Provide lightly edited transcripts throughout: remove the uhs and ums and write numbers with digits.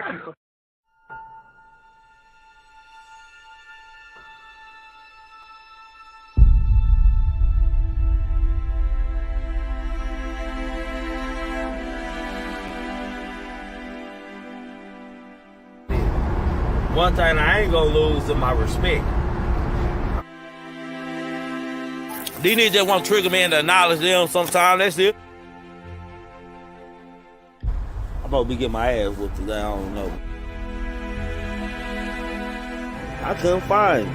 One thing I ain't gonna lose is my respect. These niggas just want Triggaman to acknowledge them sometime. That's it. I'm about to be getting my ass whooped today. I don't know. I couldn't find him.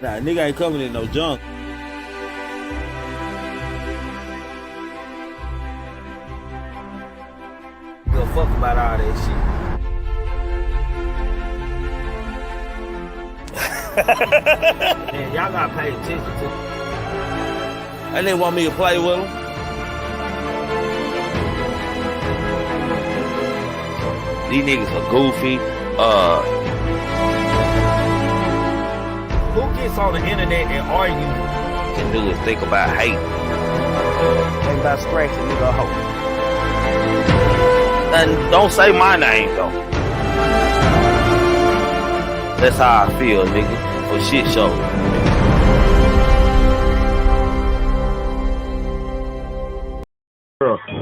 Nah, nigga ain't coming in no junk. Give a fuck about all that shit. Man, y'all gotta pay attention to it. And they want me to play with them. These niggas are goofy. Who gets on the internet and argue can do is think about hate. Think about scratching nigga hoe. And don't say my name though. That's how I feel, nigga. For shit show.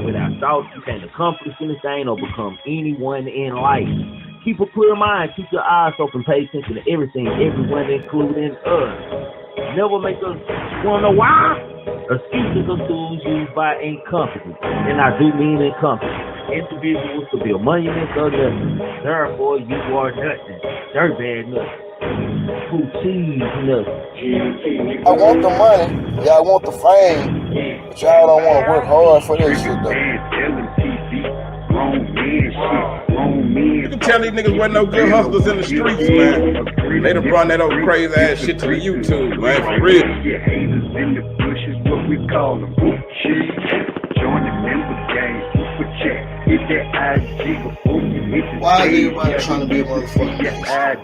Without thought, you can't accomplish anything or become anyone in life. Keep a clear mind, keep your eyes open, pay attention to everything, everyone, including us. Never make us wanna know why. Excuses are tools used by incompetence, and I do mean incompetent individuals to build monuments of nothing. Therefore, you are nothing. Dirt bad nothing. Who cheese nothing. I want the money, y'all want the fame, but y'all don't want to work hard for this shit though. You can tell these niggas wasn't no good hustlers in the streets, man. They done brought that old crazy ass shit to the YouTube, man, for real. Why is everybody trying to be a motherfucker? I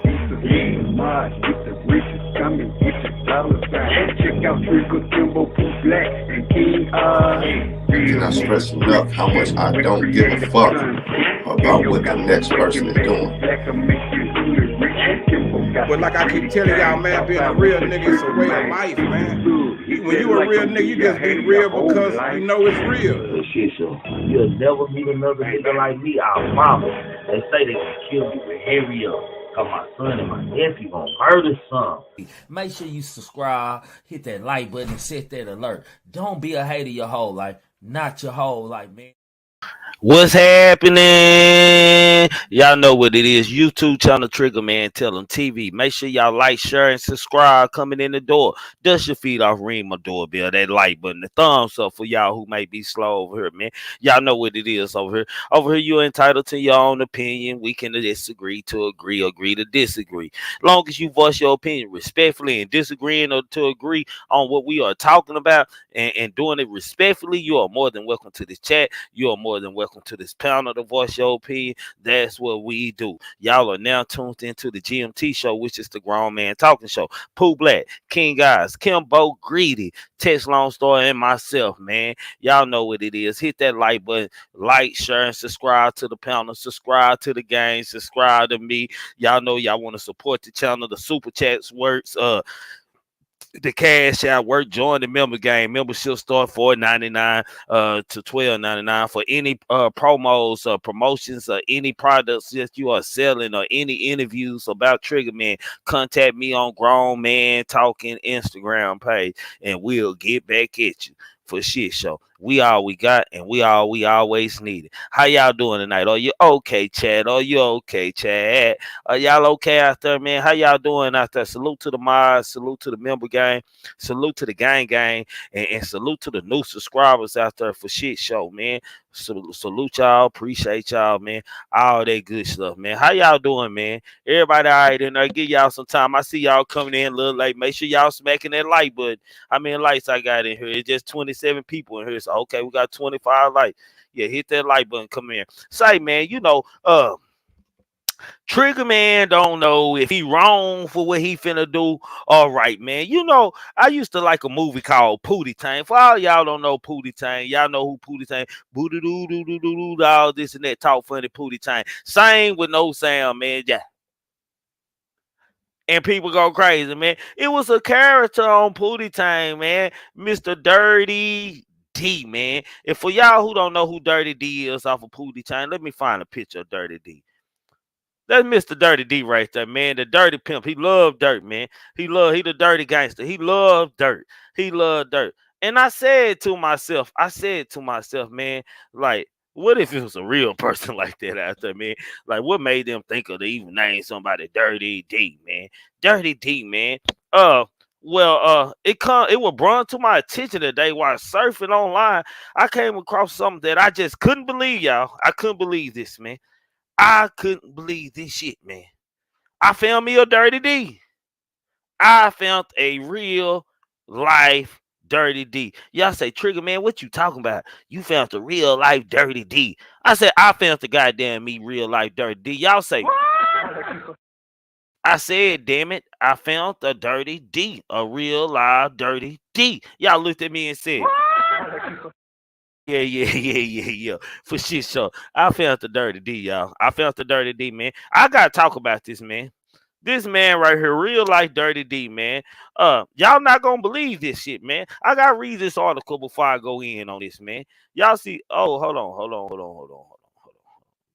cannot stress enough how much I don't give a fuck about what the next person is doing. But like I keep telling y'all, man, being a real nigga is a way of life, man. When you a real nigga, you just be real because you know it's real. You'll never meet another nigga like me, our mama. They say they can kill me with hurry up. Cause my son and my nephew gonna murder some. Make sure you subscribe, hit that like button, and set that alert. Don't be a hater your whole life. Not your whole life, man. What's happening? Y'all know what it is. YouTube channel Triggamantellemtv. Make sure y'all like, share, and subscribe coming in the door. Dust your feet off, ring my doorbell, that like button, the thumbs up for y'all who may be slow over here, man. Y'all know what it is over here. Over here, you're entitled to your own opinion. We can disagree to agree, agree to disagree. Long as you voice your opinion respectfully and disagreeing or to agree on what we are talking about and doing it respectfully, you are more than welcome to this chat. You are more than welcome to this panel to voice your opinion. That's what we do. Y'all are now tuned into the GMT show, which is the Grown Man Talking Show. Pooh Black, King Guys, Kimbo Greedy, Tex Long Story, and myself, man. Y'all know what it is. Hit that like button, like, share, and subscribe to the panel. Subscribe to the game. Subscribe to me. Y'all know y'all want to support the channel. The super chats works. The cash out work. Join the member game. Membership start $4.99 to $12.99 for any promos or promotions or any products that you are selling or any interviews about Triggerman. Contact me on Grown Man Talking Instagram page and we'll get back at you for shit show. We all we got and we always need it. How y'all doing tonight? Are you okay, Chad? Are you okay, Chad? Are y'all okay out there, man? How y'all doing out there? Salute to the mods, salute to the member gang, salute to the gang, and salute to the new subscribers out there for shit show, man. Salute y'all, appreciate y'all, man. All that good stuff, man. How y'all doing, man? Everybody all right in there? Give y'all some time. I see y'all coming in a little late. Make sure y'all smacking that like button. How many lights I got in here? It's just 27 people in here. So okay, we got 25 lights. Yeah, hit that like button. Come in. Say, man, you know, Trigger man don't know if he wrong for what he finna do or right, man. You know, I used to like a movie called Pootie Tang. For all y'all don't know Pootie Tang, y'all know who Pootie Tang, boo doo doo doo doo doo doo, all this and that, talk funny Pootie Tang. Same with no sound, man. Yeah. And people go crazy, man. It was a character on Pootie Tang, man. Mr. Dirty D, man. And for y'all who don't know who Dirty D is off of Pootie Tang, let me find a picture of Dirty D. That's Mr. Dirty D right there, man. The dirty pimp. He loved dirt, man. He the dirty gangster. He loved dirt. He loved dirt. And I said to myself, man, like, what if it was a real person like that out there, man? Like, what made them think of to even name somebody Dirty D, man? Dirty D, man. It was brought to my attention today while surfing online. I came across something that I just couldn't believe, y'all. I couldn't believe this, man. I couldn't believe this shit, man. I found me a Dirty D. I found a real life Dirty D. Y'all say, Trigger, man, what you talking about? You found the real life Dirty D. I said, I found the goddamn me real life Dirty D. Y'all say, I said, damn it, I found a Dirty D. A real live Dirty D. Y'all looked at me and said, yeah. For shit, so I found the Dirty D, y'all. I found the Dirty D, man. I gotta talk about this, man. This man right here, real life Dirty D, man. Y'all not gonna believe this shit, man. I gotta read this article before I go in on this, man. Y'all see? Oh, hold on.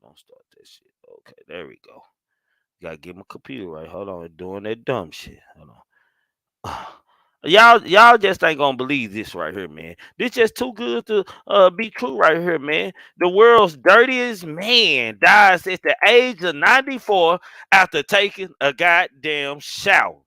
Don't start that shit. Okay, there we go. Gotta get my computer right. Hold on, doing that dumb shit. Hold on. Y'all just ain't gonna believe this right here, man. This just too good to be true right here, man. The world's dirtiest man dies at the age of 94 after taking a goddamn shower.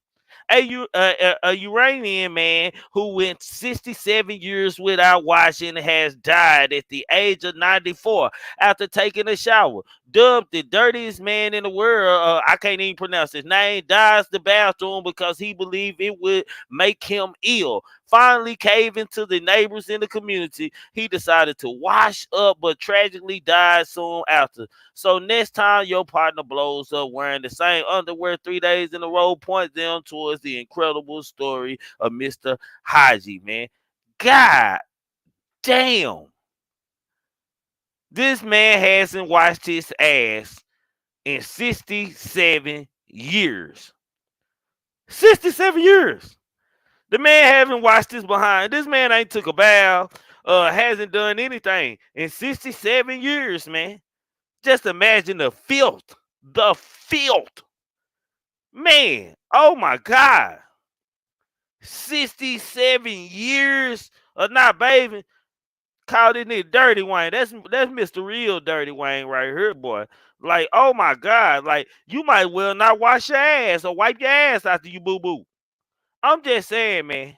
A Uranian man who went 67 years without washing has died at the age of 94 after taking a shower. Dubbed the dirtiest man in the world, I can't even pronounce his name, dies the bathroom because he believed it would make him ill. Finally caving to the neighbors in the community, he decided to wash up, but tragically died soon after. So next time your partner blows up wearing the same underwear 3 days in a row, point them towards the incredible story of Mr. Haji, man. God damn. This man hasn't washed his ass in 67 years. 67 years. The man haven't washed his behind. This man ain't took a bath, hasn't done anything in 67 years, man. Just imagine the filth. The filth. Man, oh my God. 67 years of not bathing. Call this nigga Dirty Wayne. That's Mr. Real Dirty Wayne right here, boy. Like, oh my God. Like, you might well not wash your ass or wipe your ass after you boo-boo. I'm just saying, man.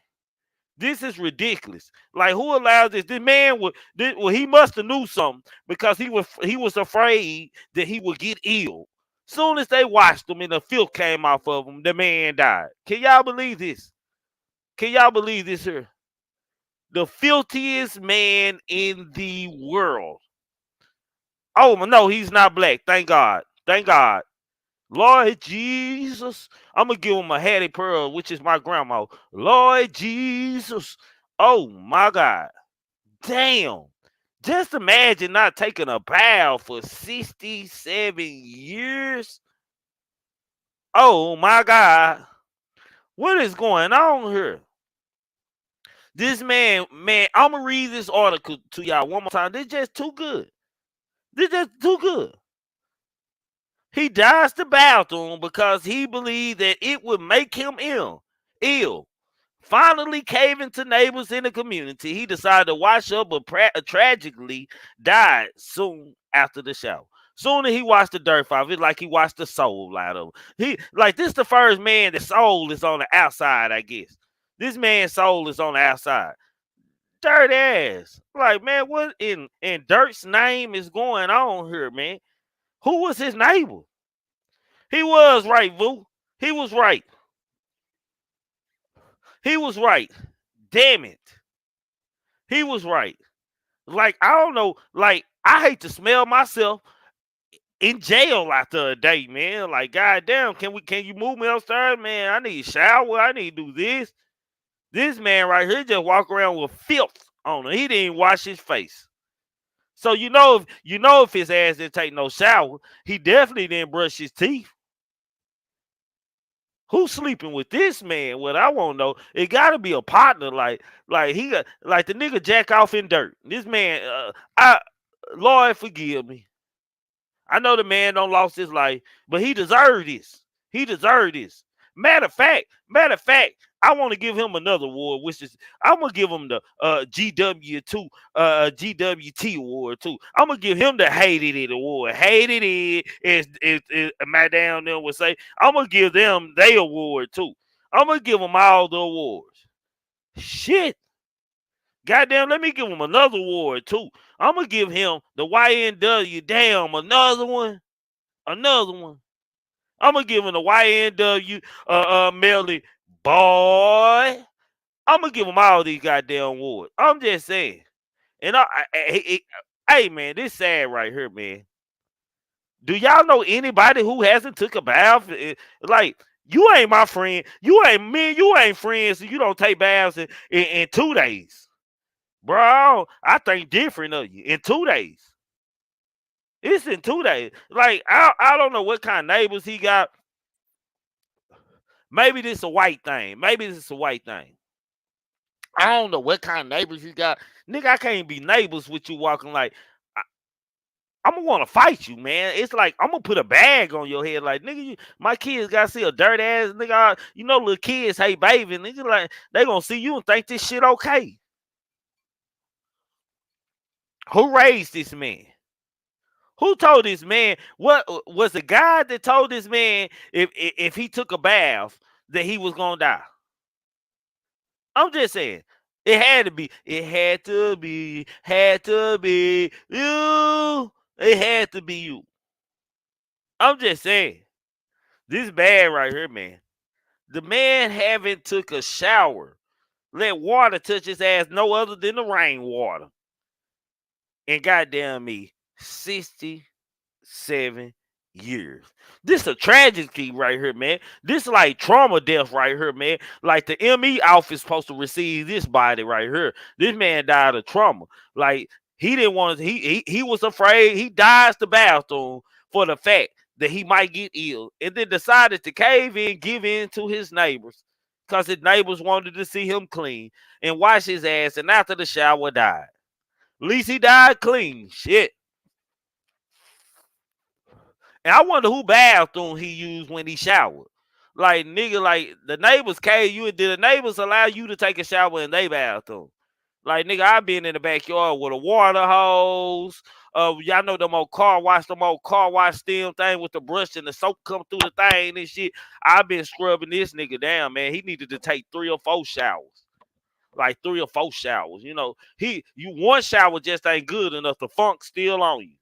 This is ridiculous. Like, who allows this? This man he must have knew something because he was afraid that he would get ill. Soon as they washed him and the filth came off of him, the man died. Can y'all believe this? Can y'all believe this here? The filthiest man in the world. Oh no, he's not black. Thank God. Thank God. Lord Jesus, I'm going to give him a Hattie Pearl, which is my grandma. Lord Jesus. Oh, my God. Damn. Just imagine not taking a bath for 67 years. Oh, my God. What is going on here? This man, I'm going to read this article to y'all one more time. This is just too good. This is just too good. He dies the bathroom because he believed that it would make him ill. Finally caving to neighbors in the community, he decided to wash up, but tragically died soon after the shower. Soon as he washed the dirt off, it's like he washed the soul out of him. This the first man, the soul is on the outside, I guess. This man's soul is on the outside. Dirty ass. Like, man, what in Dirt's name is going on here, man? Who was his neighbor? He was right, Vu. He was right. He was right. Damn it. He was right. Like, I don't know. Like, I hate to smell myself in jail after a day, man. Like, goddamn, can you move me upstairs, man? I need a shower. I need to do this. This man right here just walk around with filth on him. He didn't even wash his face. So if his ass didn't take no shower, he definitely didn't brush his teeth. Who's sleeping with this man? What I want to know, it got to be a partner. Like he got like the nigga jack off in dirt. This man, Lord forgive me. I know the man don't lost his life, but he deserved this. He deserved this. Matter of fact, I want to give him another award, which is I'm gonna give him the GW2 GWT award too. I'm gonna give him the hated it award. Hated it, as my down there would say. I'm gonna give them their award too. I'm gonna give them all the awards. Shit. Goddamn, let me give him another award too. I'm gonna give him the YNW. Damn, another one. Another one. I'm gonna give him the YNW Melly boy. I'm gonna give him all these goddamn awards. I'm just saying. And hey man, this sad right here, man. Do y'all know anybody who hasn't took a bath? Like, you ain't my friend. You ain't friends, so you don't take baths in 2 days. Bro, I think different of you. In 2 days. It's in 2 days. Like, I don't know what kind of neighbors he got. Maybe this a white thing. I don't know what kind of neighbors he got. Nigga, I can't be neighbors with you walking like, I'm gonna want to fight you, man. It's like I'm gonna put a bag on your head, like, nigga. My kids gotta see a dirt ass nigga. You know, little kids hate bathing. Nigga, like they gonna see you and think this shit okay. Who raised this man? Who told this man? What was the guy that told this man if he took a bath that he was gonna die? I'm just saying. It had to be you. It had to be you. I'm just saying. This bad right here, man. The man haven't took a shower. Let water touch his ass no other than the rainwater. And goddamn me, 67 years. This a tragedy right here, man. This like trauma death right here, man. Like the ME office supposed to receive this body right here. This man died of trauma. Like he didn't want to, he was afraid. He dies the bathroom for the fact that he might get ill, and then decided to cave in, give in to his neighbors, because his neighbors wanted to see him clean and wash his ass, and after the shower died. At least he died clean. Shit. And I wonder who bathroom he used when he showered. Like, nigga, like, the neighbors cave you, and did the neighbors allow you to take a shower in their bathroom? Like, nigga, I been in the backyard with a water hose. Y'all know them old car wash stem thing with the brush and the soap come through the thing and shit. I've been scrubbing this nigga down, man. He needed to take 3 or 4 showers. Like 3 or 4 showers. You know, one shower just ain't good enough. The funk still on you.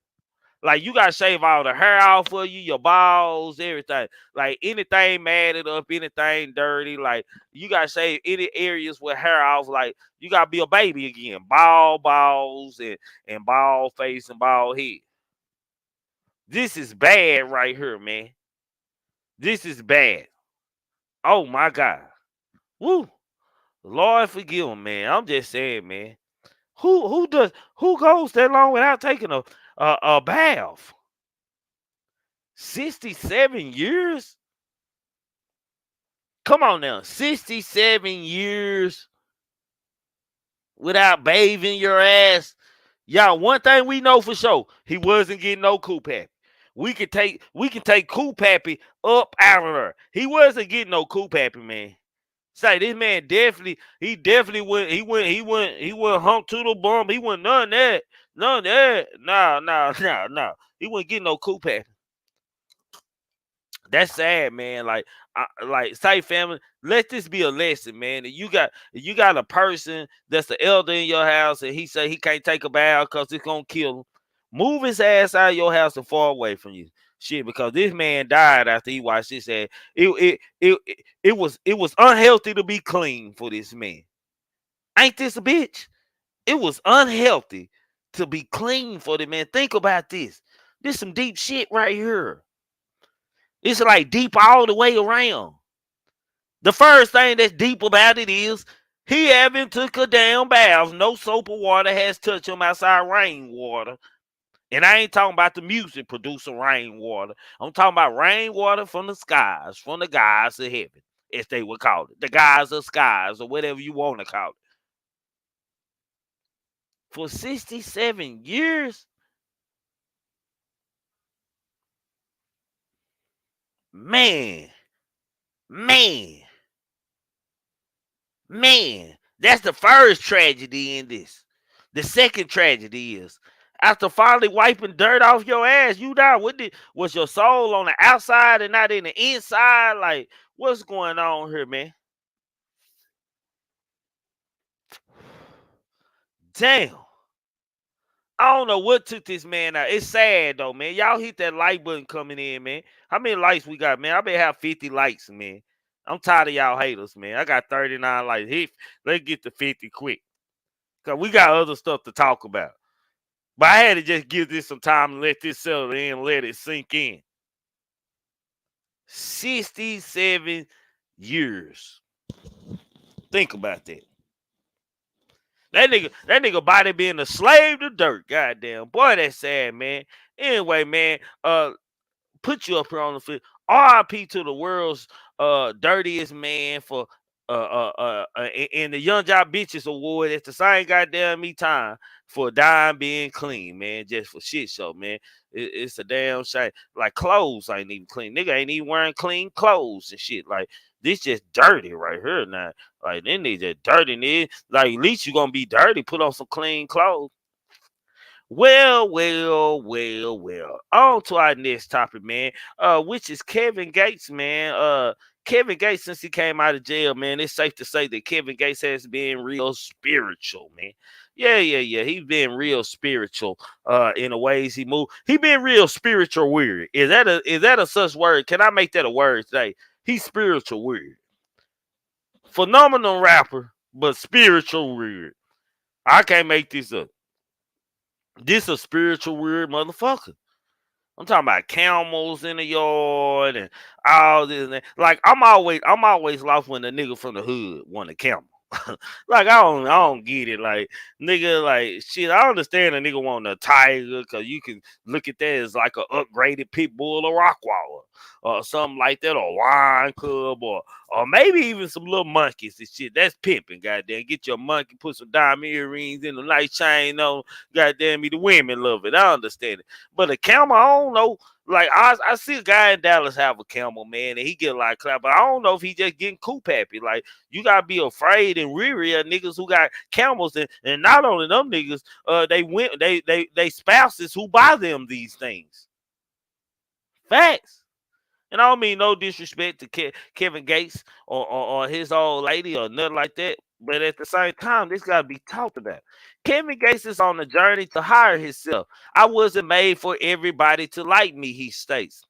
Like, you gotta shave all the hair off for you, your balls, everything. Like, anything matted up, anything dirty. Like, you gotta shave any areas with hair off. Like, you gotta be a baby again. Bald balls and bald face and bald head. This is bad right here, man. This is bad. Oh my God. Woo. Lord forgive him, man. I'm just saying, man. Who goes that long without taking a bath? 67 years? Come on now. 67 years without bathing your ass. Y'all, one thing we know for sure, he wasn't getting no Cool Pappy. We can take Cool Pappy up out of there. He wasn't getting no Cool Pappy, man. Say, this man definitely went hump to the bum. He went none of that. No. He wasn't getting no Cool Pappy. That's sad, man. Like say, family, let this be a lesson, man. You got a person that's the elder in your house, and he say he can't take a bath because it's gonna kill him. Move his ass out of your house and far away from you. Shit, because this man died after he watched this ass. It was unhealthy to be clean for this man. Ain't this a bitch? It was unhealthy to be clean for the man. Think about this. This some deep shit right here. It's like deep all the way around. The first thing that's deep about it is he haven't took a damn bath. No soap or water has touched him outside rainwater. And I ain't talking about the music producer rainwater. I'm talking about rainwater from the skies, from the gods of heaven, as they would call it. The gods of skies, or whatever you want to call it. For 67 years? Man. That's the first tragedy in this. The second tragedy is after finally wiping dirt off your ass, you down. Was your soul on the outside and not in the inside? Like, what's going on here, man? Damn. I don't know what took this man out. It's sad though, man. Y'all hit that like button coming in, man. How many likes we got, man? I better have 50 likes, man. I'm tired of y'all haters, man. I got 39 likes. Let's get to 50 quick. Because we got other stuff to talk about. But I had to just give this some time and let this settle in and let it sink in. 67 years. Think about that. That nigga body being a slave to dirt. Goddamn. Boy, that's sad, man. Anyway, man, put you up here on the field. RIP to the world's dirtiest man for in the Young Job Bitches Award. It's the same goddamn me time for dying being clean, man. Just for shit show, man. It's a damn shame. Like clothes ain't even clean. Nigga ain't even wearing clean clothes and shit. Like this just dirty right here now. Like then they just dirty. Nigga. Like at least you gonna be dirty. Put on some clean clothes. Well. On to our next topic, man. Which is Kevin Gates, man. Kevin Gates, since he came out of jail, man, it's safe to say that Kevin Gates has been real spiritual, man. Yeah. He's been real spiritual. In the ways he moved. He been real spiritual weird. Is that a such word? Can I make that a word today? He's spiritual weird. Phenomenal rapper, but spiritual weird. I can't make this up. This a spiritual weird motherfucker. I'm talking about camels in the yard and all this. And that. Like I'm always lost when the nigga from the hood want a camel. Like I don't get it. Like nigga, like shit. I understand a nigga want a tiger because you can look at that as like an upgraded pit bull or rockwaller or something like that, or wine cub or maybe even some little monkeys and shit. That's pimping, goddamn. Get your monkey, put some diamond earrings in a nice chain on. Goddamn me, the women love it. I understand it. But a camel, I don't know. Like I see a guy in Dallas have a camel, man, and he get a lot of clap, but I don't know if he just getting coop happy. Like you gotta be afraid and weary of niggas who got camels, and not only them niggas, they spouses who buy them these things. Facts. And I don't mean no disrespect to Kevin Gates or his old lady or nothing like that. But at the same time, this got to be talked about. Kevin Gates is on a journey to hire himself. I wasn't made for everybody to like me, he states.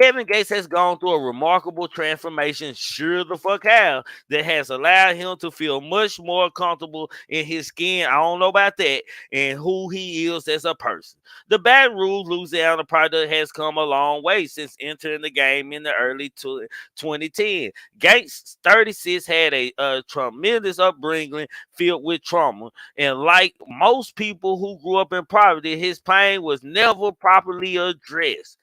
Kevin Gates has gone through a remarkable transformation, sure the fuck have, that has allowed him to feel much more comfortable in his skin. I don't know about that, and who he is as a person. The Baton Rouge, Louisiana product has come a long way since entering the game in the early 2010. Gates, 36, had a tremendous upbringing filled with trauma, and like most people who grew up in poverty, his pain was never properly addressed.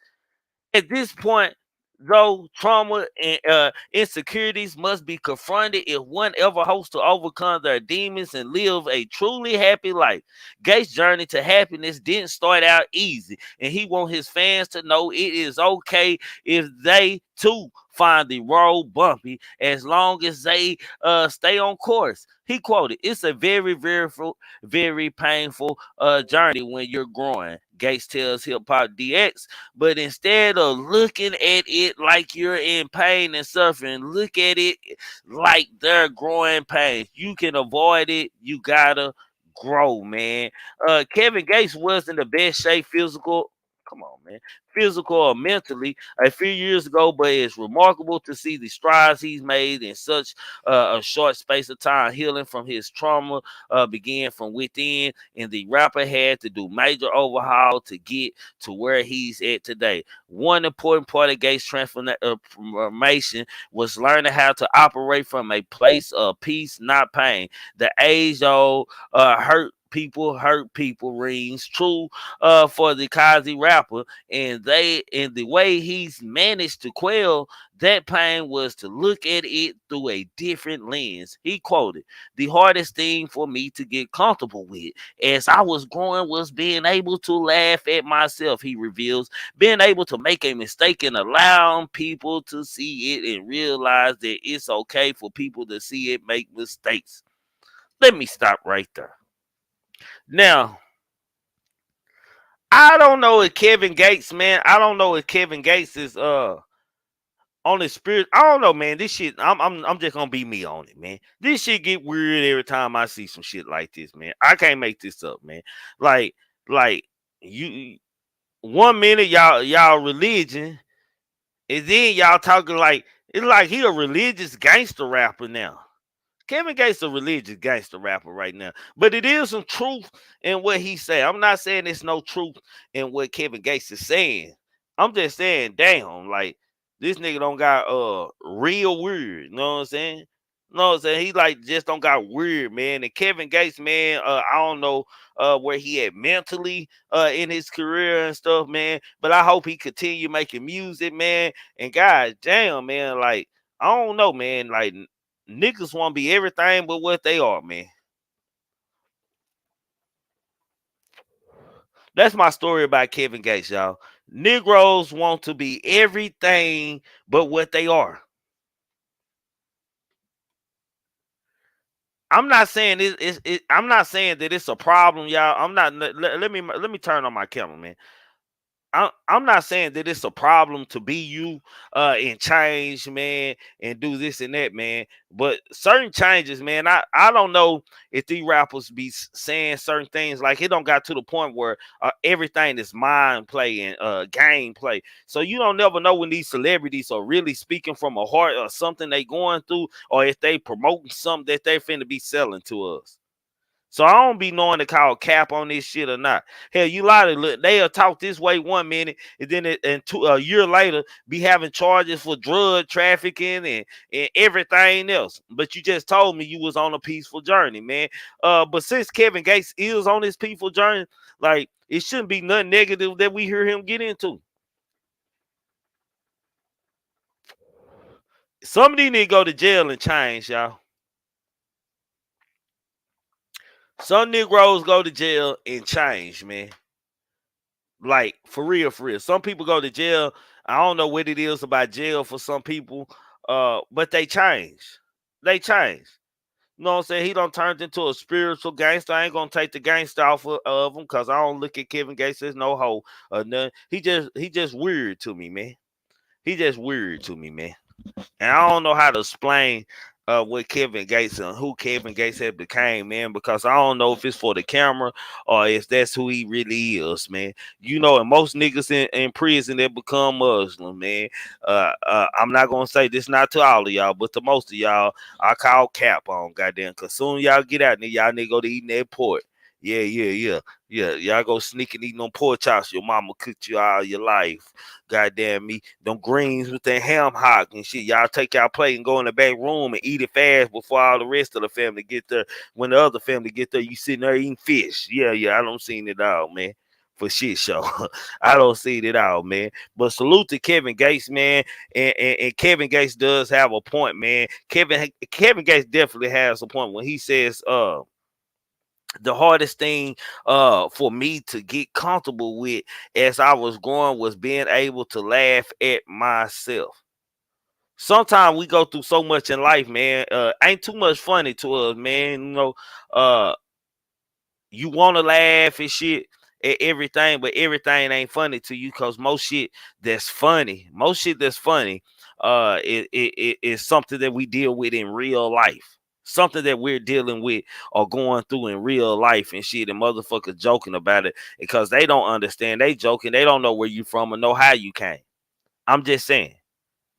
At this point, though, trauma and insecurities must be confronted if one ever hopes to overcome their demons and live a truly happy life. Gates' journey to happiness didn't start out easy, and he wants his fans to know it is okay if they too find the road bumpy as long as they stay on course. He quoted, "It's a very, very painful journey when you're growing," Gates tells Hip Hop DX. But instead of looking at it like you're in pain and suffering, look at it like they're growing pains. You can avoid it. You gotta grow, man. Kevin Gates was in the best shape Come on, man. Physical or mentally a few years ago, but it's remarkable to see the strides he's made in such a short space of time. Healing from his trauma began from within, and the rapper had to do major overhaul to get to where he's at today. One important part of Gates' transformation was learning how to operate from a place of peace, not pain. The age-old hurt people rings true for the Kazi rapper, and the way he's managed to quell that pain was to look at it through a different lens. He quoted, "The hardest thing for me to get comfortable with as I was growing was being able to laugh at myself," he reveals, "being able to make a mistake and allowing people to see it and realize that it's okay for people to see it make mistakes." Let me stop right there. Now, I don't know if Kevin Gates, man. I don't know if Kevin Gates is on his spirit. I don't know, man. This shit, I'm just gonna be me on it, man. This shit get weird every time I see some shit like this, man. I can't make this up, man. Like you 1 minute y'all religion, and then y'all talking like it's like he a religious gangster rapper now. Kevin Gates a religious gangster rapper right now, but it is some truth in what he said. I'm not saying there's no truth in what Kevin Gates is saying. I'm just saying, damn, like this nigga don't got real weird. You know what I'm saying? You know what I'm saying? He like just don't got weird, man. And Kevin Gates, man, I don't know where he at mentally in his career and stuff, man. But I hope he continue making music, man. And god damn, man, like I don't know, man, like niggas want to be everything but what they are, man. That's my story about Kevin Gates, y'all. Negroes want to be everything but what they are. I'm not saying I'm not saying that it's a problem, y'all. I'm not. Let me turn on my camera, man. I'm not saying that it's a problem to be you and change, man, and do this and that, man. But certain changes, man, I don't know if these rappers be saying certain things like it don't got to the point where everything is mind play and game play. So you don't never know when these celebrities are really speaking from a heart or something they going through, or if they promoting something that they finna be selling to us. So I don't be knowing to call cap on this shit or not. Hell, you lot of they'll talk this way 1 minute, and then a year later be having charges for drug trafficking and everything else. But you just told me you was on a peaceful journey, man. But since Kevin Gates is on this peaceful journey, like it shouldn't be nothing negative that we hear him get into. Somebody need to go to jail and change, y'all. Some Negroes go to jail and change, man. Like for real, for real. Some people go to jail. I don't know what it is about jail for some people, but they change. They change. You know what I'm saying? He done turned into a spiritual gangster. I ain't gonna take the gangster off of him because I don't look at Kevin Gates as no hoe or nothing. He just weird to me, man. He just weird to me, man. And I don't know how to explain what Kevin Gates and who Kevin Gates had became, man, because I don't know if it's for the camera or if that's who he really is, man. You know, and most niggas in prison that become Muslim, man. I'm not gonna say this not to all of y'all, but to most of y'all, I call cap on, goddamn. Cause soon y'all get out there, y'all nigga go to eating that pork. Yeah. Y'all go sneak and eat them pork chops your mama cooked you all your life. Goddamn me. Them greens with that ham hock and shit. Y'all take y'all plate and go in the back room and eat it fast before all the rest of the family get there. When the other family get there, you sitting there eating fish. Yeah. I don't seen it all, man. For shit show. I don't see it all, man. But salute to Kevin Gates, man. And Kevin Gates does have a point, man. Kevin Gates definitely has a point when he says the hardest thing for me to get comfortable with as I was growing was being able to laugh at myself. Sometimes we go through so much in life, man. Ain't too much funny to us, man. You know, you want to laugh and shit at everything, but everything ain't funny to you because most shit that's funny, is something that we deal with in real life. Something that we're dealing with or going through in real life and shit, and motherfuckers joking about it because they don't understand. They joking. They don't know where you from or know how you came. I'm just saying.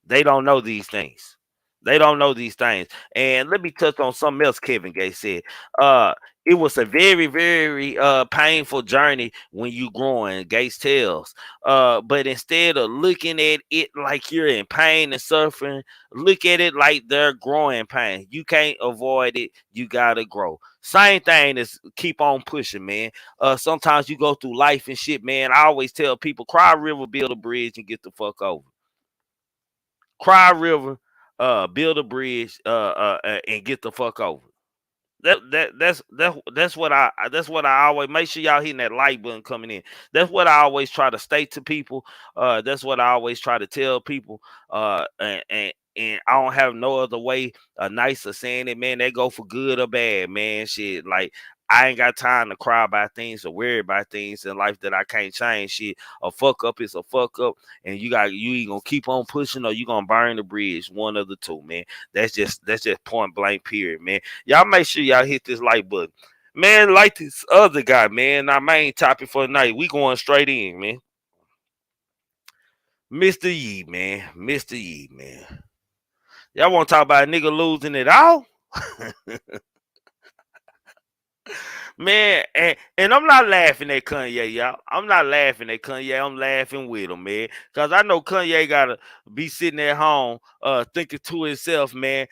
They don't know these things. They don't know these things. And let me touch on something else Kevin Gates said. Uh, it was a very, very painful journey when you growing, Gates tells. But instead of looking at it like you're in pain and suffering, look at it like they're growing pain. You can't avoid it. You gotta grow. Same thing is keep on pushing, man. Sometimes you go through life and shit, man. I always tell people, cry a river, build a bridge, and get the fuck over. Cry River, build a bridge, and get the fuck over. That's what I always make sure y'all hitting that like button coming in. That's what I always try to state to people. That's what I always try to tell people. And I don't have no other way nice of saying it, man. They go for good or bad, man. Shit, like I ain't got time to cry about things or worry about things in life that I can't change. Shit, a fuck up is a fuck up, and you either gonna keep on pushing or you gonna burn the bridge. One of the two, man. That's just point blank, period, man. Y'all make sure y'all hit this like button. Man, like this other guy, man. Our main topic for the night. We going straight in, man. Mr. Yee, man. Mr. Yee, man. Y'all want to talk about a nigga losing it all? Man, and I'm not laughing at Kanye, y'all. I'm not laughing at Kanye. I'm laughing with him, man. Because I know Kanye got to be sitting at home thinking to himself, man,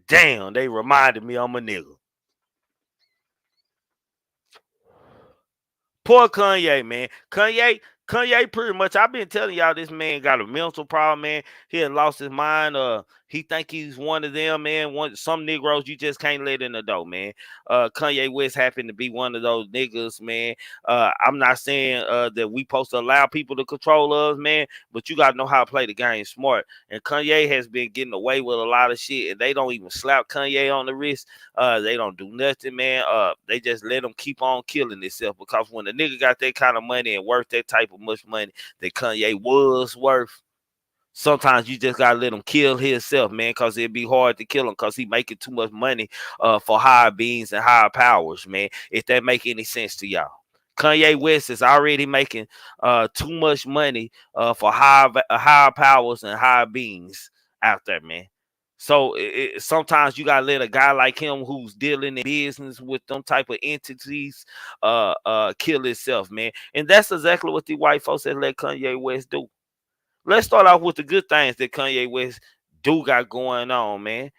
damn, they reminded me I'm a nigga. Poor Kanye, man. Kanye pretty much, I've been telling y'all this man got a mental problem, man. He had lost his mind. He think he's one of them, man. Some Negroes you just can't let in the door, man. Kanye West happened to be one of those niggas, man. I'm not saying that we supposed to allow people to control us, man, but you gotta know how to play the game smart. And Kanye has been getting away with a lot of shit, and they don't even slap Kanye on the wrist. They don't do nothing, man. They just let him keep on killing himself because when the nigga got that kind of money and worth that type of much money that Kanye was worth, sometimes you just gotta let him kill himself, man, because it'd be hard to kill him because he making too much money for higher beings and higher powers, man. If that make any sense to y'all. Kanye West is already making too much money for higher powers and higher beings out there, man. So sometimes you gotta let a guy like him who's dealing in business with them type of entities kill himself, man. And that's exactly what the white folks that let Kanye West do. Let's start off with the good things that Kanye West do got going on, man.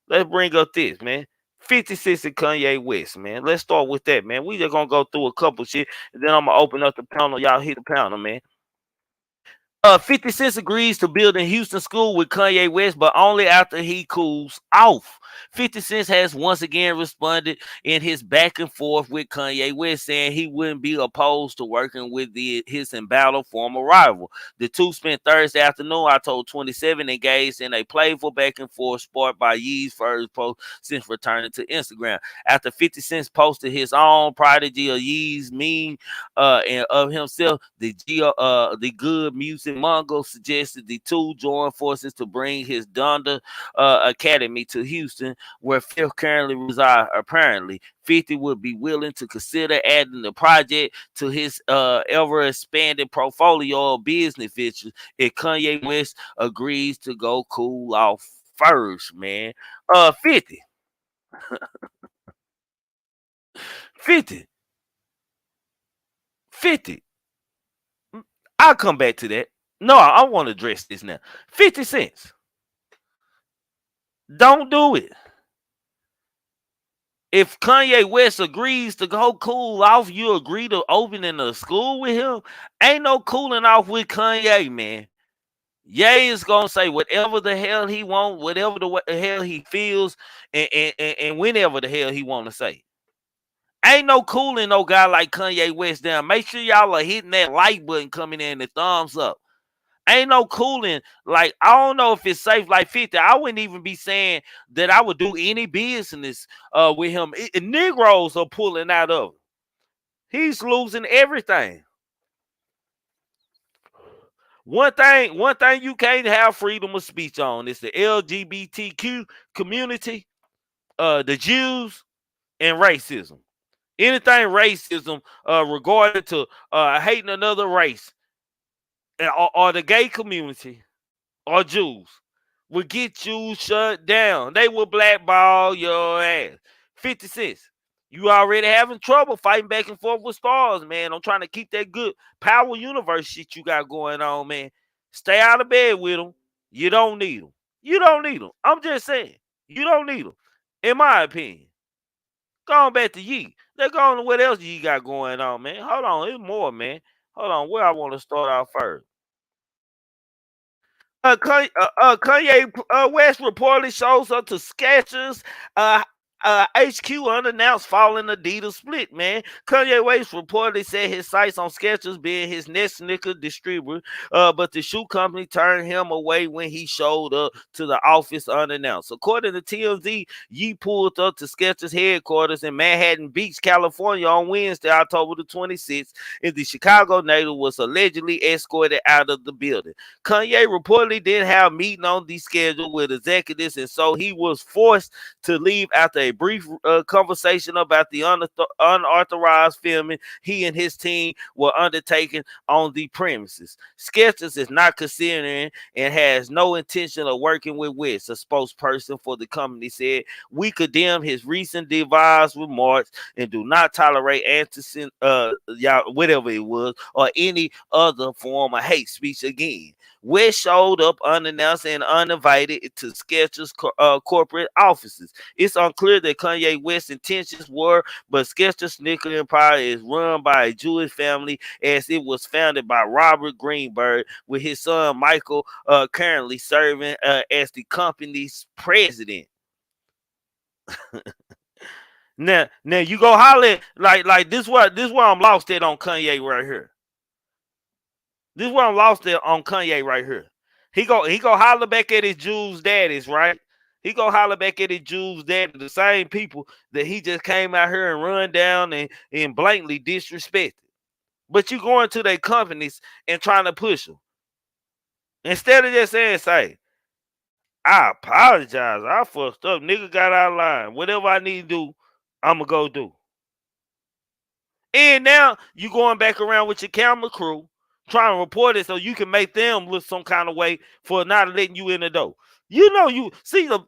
Let's bring up this, man. 56 and Kanye West, man. Let's start with that, man. We just gonna go through a couple shit, and then I'm gonna open up the panel. Y'all hit the panel, man. 50 Cent agrees to build in Houston school with Kanye West, but only after he cools off. 50 Cent has once again responded in his back and forth with Kanye West, saying he wouldn't be opposed to working with his embattled former rival. The two spent Thursday afternoon, October 27, engaged in a playful back and forth sparked by Yee's first post since returning to Instagram. After 50 Cent posted his own prodigy of Yee's meme and of himself, the good music Mongo suggested the two join forces to bring his Donda Academy to Houston, where Fifth currently resides. Apparently, 50 would be willing to consider adding the project to his ever-expanding portfolio of business ventures if Kanye West agrees to go cool off first, man. 50. 50. 50. I'll come back to that. No, I want to address this now. 50 cents. Don't do it. If Kanye West agrees to go cool off, you agree to opening a school with him. Ain't no cooling off with Kanye, man. Ye is gonna say whatever the hell he want, whatever the hell he feels, and whenever the hell he want to say. Ain't no cooling no guy like Kanye West down. Make sure y'all are hitting that like button coming in, the thumbs up. Ain't no cooling. Like, I don't know if it's safe like 50. I wouldn't even be saying that I would do any business with him. Negroes are pulling out of him. He's losing everything. One thing you can't have freedom of speech on is the LGBTQ community, the Jews, and racism. Anything racism regarding to hating another race or the gay community or Jews will get you shut down. They will blackball your ass. 50 cents. You already having trouble fighting back and forth with stars, man. I'm trying to keep that good power universe shit you got going on, man. Stay out of bed with them. You don't need them. You don't need them. I'm just saying. You don't need them. In my opinion. Going back to Yee. Let's go on to what else Yee got going on, man. Hold on. There's more, man. Hold on. Where I want to start out first. Kanye West reportedly shows up to Skechers HQ unannounced following Adidas split, man. Kanye West reportedly set his sights on Skechers being his next sneaker distributor, but the shoe company turned him away when he showed up to the office unannounced. According to TMZ, Ye pulled up to Skechers headquarters in Manhattan Beach, California on Wednesday, October the 26th, and the Chicago native was allegedly escorted out of the building. Kanye reportedly didn't have a meeting on the schedule with executives, and so he was forced to leave after a brief conversation about the unauthorized filming he and his team were undertaking on the premises. Skechers is not considering and has no intention of working with West, a spokesperson for the company said. We condemn his recent devised remarks and do not tolerate whatever it was, or any other form of hate speech again. West showed up unannounced and uninvited to Skechers corporate offices. It's unclear that Kanye West's intentions were, but Skechers Sneaker Empire is run by a Jewish family, as it was founded by Robert Greenberg, with his son Michael currently serving as the company's president. Now you go holler like this. Where I'm lost at on Kanye right here. This is where I'm lost at on Kanye right here. He go holler back at his Jews daddies, right? He go holler back at his Jews daddies, the same people that he just came out here and run down and blatantly disrespected. But you going to their companies and trying to push them. Instead of just saying, say, I apologize. I fucked up. Nigga got out of line. Whatever I need to do, I'm going to go do. And now you going back around with your camera crew trying to report it so you can make them look some kind of way for not letting you in the door. You know, you see the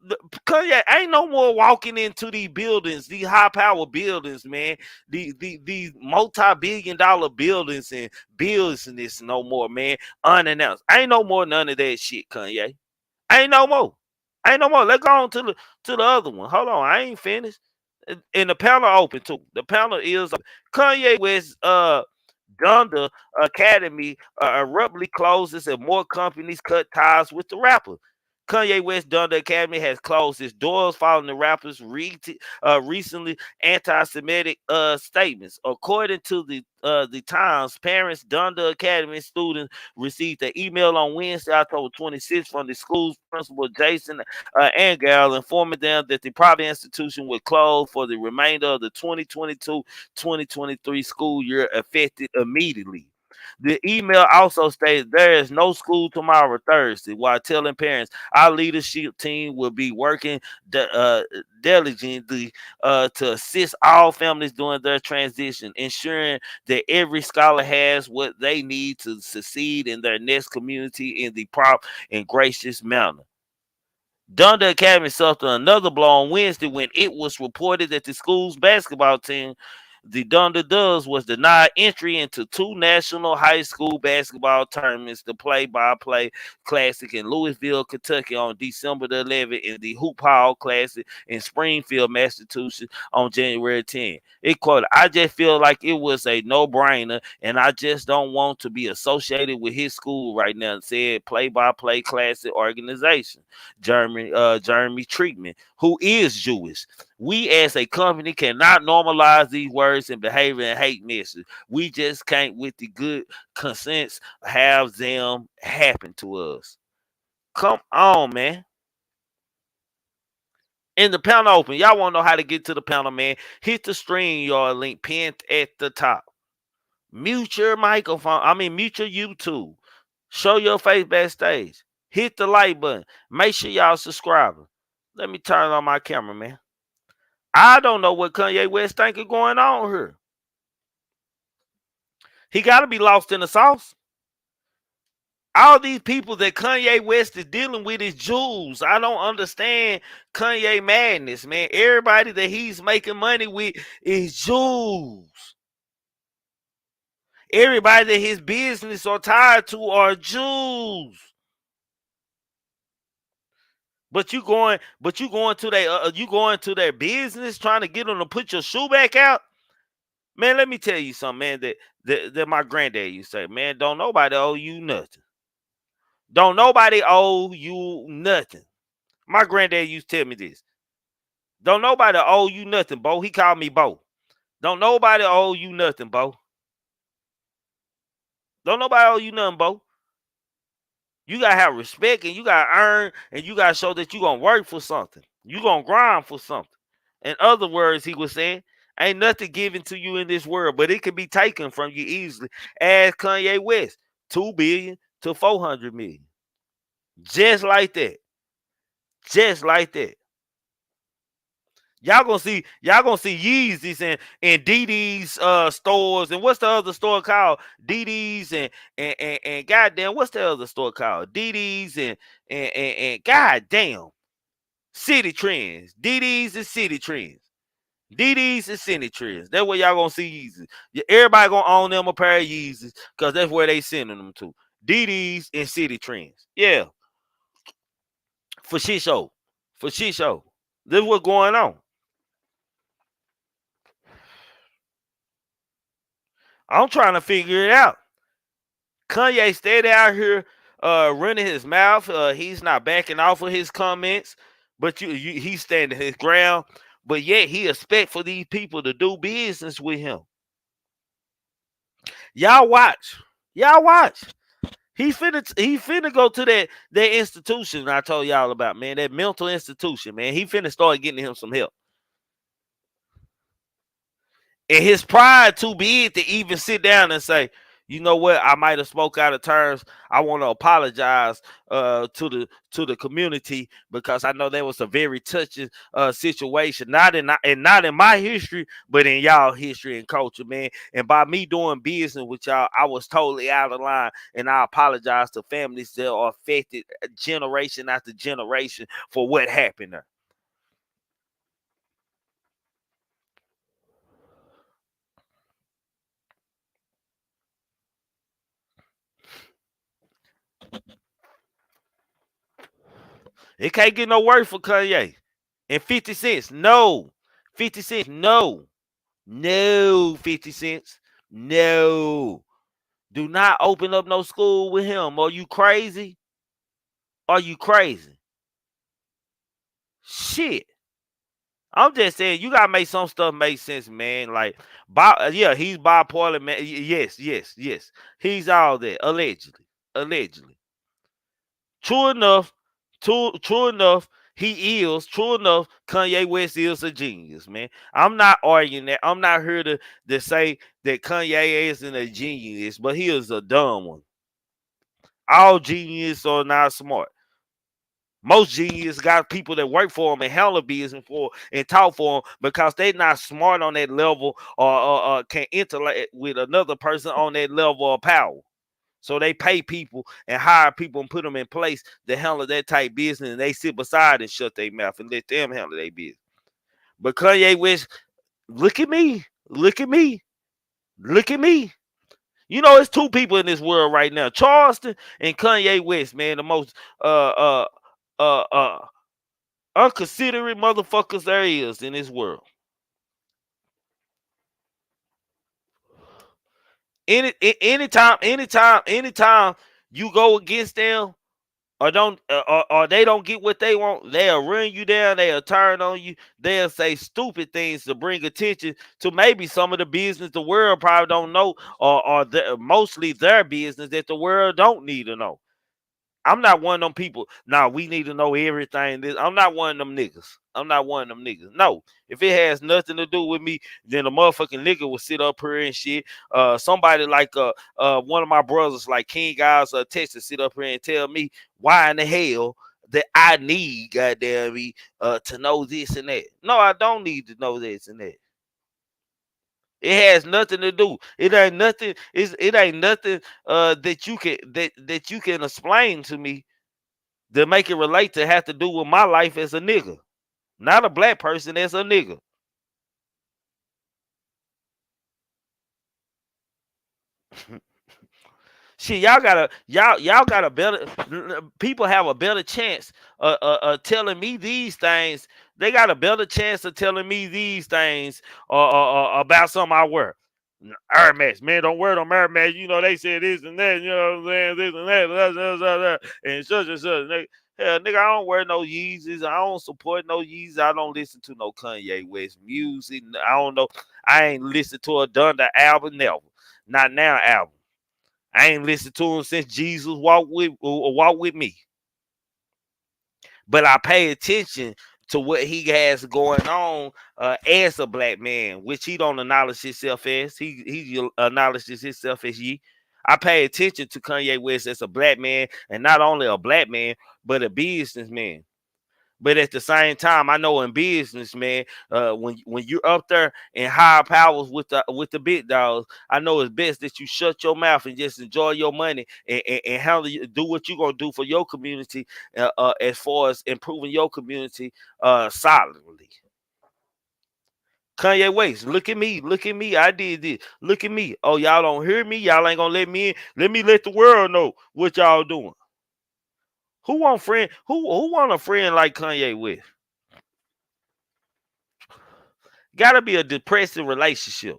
Kanye ain't no more walking into these buildings, these high power buildings, man. These multi-billion-dollar buildings and business no more, man. Unannounced. Ain't no more none of that shit, Kanye. Ain't no more. Ain't no more. Let's go on to the other one. Hold on, I ain't finished. And the panel open too. The panel is Kanye West Donda Academy abruptly closes and more companies cut ties with the rapper. Kanye West Donda Academy has closed its doors following the rapper's recently anti-Semitic statements. According to the Times, parents Donda Academy students received an email on Wednesday, October 26th, from the school's principal, Jason Angel, informing them that the private institution would close for the remainder of the 2022-2023 school year, effective immediately. The email also states there is no school tomorrow, Thursday, while telling parents our leadership team will be working diligently to assist all families during their transition, ensuring that every scholar has what they need to succeed in their next community in the proper and gracious manner. Donda Academy suffered another blow on Wednesday when it was reported that the school's basketball team, the Donda Doves, was denied entry into two national high school basketball tournaments, the Play-by-Play Classic in Louisville, Kentucky on December the 11th, and the Hoop Hall Classic in Springfield, Massachusetts on January 10th. It quoted, I just feel like it was a no-brainer, and I just don't want to be associated with his school right now, said Play-by-Play Classic organization, Jeremy Treatment, who is Jewish. We as a company cannot normalize these words and behavior and hate messages. We just can't, with the good consents, have them happen to us. Come on, man. In the panel open, y'all want to know how to get to the panel, man? Hit the StreamYard link pinned at the top. Mute your microphone. Mute your YouTube. Show your face backstage. Hit the like button. Make sure y'all subscribe. Let me turn on my camera, man. I don't know what Kanye West think is going on here. He got to be lost in the sauce. All these people that Kanye West is dealing with is Jews. I don't understand Kanye madness, man. Everybody that he's making money with is Jews. Everybody that his business are tied to are Jews. But you going to their business trying to get them to put your shoe back out? Man, let me tell you something, man, that my granddad used to say, man, don't nobody owe you nothing. Don't nobody owe you nothing. My granddad used to tell me this. Don't nobody owe you nothing, Bo. He called me Bo. Don't nobody owe you nothing, Bo. Don't nobody owe you nothing, Bo. You got to have respect, and you got to earn, and you got to show that you're going to work for something. You're going to grind for something. In other words, he was saying, ain't nothing given to you in this world, but it can be taken from you easily. Ask Kanye West, $2 billion to $400 million. Just like that. Just like that. Y'all gonna see Yeezys in DD's stores, and what's the other store called? DD's and goddamn, what's the other store called? DD's and goddamn, City Trends. DD's and City Trends. DD's and City Trends. That's where y'all gonna see Yeezys. Everybody gonna own them a pair of Yeezys because that's where they sending them to. DD's and City Trends. Yeah. For shit show. For shit show. This is what's going on. I'm trying to figure it out. Kanye stayed out here running his mouth. He's not backing off of his comments, but he's standing his ground. But yet he expect for these people to do business with him. Y'all watch. Y'all watch. He finna go to that institution I told y'all about, man. That mental institution, man. He finna start getting him some help. And his pride too big to even sit down and say, you know what, I might have spoke out of terms. I want to apologize to the community because I know that was a very touching situation, not in my history, but in y'all history and culture, man. And by me doing business with y'all, I was totally out of line, and I apologize to families that are affected generation after generation for what happened there. It can't get no worse for Kanye. And 50 cents, no. 50 cents, no. No, 50 cents, no. Do not open up no school with him. Are you crazy? Are you crazy? Shit. I'm just saying, you gotta make some stuff make sense, man. Like, yeah, he's bipolar, man. Yes. He's all that, allegedly. True enough, he is. True enough, Kanye West is a genius, man. I'm not arguing that. I'm not here to say that Kanye isn't a genius, but he is a dumb one. All geniuses are not smart. Most geniuses got people that work for them and handle business for and talk for them because they're not smart on that level or can interact with another person on that level of power. So they pay people and hire people and put them in place to handle that type business, and they sit beside and shut their mouth and let them handle their business. But Kanye West, look at me. You know, it's two people in this world right now, Charleston and Kanye West, man, the most unconsiderate motherfuckers there is in this world. Anytime you go against them or they don't get what they want, they'll run you down, they'll turn on you, they'll say stupid things to bring attention to maybe some of the business the world probably don't know, or mostly their business that the world don't need to know. I'm not one of them people. Nah, we need to know everything. I'm not one of them niggas. I'm not one of them niggas. No, if it has nothing to do with me, then a motherfucking nigga will sit up here and shit. Somebody like one of my brothers, like King Guys Texas, sit up here and tell me why in the hell that I need, goddamn me, to know this and that. No, I don't need to know this and that. It has nothing to do. It ain't nothing. It ain't nothing that you can explain to me to make it relate to have to do with my life as a nigga, not a black person as a nigga. Shit, y'all got a better. People have a better chance telling me these things. They got a better chance of telling me these things about something I wear. Hermes, man, don't wear them Hermes. You know, they say this and that, you know what I'm saying? This and that, and such and such. Hell, nigga, I don't wear no Yeezys. I don't support no Yeezys. I don't listen to no Kanye West music. I don't know. I ain't listened to a Donda album, never. Not now album. I ain't listened to him since Jesus walked with me. But I pay attention to what he has going on as a black man, which he don't acknowledge himself as. He acknowledges himself as ye. I pay attention to Kanye West as a black man, and not only a black man, but a businessman. But at the same time, I know in business, man, when you're up there in higher powers with the big dogs, I know it's best that you shut your mouth and just enjoy your money and do what you're gonna do for your community, as far as improving your community solidly. Kanye West, look at me, I did this. Look at me. Oh, y'all don't hear me? Y'all ain't gonna let me in. Let me let the world know what y'all doing. Who want friend? Who want a friend like Kanye West? Gotta be a depressing relationship.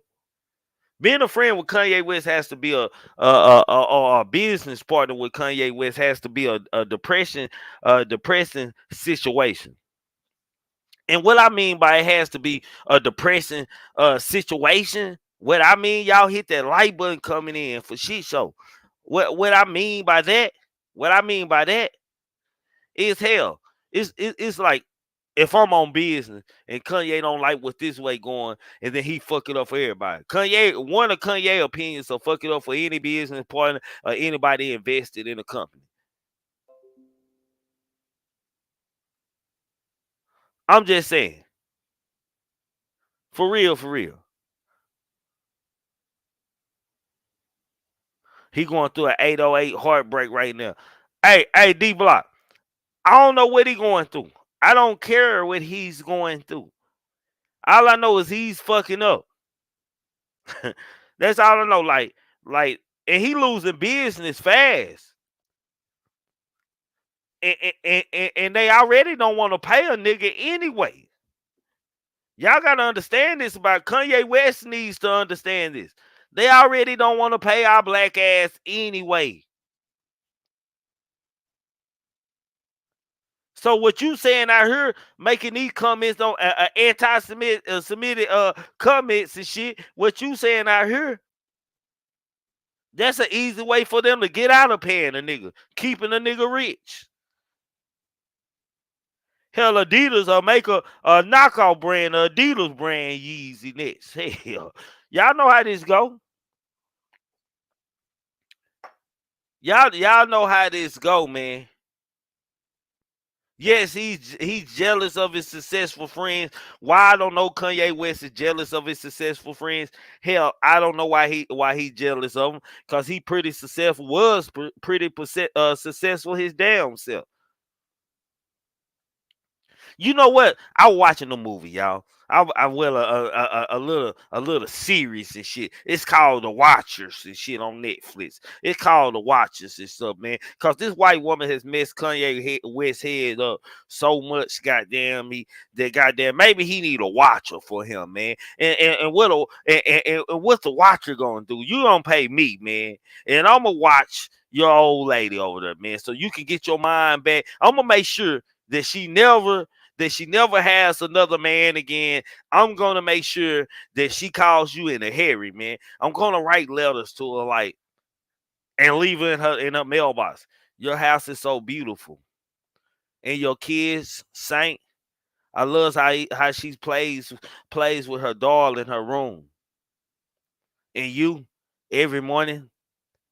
Being a friend with Kanye West has to be a business partner with Kanye West has to be a depressing situation. And what I mean by it has to be a depressing situation. What I mean, y'all hit that like button coming in for shit show. What I mean by that? What I mean by that is hell. It's like if I'm on business and Kanye don't like what this way going, and then he fuck it up for everybody. One of Kanye opinions will fuck it up for any business partner or anybody invested in a company. I'm just saying. For real, for real. He going through an 808 heartbreak right now. Hey, D Block. I don't know what he going through. I don't care what he's going through. All I know is he's fucking up. That's all I know. Like, and he losing business fast. And they already don't want to pay a nigga anyway. Y'all gotta understand this about Kanye West needs to understand this. They already don't want to pay our black ass anyway. So what you saying out here, making these comments on anti-Semitic comments and shit, what you saying out here, that's an easy way for them to get out of paying a nigga, keeping a nigga rich. Hell, Adidas will make a knockoff brand, Adidas brand Yeezy next. Hell, y'all know how this go. Y'all know how this go, man. Yes, he's jealous of his successful friends. Why I don't know Kanye West is jealous of his successful friends. Hell, I don't know why he jealous of them, because he pretty successful, was pretty successful his damn self. You know what? I was watching the movie, y'all. I will a little series and shit. It's called The Watchers and shit on Netflix. It's called The Watchers and stuff, man. Cause this white woman has messed Kanye West's head up so much, goddamn me, that goddamn maybe he need a watcher for him, man. And what's the watcher gonna do? You gonna pay me, man, and I'm gonna watch your old lady over there, man, so you can get your mind back. I'm gonna make sure that she never has another man again. I'm gonna make sure that she calls you in a hurry, man. I'm gonna write letters to her, like, and leave her in her mailbox. Your house is so beautiful. And your kids, Saint, I love how she plays with her doll in her room. And you, every morning,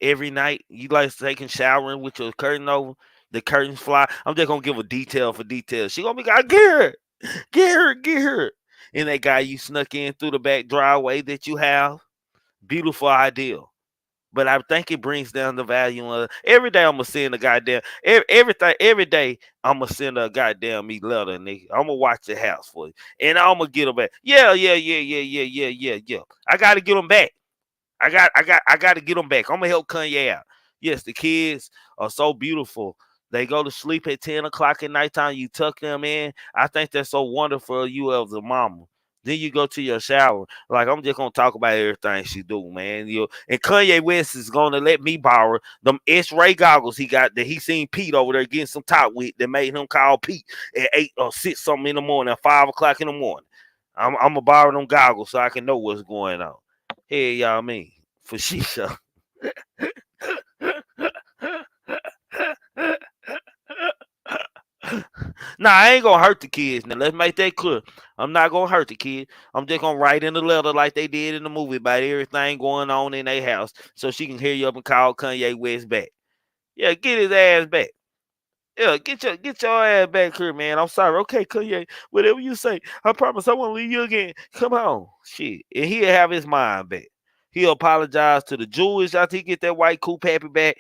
every night, you like taking showering with your curtain over, the curtains fly. I'm just gonna give a detail for detail. She gonna be like, get her, get her, get her. And that guy you snuck in through the back driveway that you have, beautiful ideal. But I think it brings down the value of every day. I'm gonna send a goddamn everything every day. I'm gonna send a goddamn me letter, nigga. I'm gonna watch the house for you, and I'm gonna get them back. Yeah. I gotta get them back. I got to get them back. I'm gonna help Kanye out. Yes, the kids are so beautiful. They go to sleep at 10 o'clock at nighttime. You tuck them in. I think that's so wonderful. You as a mama. Then you go to your shower. Like, I'm just gonna talk about everything she do, man. And Kanye West is gonna let me borrow them X-ray goggles he got that he seen Pete over there getting some top with that made him call Pete at 8 or 6 something in the morning, at 5 o'clock in the morning. I'm gonna borrow them goggles so I can know what's going on. Hey, y'all mean for shisha. Nah, I ain't gonna hurt the kids. Now let's make that clear. I'm not gonna hurt the kids. I'm just gonna write in the letter like they did in the movie about everything going on in their house, so she can hear you up and call Kanye West back. Yeah, get his ass back. Yeah, get your ass back here, man. I'm sorry. Okay, Kanye, whatever you say. I promise I won't leave you again. Come on. Shit. And he'll have his mind back. He'll apologize to the Jewish after he get that white coupe happy back.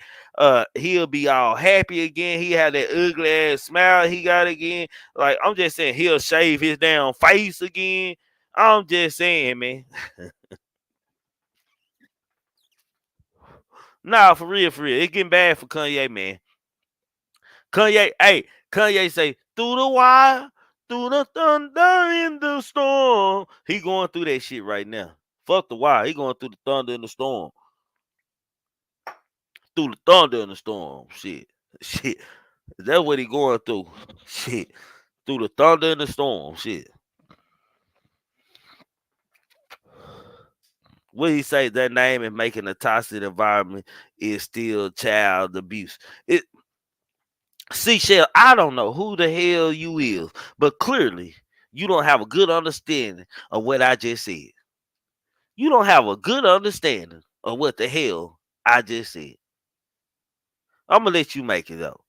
He'll be all happy again. He had that ugly ass smile he got again. Like, I'm just saying, he'll shave his damn face again. I'm just saying, man. Nah, for real, for real. It's getting bad for Kanye, man. Kanye say, through the wire, through the thunder in the storm. He going through that shit right now. Fuck the wire. He going through the thunder in the storm. Through the thunder in the storm. Shit. Shit. That's what he going through. Shit. Through the thunder in the storm. Shit. What he say that name and making a toxic environment is still child abuse. See, Shell, I don't know who the hell you is, but clearly you don't have a good understanding of what I just said. You don't have a good understanding of what the hell I just said. I'm gonna let you make it though.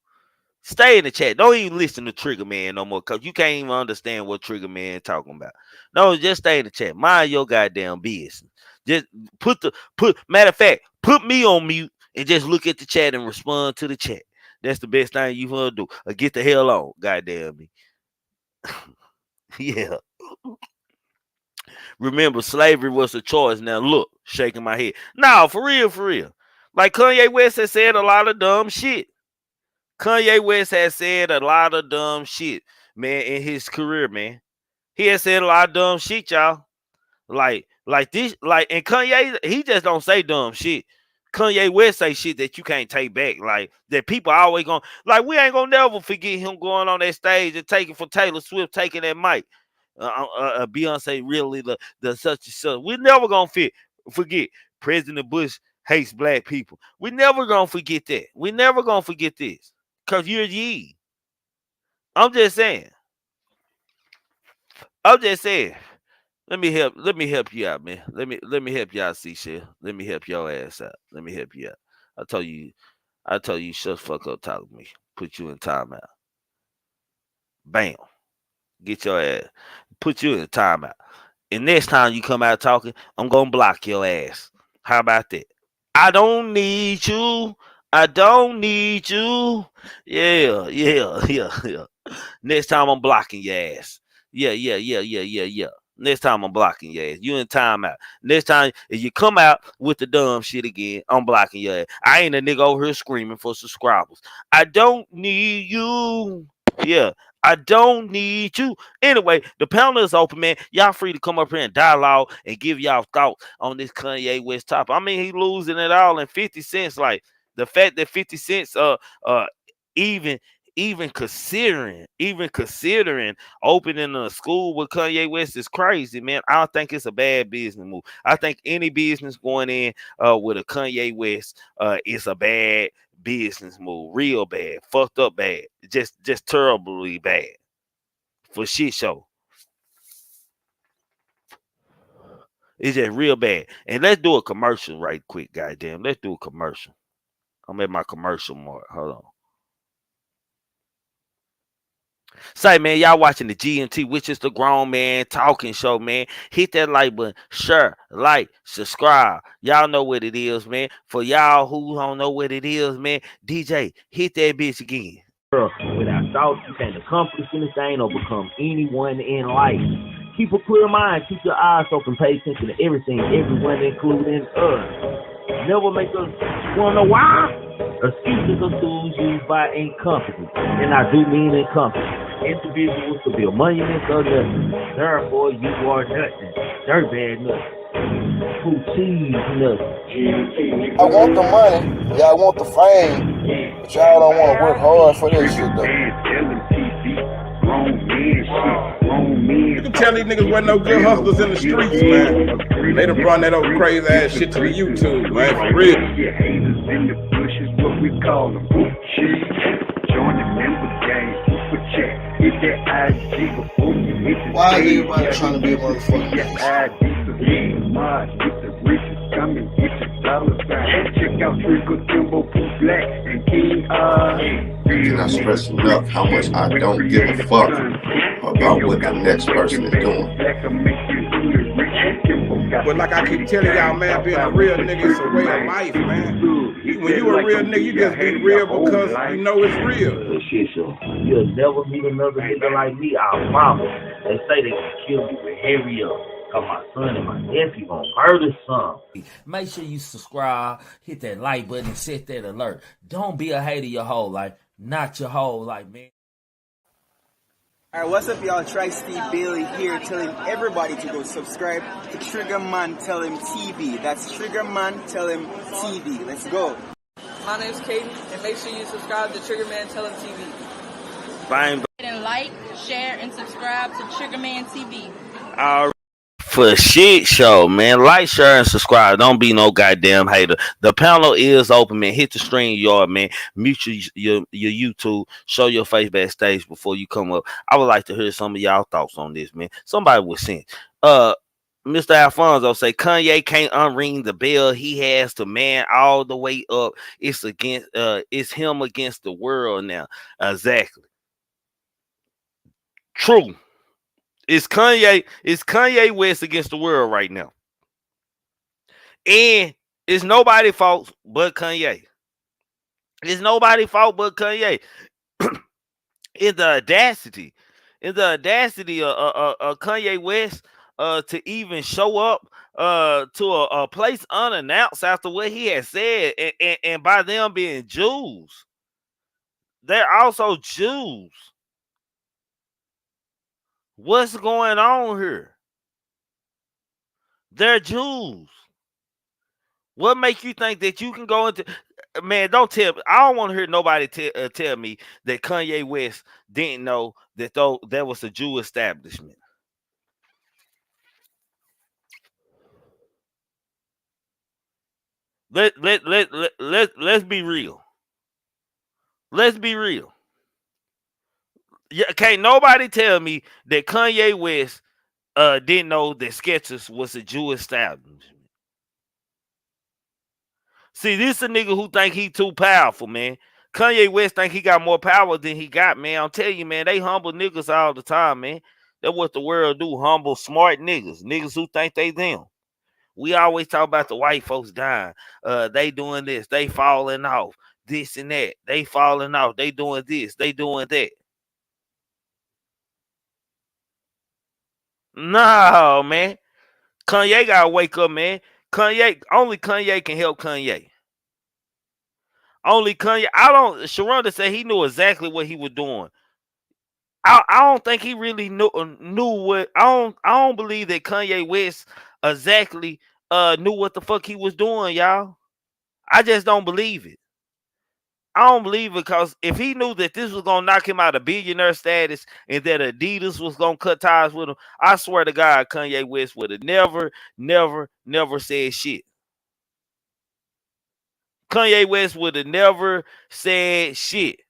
Stay in the chat. Don't even listen to Trigger Man no more, cause you can't even understand what Trigger Man talking about. No, just stay in the chat. Mind your goddamn business. Just matter of fact, put me on mute and just look at the chat and respond to the chat. That's the best thing you gonna do. Or get the hell on, goddamn me. Yeah. Remember, slavery was a choice. Now look, shaking my head. No, for real, for real. Like Kanye West has said a lot of dumb shit. Kanye West has said a lot of dumb shit, man, in his career, man. He has said a lot of dumb shit, y'all. Like this, and Kanye, he just don't say dumb shit. Kanye West say shit that you can't take back. Like, that people always gonna, like, we ain't gonna never forget him going on that stage and taking for Taylor Swift, taking that mic. Beyonce really the such and such. We never gonna forget President Bush hates black people. We never gonna forget that. We never gonna forget this. Cause you're Ye. I'm just saying. I'm just saying. Let me help you out, man. Let me help you out, C-Shell. Let me help your ass out. Let me help you out. I told you shut the fuck up talking to me. Put you in timeout. Bam. Get your ass. Put you in timeout. And next time you come out talking, I'm gonna block your ass. How about that? I don't need you. I don't need you. Yeah. Next time I'm blocking your ass. Yeah. Next time I'm blocking your ass. You in timeout. Next time if you come out with the dumb shit again, I'm blocking your ass. I ain't a nigga over here screaming for subscribers. I don't need you. Yeah. I don't need you. Anyway, the panel is open, man. Y'all free to come up here and dialogue and give y'all thoughts on this Kanye West topic. I mean, he losing it all, and 50 cents, like the fact that 50 cents even considering opening a school with Kanye West is crazy, man. I don't think it's a bad business move. I think any business going in with a Kanye West is a bad business move, real bad, fucked up bad, just terribly bad for shit show. It's just real bad. And let's do a commercial right quick, goddamn. Let's do a commercial. I'm at my commercial mark. Hold on. Say, man, y'all watching the GMT, which is the grown man talking show, man. Hit that like button, share, like, subscribe. Y'all know what it is, man. For y'all who don't know what it is, man, DJ, hit that bitch again. Without thoughts, you can't accomplish anything or become anyone in life. Keep a clear mind, keep your eyes open, pay attention to everything, everyone, including us. Never make us wanna know why. Excuses are tools used by incompetence, and I do mean incompetent individuals to build monuments or nothing. Therefore, you are nothing. Dirtbag nothing. Who cheese nothing. I want the money, y'all want the fame, but y'all don't want to work hard for this shit though. You can tell these niggas wasn't no good hustlers in the streets, man. They done brought that old crazy ass shit to the YouTube, man, for real. Haters in the bushes, what we call them. Join the member gang, super chat, hit that IG before you hit the Why is everybody trying to be a motherfucker? Get the riches coming, get your dollar sign. Check out Triggamantellemtv, Black and King. Cannot stress enough how much I don't give a fuck about what the next person is doing. But like I keep telling y'all, man, being a real nigga is a way of life, man. When you a real nigga, you just be real because you know it's real. Shit, so you'll never meet another nigga like me, our mama. They say they can kill me with hurry up. Cause my son and my nephew gonna murder some. Make sure you subscribe, hit that like button, and set that alert. Don't be a hater your whole life. Not your whole life, man. Alright, what's up, y'all? Tri-Steve Bailey here, telling everybody to go subscribe to Triggamantellemtv. That's Triggamantellemtv. Let's go. My name's Kaden, and make sure you subscribe to Triggamantellemtv. Fine. And like, share, and subscribe to Triggamantellemtv. For shit show, man. Like, share, and subscribe. Don't be no goddamn hater. The panel is open, man. Hit the stream yard, man. Mute your YouTube. Show your face backstage before you come up. I would like to hear some of y'all thoughts on this, man. Somebody was saying, Mr. Alfonso say Kanye can't unring the bell. He has to man all the way up. It's him against the world now. Exactly. True. It's Kanye West against the world right now. And it's nobody's fault but Kanye. It's nobody's fault but Kanye. In the audacity of Kanye West to even show up to a place unannounced after what he had said, and by them being Jews. They're also Jews. What's going on here? They're Jews. What makes you think that you can go into... Man, don't tell me. I don't want to hear nobody tell me that Kanye West didn't know that there was a Jew establishment. Let's be real. Let's be real. Yeah, can't nobody tell me that Kanye West didn't know that Skecthers was a Jew establishment. See, this a nigga who think he too powerful, man. Kanye West think he got more power than he got, man. I'm telling you, man, they humble niggas all the time, man. That's what the world do, humble, smart niggas. Niggas who think they them. We always talk about the white folks dying. They doing this, they falling off, this and that. They falling off, they doing this, they doing that. No, man. Kanye gotta wake up, man. Only Kanye can help Kanye. Only Kanye. Sharonda said he knew exactly what he was doing. I don't think he really knew what. I don't believe that Kanye West exactly knew what the fuck he was doing, y'all. I just don't believe it. I don't believe it, because if he knew that this was gonna knock him out of billionaire status and that Adidas was gonna cut ties with him, I swear to God, Kanye West would have never said shit. Kanye West would have never said shit.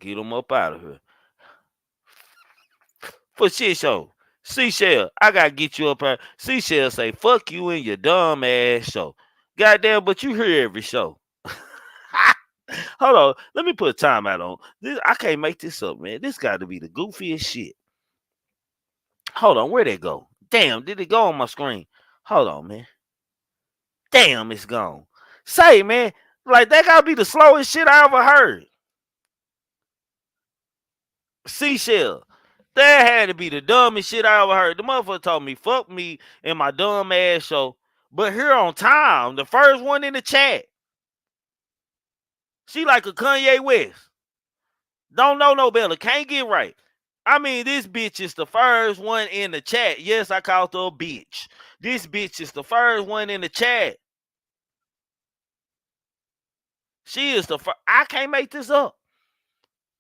Get him up out of here. For shit show. Seashell, I gotta get you up here. Seashell say, fuck you and your dumb ass show. Goddamn, but you hear every show. Hold on, let me put a timeout on. This, I can't make this up, man. This got to be the goofiest shit. Hold on, where'd it go? Damn, did it go on my screen? Hold on, man. Damn, it's gone. Say, man, like that gotta be the slowest shit I ever heard. Seashell, that had to be the dumbest shit I ever heard. The motherfucker told me, fuck me and my dumb ass show. But here on time, the first one in the chat. She like a Kanye West. Don't know no better. Can't get right. I mean, this bitch is the first one in the chat. Yes, I called her a bitch. This bitch is the first one in the chat. She is the first. I can't make this up.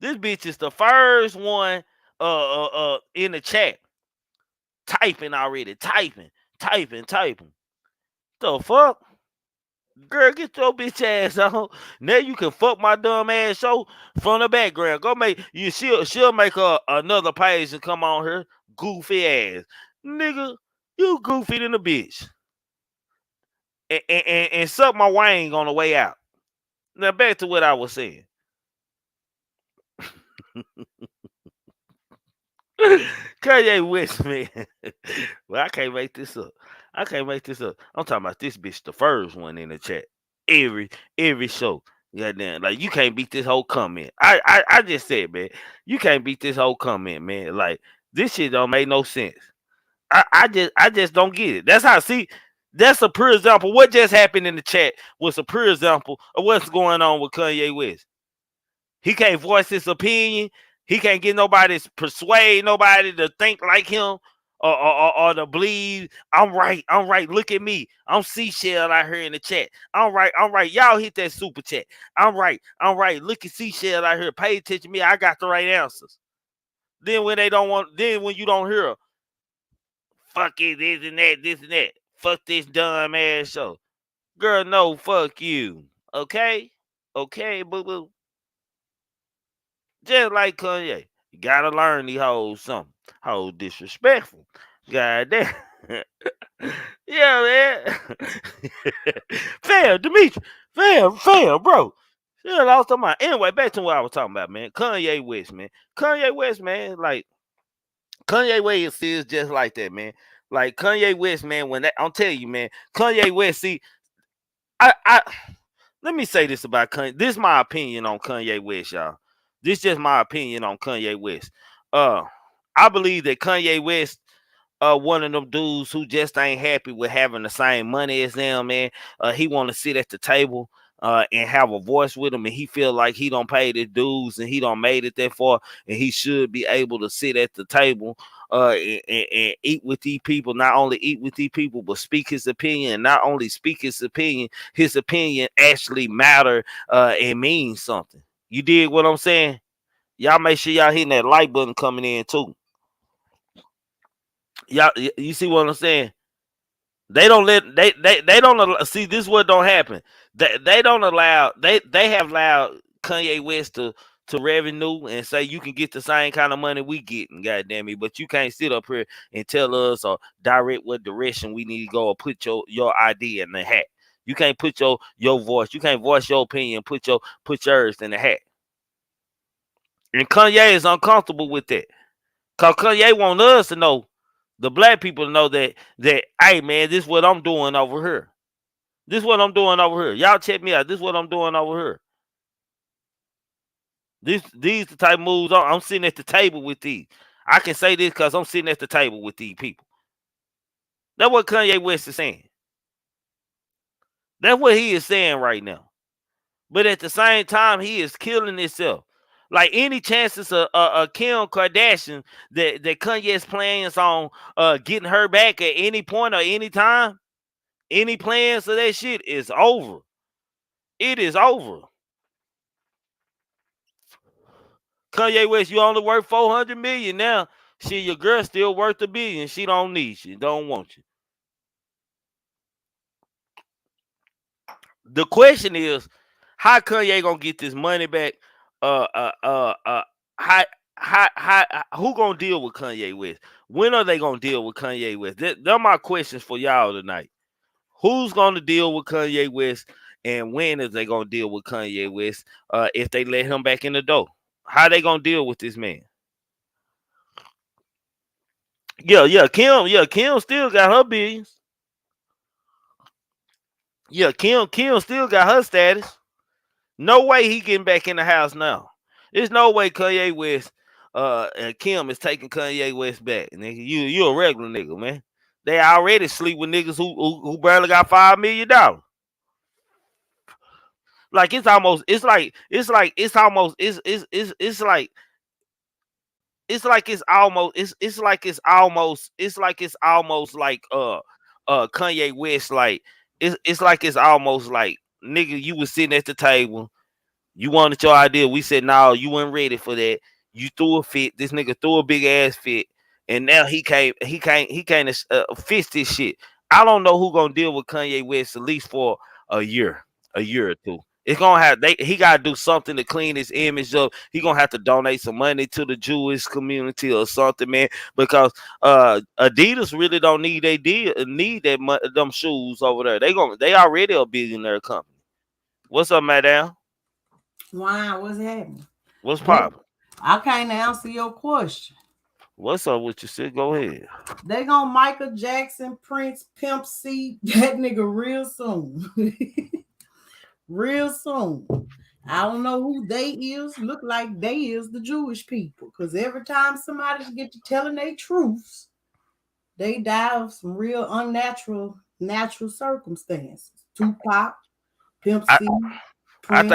This bitch is the first one in the chat. Typing already. Typing. The fuck? Girl, get your bitch ass on. Now you can fuck my dumb ass show from the background. Go make you. She'll make another page and come on her goofy ass, nigga. You goofy than a bitch. And suck my wang on the way out. Now back to what I was saying. Kanye West, man. Well, I can't make this up. I'm talking about this bitch, the first one in the chat. Every show. Goddamn, like you can't beat this whole comment. I just said, man, you can't beat this whole comment, man. Like this shit don't make no sense. I just don't get it. That's how see. That's a pure example. What just happened in the chat was a pure example of what's going on with Kanye West. He can't voice his opinion. He can't get nobody to persuade nobody to think like him or to believe I'm right. Look at me. I'm Seashell out here in the chat. I'm right. Y'all hit that super chat. I'm right. Look at Seashell out here. Pay attention to me. I got the right answers. Then when they don't want, then when you don't hear, fuck it, this and that. Fuck this dumb ass show. Girl, no, fuck you. Okay, boo boo. Just like Kanye. You gotta learn these hoes something. Hoes disrespectful. Goddamn. Yeah, man. Fam, Dimitri. Fam, bro. Yeah, lost my mind. Anyway, back to what I was talking about, man. Kanye West, man. Like, Kanye West is just like that, man. Like, Kanye West, man, when that, I'm telling you, man, Kanye West, see, I let me say this about Kanye. This is my opinion on Kanye West, y'all. This is just my opinion on Kanye West. I believe that Kanye West, one of them dudes who just ain't happy with having the same money as them, man. He want to sit at the table and have a voice with him, and he feel like he don't pay his dues and he don't made it that far, and he should be able to sit at the table and eat with these people. Not only eat with these people, but speak his opinion. And not only speak his opinion actually matter and means something. You dig what I'm saying? Y'all make sure y'all hitting that like button coming in too. Y'all, you see what I'm saying? They don't see this. What don't happen? They don't allow. They have allowed Kanye West to revenue and say you can get the same kind of money we getting, goddamn me. But you can't sit up here and tell us or direct what direction we need to go or put your idea in the hat. You can't put your voice. You can't voice your opinion. Put yours in the hat. And Kanye is uncomfortable with that. Cause Kanye want us to know, the black people to know that hey man, this is what I'm doing over here. Y'all check me out. This is what I'm doing over here. These the type of moves I'm sitting at the table with these. I can say this because I'm sitting at the table with these people. That's what Kanye West is saying. That's what he is saying right now. But at the same time, he is killing himself. Like any chances of Kim Kardashian that Kanye's plans on getting her back at any point or any time, any plans of that shit is over. It is over. Kanye West, you only worth $400 million now. Shit, your girl still worth $1 billion. She don't need you. Don't want you. The question is, how Kanye gonna get this money back? Uh, uh, uh, uh how, who gonna deal with Kanye West? When are they gonna deal with Kanye West? They're my questions for y'all tonight. Who's gonna deal with Kanye West, and when is they gonna deal with Kanye West? If they let him back in the door, how they gonna deal with this man? Kim still got her billions. Yeah, Kim still got her status. No way he getting back in the house now. There's no way Kanye West and Kim is taking Kanye West back. Nigga, you a regular nigga, man. They already sleep with niggas who barely got $5 million. Like it's almost it's like it's like it's almost it's like it's like it's almost it's like it's almost like Kanye West, like it's like it's almost like, nigga, you was sitting at the table, you wanted your idea, we said no, you weren't ready for that, you threw a fit, this nigga threw a big ass fit, and now he can't fix this shit. I don't know who gonna deal with Kanye West at least for a year or two. It's gonna have he gotta do something to clean his image up. He gonna have to donate some money to the Jewish community or something, man. Because Adidas really don't need them shoes over there. They already a billionaire company. What's up, madam? Wow, what's happening? What's poppin'? I can't answer your question. What's up with you, sis? Go ahead. They gonna Michael Jackson, Prince, Pimp C that nigga real soon. Real soon. I don't know who they is. Look like they is the Jewish people. Because every time somebody get to telling their truths, they die of some real unnatural circumstances. Tupac, Pimp C, Prince.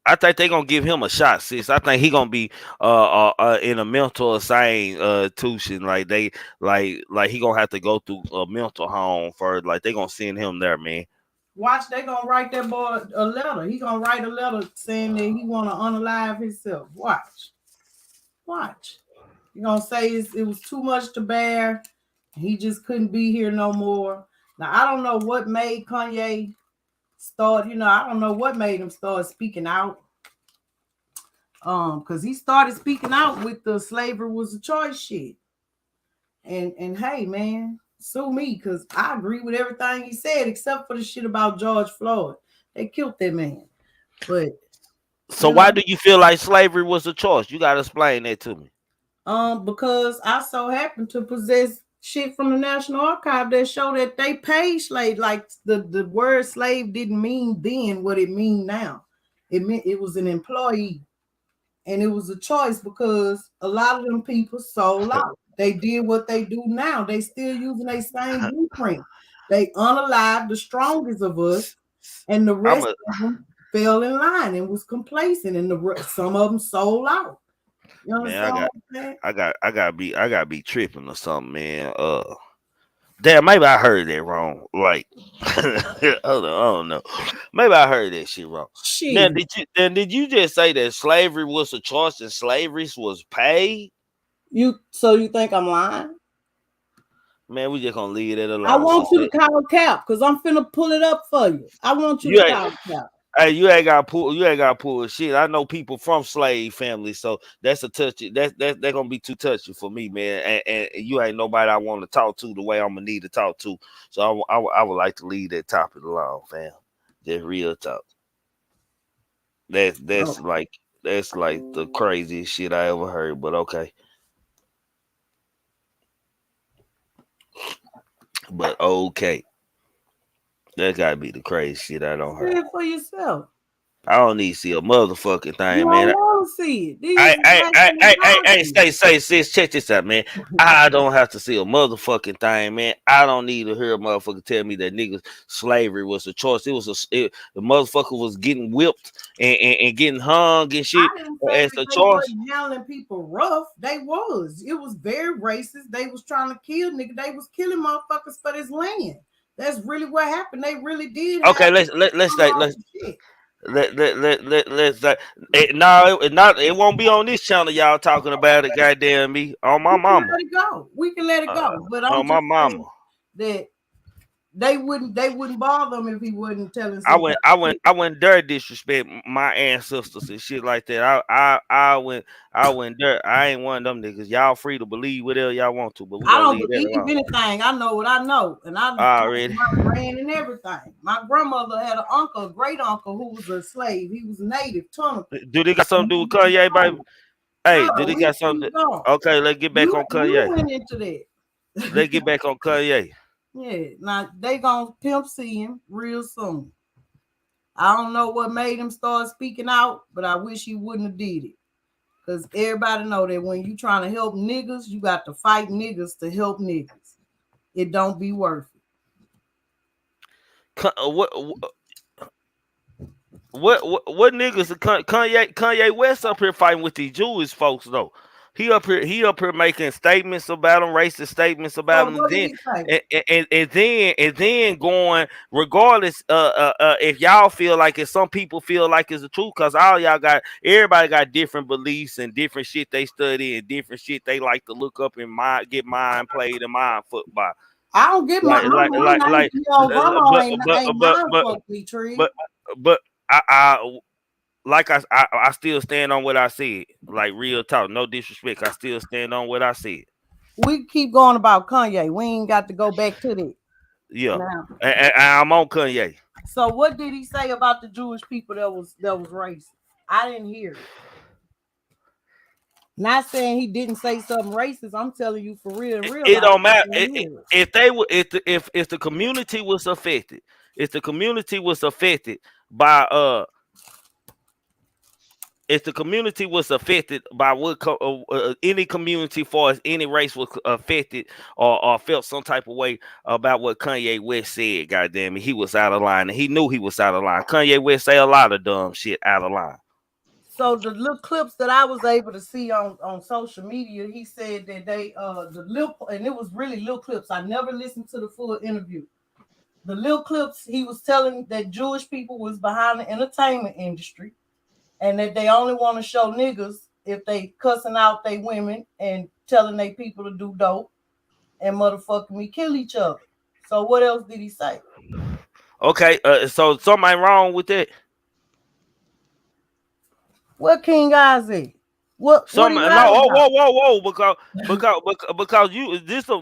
I think they gonna give him a shot, sis. I think he gonna be in a mental institution. Like he gonna have to go through a mental home first. Like they gonna send him there, man. Watch, they gonna write that boy a letter. He gonna write a letter saying that he wanna unalive himself. Watch. He gonna say it was too much to bear. He just couldn't be here no more. Now I don't know what made Kanye start. I don't know what made him start speaking out. Because he started speaking out with the slavery was a choice shit. And hey, man. Sue me, because I agree with everything he said except for the shit about George Floyd. They killed that man. But so why do you feel like slavery was a choice? You gotta explain that to me. Because I so happen to possess shit from the National Archive that show that they paid slave. Like the word slave didn't mean then what it mean now. It meant it was an employee. And it was a choice because a lot of them people sold out. They did what they do now. They still using their same blueprint. They unalived the strongest of us, and the rest of them fell in line and was complacent. And some of them sold out. You know what I'm saying? I gotta be tripping or something, man. Damn, maybe I heard that wrong. Like, hold on, I don't know. Maybe I heard that shit wrong. Shit. Now, did you just say that slavery was a choice and slavery was paid? So you think I'm lying? Man, we just gonna leave it alone. I want you to call Cap because I'm finna pull it up for you. I want you to call Cap. Hey, you ain't got to pull shit. I know people from slave families, so that's a touchy. That's gonna be too touchy for me, man. And you ain't nobody I want to talk to the way I'm gonna need to talk to. So I would like to leave that topic alone, fam. Just real talk. That's like the craziest shit I ever heard. But okay. But okay. That gotta be the crazy shit I don't heard. See it for yourself. I don't need to see a motherfucking thing, you man. I want to see it. Hey, sis, check this out, man. I don't have to see a motherfucking thing, man. I don't need to hear a motherfucker tell me that niggas slavery was a choice. The motherfucker was getting whipped and getting hung and shit as a choice. Handling people rough. They was. It was very racist. They was trying to kill niggas. They was killing motherfuckers for this land. That's really what happened. They really did. Okay, let's it won't be on this channel. Y'all talking about it, goddamn me, on my mama. We can let it go. But on my mama. That they wouldn't bother him if he wouldn't telling. I went there disrespect my ancestors and shit like that. I went there. I ain't one of them niggas. Y'all free to believe whatever y'all want to, but we I gonna don't leave that believe alone. anything. I know what I know, and I already my brand and everything. My grandmother had an uncle, a great uncle, who was a slave. He was a native tunnel. Do they got something to do with Kanye, baby? Hey, No, did he got something? Okay, let's get back on Kanye. You went into that. Let's get back on Kanye. Yeah, now they gonna pimp see him real soon. I don't know what made him start speaking out, but I wish he wouldn't have did it. Because everybody know that when you trying to help niggas, you got to fight niggas to help niggas. It don't be worth it. What niggas Kanye West up here fighting with these Jewish folks though? He up here making statements about them, racist statements about them, and then going regardless. If y'all feel like it, some people feel like it's the truth, cause everybody got different beliefs and different shit they study and different shit they like to look up and get mind played and mind fucked by. I don't get my but I still stand on what I said. Like real talk, no disrespect. I still stand on what I said. We keep going about Kanye. We ain't got to go back to that. Yeah, and I'm on Kanye. So what did he say about the Jewish people that was racist? I didn't hear it. Not saying he didn't say something racist. I'm telling you for real. It don't matter if the community was affected. If the community was affected by if the community was affected by what any community, far as any race was affected or felt some type of way about what Kanye West said, goddamn it, he was out of line, and he knew he was out of line. Kanye West say a lot of dumb shit out of line. So the little clips that I was able to see on social media, he said that and it was really little clips. I never listened to the full interview. The little clips, he was telling that Jewish people was behind the entertainment industry, and that they only want to show niggas if they cussing out they women and telling they people to do dope and motherfucking me kill each other. So what else did he say? Okay, so something wrong with that. What King Isaac? What? Whoa, because you this a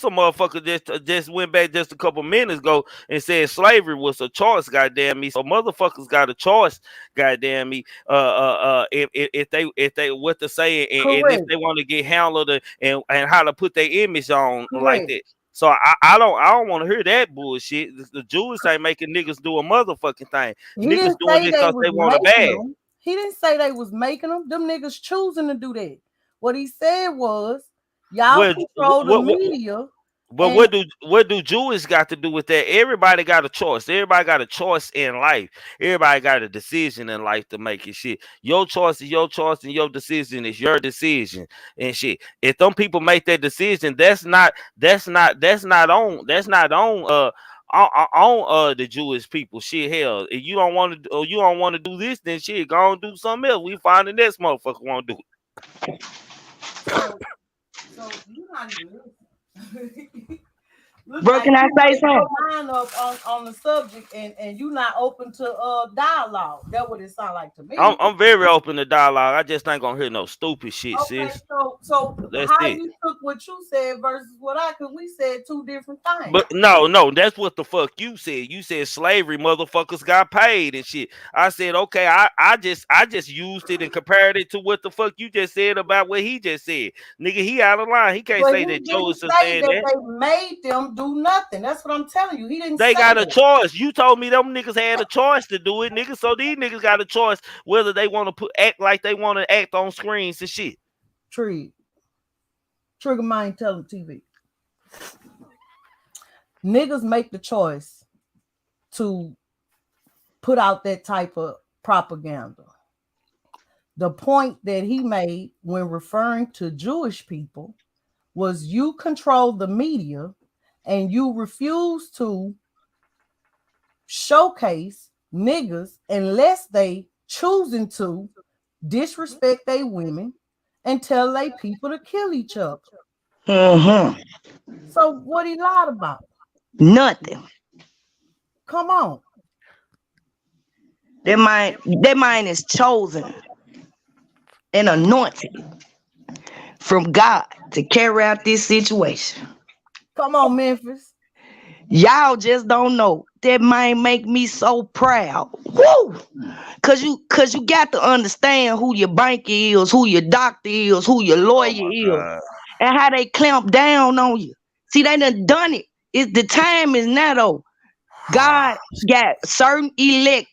motherfucker just went back just a couple minutes ago and said slavery was a choice, goddamn me. So motherfuckers got a choice, goddamn me. If they what to say and if they want to get handled and how to put their image on like that. So I don't want to hear that bullshit. The Jews ain't making niggas do a motherfucking thing. Niggas doing this because they want a bag. He didn't say they was making them. Them niggas choosing to do that. What he said was, y'all control the media. But what do Jewish got to do with that? Everybody got a choice. Everybody got a choice in life. Everybody got a decision in life to make it shit. Your choice is your choice, and your decision is your decision and shit. If them people make that decision, that's not on the Jewish people. Shit, hell, if you don't want to do this, then shit, go and do something else. We find the next motherfucker want to do it. So you not even listening. Bro, can I say something? Line up on the subject, and you not open to dialogue. That's what it sounds like to me. I'm very open to dialogue. I just ain't gonna hear no stupid shit, sis. So how you took what you said versus what because we said two different things. But no, that's what the fuck you said. You said slavery motherfuckers got paid and shit. I said okay. I just used it and compared it to what the fuck you just said about what he just said. Nigga, he out of line. He can't say that Joe is saying that. They made them do nothing. That's what I'm telling you. He didn't. They got a choice. You told me them niggas had a choice to do it, nigga. So these niggas got a choice whether they want to act like they want to act on screens and shit. Triggamantellemtv. Niggas make the choice to put out that type of propaganda. The point that he made when referring to Jewish people was you control the media and you refuse to showcase niggas unless they choosing to disrespect they women and tell they people to kill each other. Mm-hmm. So what he lied about? Nothing. Come on. That mind is chosen and anointed from God to carry out this situation. Come on, Memphis. Y'all just don't know. That might make me so proud. Woo! Cause you got to understand who your banker is, who your doctor is, who your lawyer is, and how they clamp down on you. See, they done it. The time is now though. God got certain elect.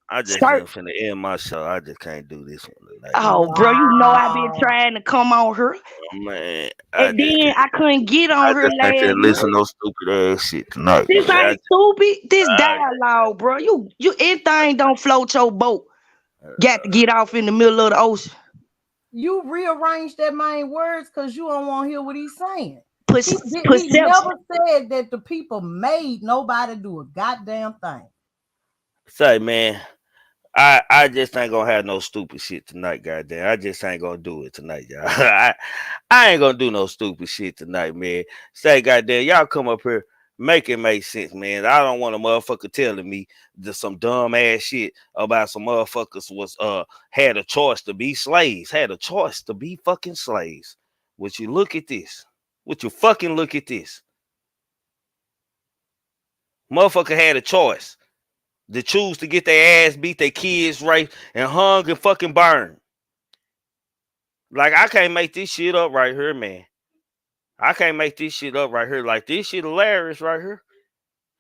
I just finna end my show. I just can't do this one tonight. Oh, bro, you know I've been trying to come on her. Man, and then I couldn't get on her last night. Listen to no stupid ass shit tonight. This ain't stupid. This dialogue, bro. You anything don't float your boat. Got to get off in the middle of the ocean. You rearrange that main words because you don't want to hear what he's saying. He Perception. never said that the people made nobody do a goddamn thing. Say, man, I just ain't gonna have no stupid shit tonight, goddamn. I just ain't gonna do it tonight, y'all. I ain't gonna do no stupid shit tonight, man. Say, goddamn, y'all come up here, make it make sense, man. I don't want a motherfucker telling me some dumb ass shit about some motherfuckers was had a choice to be slaves, had a choice to be fucking slaves. Would you look at this? Would you fucking look at this? Motherfucker had a choice to choose to get their ass beat, their kids raped, and hung and fucking burned. Like, I can't make this shit up right here, man. I can't make this shit up right here. Like, this shit hilarious right here.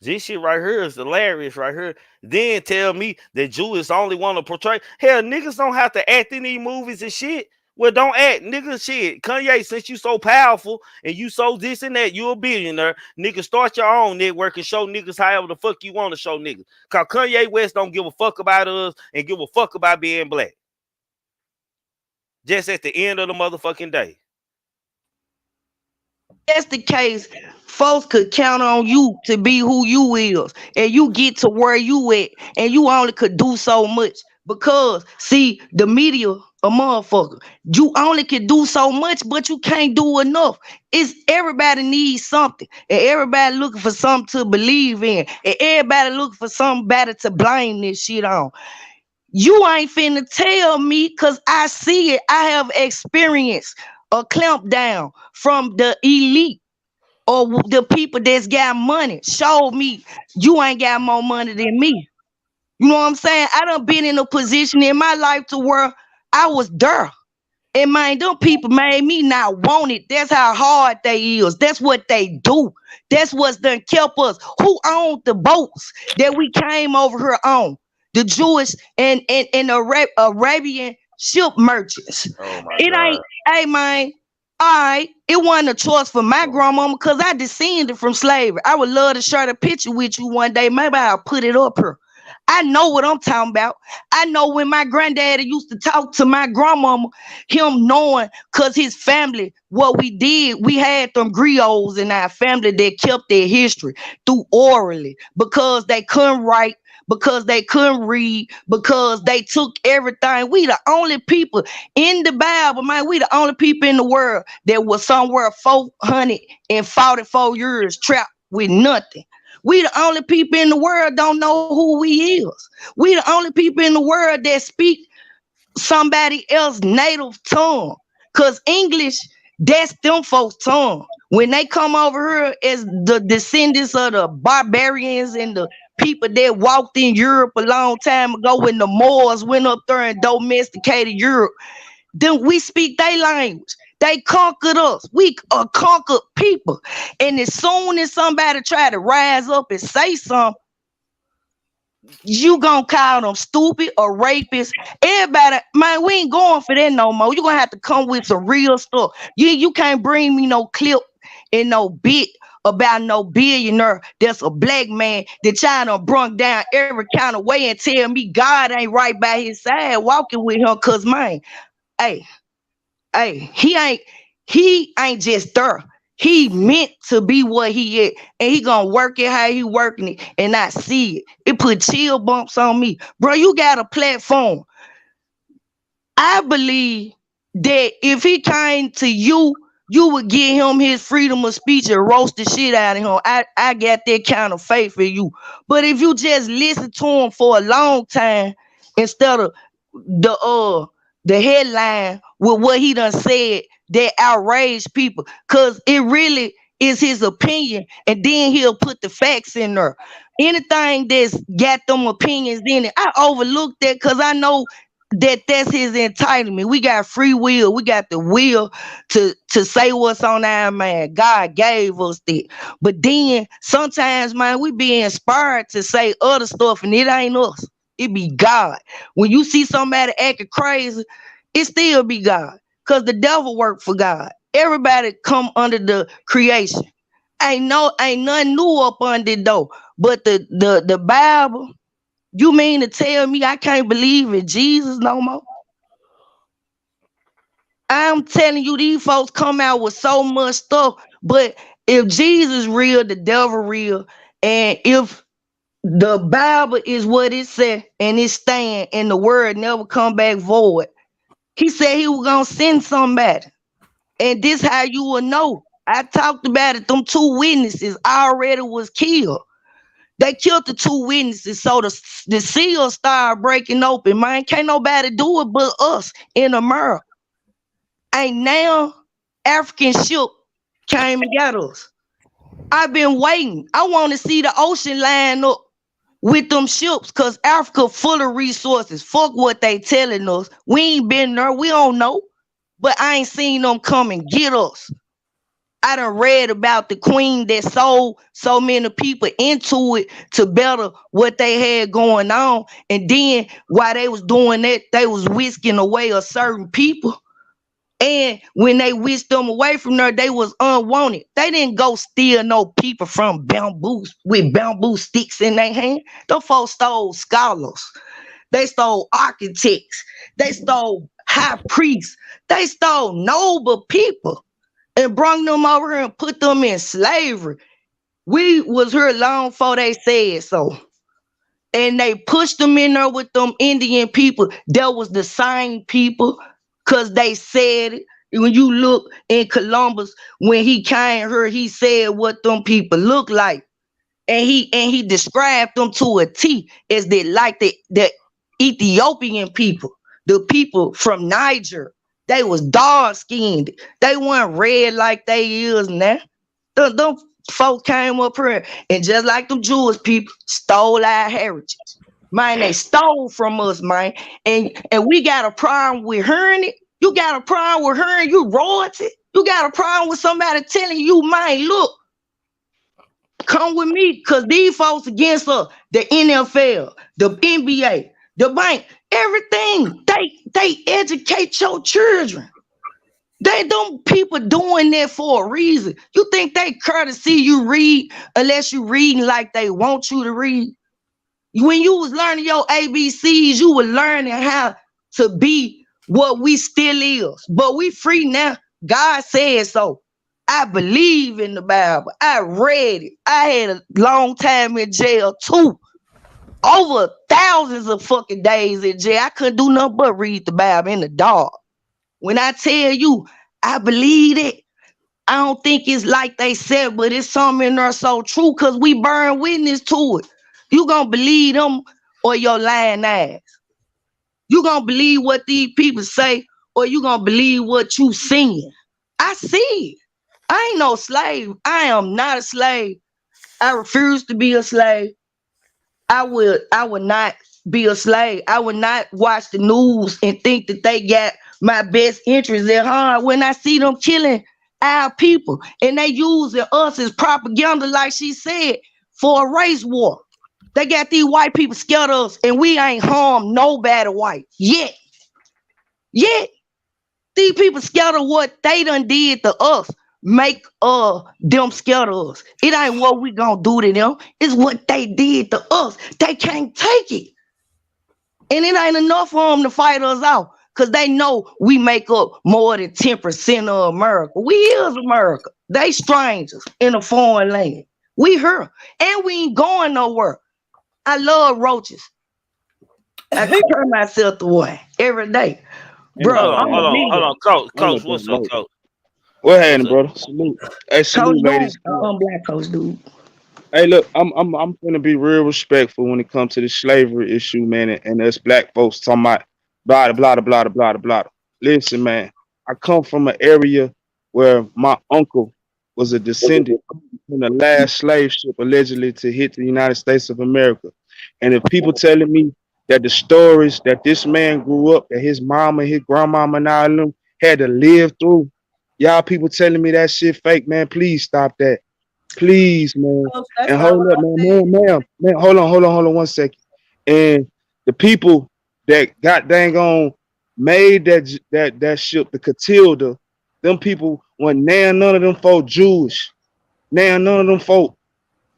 This shit right here is hilarious right here. Then tell me that Jews only want to portray. Hell, niggas don't have to act in these movies and shit. Well, don't act, nigga. Shit, Kanye, since you so powerful and you so this and that, you a billionaire. Nigga, start your own network and show niggas however the fuck you want to show niggas. Cause Kanye West don't give a fuck about us and give a fuck about being black. Just at the end of the motherfucking day. That's the case. Folks could count on you to be who you is, and you get to where you at, and you only could do so much. Because, see, the media, a motherfucker, you only can do so much, but you can't do enough. It's everybody needs something, and everybody looking for something to believe in, and everybody looking for somebody to blame this shit on. You ain't finna tell me, because I see it. I have experienced a clamp down from the elite or the people that's got money. Show me you ain't got more money than me. You know what I'm saying? I done been in a position in my life to where I was there. And man, them people made me not want it. That's how hard they is. That's what they do. That's what's done kept us. Who owned the boats that we came over here on? The Jewish and Arabian ship merchants. It ain't, hey man, all right, it wasn't a choice for my grandmama because I descended from slavery. I would love to share a picture with you one day. Maybe I'll put it up here. I know what I'm talking about. I know when my granddaddy used to talk to my grandmama, him knowing because his family, what we did, we had them griots in our family that kept their history through orally because they couldn't write, because they couldn't read, because they took everything. We the only people in the Bible, man, we the only people in the world that was somewhere 444 years trapped with nothing. We the only people in the world don't know who we is. We the only people in the world that speak somebody else's native tongue. Cause English, that's them folks' tongue. When they come over here as the descendants of the barbarians and the people that walked in Europe a long time ago when the Moors went up there and domesticated Europe, then we speak their language. They conquered us. We are conquered people. And as soon as somebody try to rise up and say something, you gonna call them stupid or rapists. Everybody, man, we ain't going for that no more. You gonna have to come with some real stuff. You can't bring me no clip and no bit about no billionaire that's a black man that y'all done brung down every kind of way and tell me God ain't right by his side walking with him. Cause man, hey, he ain't just there. He meant to be what he is, and he gonna work it how he working it, and I see it. It put chill bumps on me, bro. You got a platform. I believe that if he came to you you would give him his freedom of speech and roast the shit out of him. I got that kind of faith in you. But if you just listen to him for a long time instead of the headline with what he done said that outraged people, because it really is his opinion, and then he'll put the facts in there. Anything that's got them opinions in it, I overlook that because I know that's his entitlement. We got free will. We got the will to say what's on our mind. God gave us that. But then sometimes, man, we be inspired to say other stuff, and it ain't us. It be God. When you see somebody acting crazy, it still be God. Because the devil worked for God. Everybody come under the creation. Ain't nothing new up under it though. But the Bible, you mean to tell me I can't believe in Jesus no more? I'm telling you, these folks come out with so much stuff. But if Jesus real, the devil real. And if the Bible is what it said and it stand and the word never come back void, he said he was gonna send somebody. And this how you will know. I talked about it. Them 2 witnesses already was killed. They killed the 2 witnesses, so the seals started breaking open. Man, can't nobody do it but us in America. And now African ship came and got us. I've been waiting. I want to see the ocean line up with them ships, because Africa full of resources. Fuck what they telling us. We ain't been there. We don't know. But I ain't seen them come and get us. I done read about the queen that sold so many people into it to better what they had going on. And then while they was doing that, they was whisking away a certain people. And when they whisked them away from there, they was unwanted. They didn't go steal no people from bamboo with bamboo sticks in their hand. Them folks stole scholars. They stole architects. They stole high priests. They stole noble people and brought them over here and put them in slavery. We was here long before they said so. And they pushed them in there with them Indian people. That was the same people, because they said it. When you look in Columbus, when he came here, he said what them people look like. And he described them to a T as they like the Ethiopian people, the people from Niger. They was dark skinned. They weren't red like they is now. Them folks came up here and just like them Jewish people stole our heritage. Man, they stole from us, man. And we got a problem with hearing it. You got a problem with hearing you royalty. You got a problem with somebody telling you, man, look, come with me, because these folks against us, the NFL, the NBA, the bank, everything. They educate your children. They don't people doing that for a reason. You think they care to see you read unless you reading like they want you to read? When you was learning your ABCs, you were learning how to be what we still is. But we free now. God said so. I believe in the Bible. I read it. I had a long time in jail too. Over thousands of fucking days in jail. I couldn't do nothing but read the Bible in the dark. When I tell you, I believe it. I don't think it's like they said, but it's something in there so true, because we burn witness to it. You gonna believe them or your lying ass? You gonna believe what these people say, or you gonna believe what you seeing? I see it. I ain't no slave. I am not a slave. I refuse to be a slave. I would not be a slave. I would not watch the news and think that they got my best interest at heart when I see them killing our people and they using us as propaganda, like she said, for a race war. They got these white people scared of us, and we ain't harmed nobody white yet. These people scared of what they done did to us. Make them scared of us. It ain't what we gonna do to them. It's what they did to us. They can't take it. And it ain't enough for them to fight us out, because they know we make up more than 10% of America. We is America. They strangers in a foreign land. We here. And we ain't going nowhere. I love roaches. I turn myself away every day. Bro, hold on. Coach, what's up, Coach? What What's happening, up? brother? Salute. Hey, Coach salute, Dude, ladies. black Coach Dude. Hey, look, I'm gonna be real respectful when it comes to the slavery issue, man, and us black folks talking about blah blah blah blah blah blah blah. Listen, man, I come from an area where my uncle was a descendant from the last slave ship allegedly to hit the United States of America. And if people telling me that the stories that this man grew up, that his mama, his grandmama, and all of them had to live through, y'all people telling me that shit fake, man, please stop that. Please, man. Coach, that's And not hold what up, I man, man, hold on 1 second. And the people that got dang on made that ship, the Catilda, them people were now none of them folk Jewish. Now none of them folk.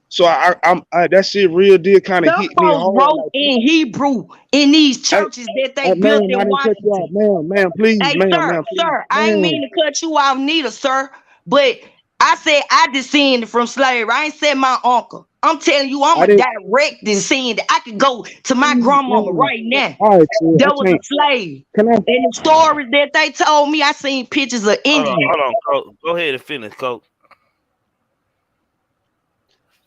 So I that shit real deal kind of Them hit me folks hard. wrote Like, in Hebrew in these hey, churches that they built ma'am, in I didn't cut you Washington. out, ma'am, please, Hey, ma'am, please, sir, I ain't ma'am. mean to cut you off neither, sir. But I said I descended from slavery. I ain't said my uncle. I'm telling you, I'm I a didn't. direct descendant. I could go to my Please, grandmama ma'am. right now. All right, sir, I There was a can't. slave. Can I? And the stories that they told me, I seen pictures of Indians. Hold on, Coach. Go ahead and finish, Coach.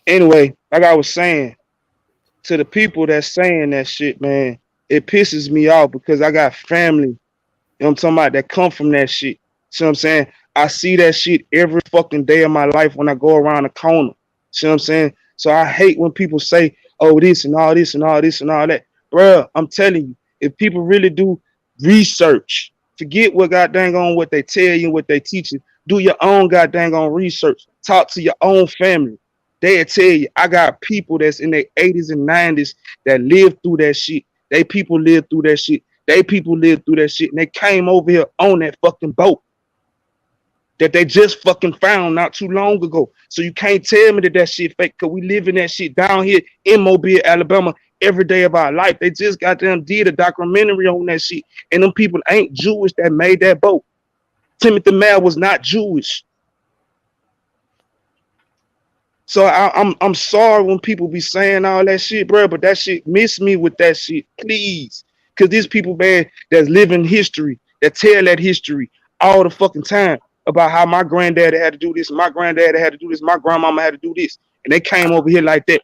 Anyway, like I was saying, to the people that's saying that shit, man, it pisses me off because I got family, you know what I'm talking about, that come from that shit. See what I'm saying? I see that shit every fucking day of my life when I go around the corner. See what I'm saying? So I hate when people say, oh, this and all this and all this and all that. Bruh, I'm telling you, if people really do research, forget what goddamn on what they tell you and what they teach you. Do your own goddamn on research. Talk to your own family. They'll tell you, I got people that's in their 80s and 90s that lived through that shit. They people lived through that shit. They people lived through that shit. And they came over here on that fucking boat that they just fucking found not too long ago. So you can't tell me that that shit fake because we live in that shit down here in Mobile, Alabama, every day of our life. They just got them did a documentary on that shit. And them people ain't Jewish that made that boat. Timothy Mare was not Jewish. So I'm sorry when people be saying all that shit, bro, but that shit miss me with that shit, please. Cause these people, man, that's living history, that tell that history all the fucking time about how my granddaddy had to do this, my granddaddy had to do this, my grandmama had to do this, and they came over here like that.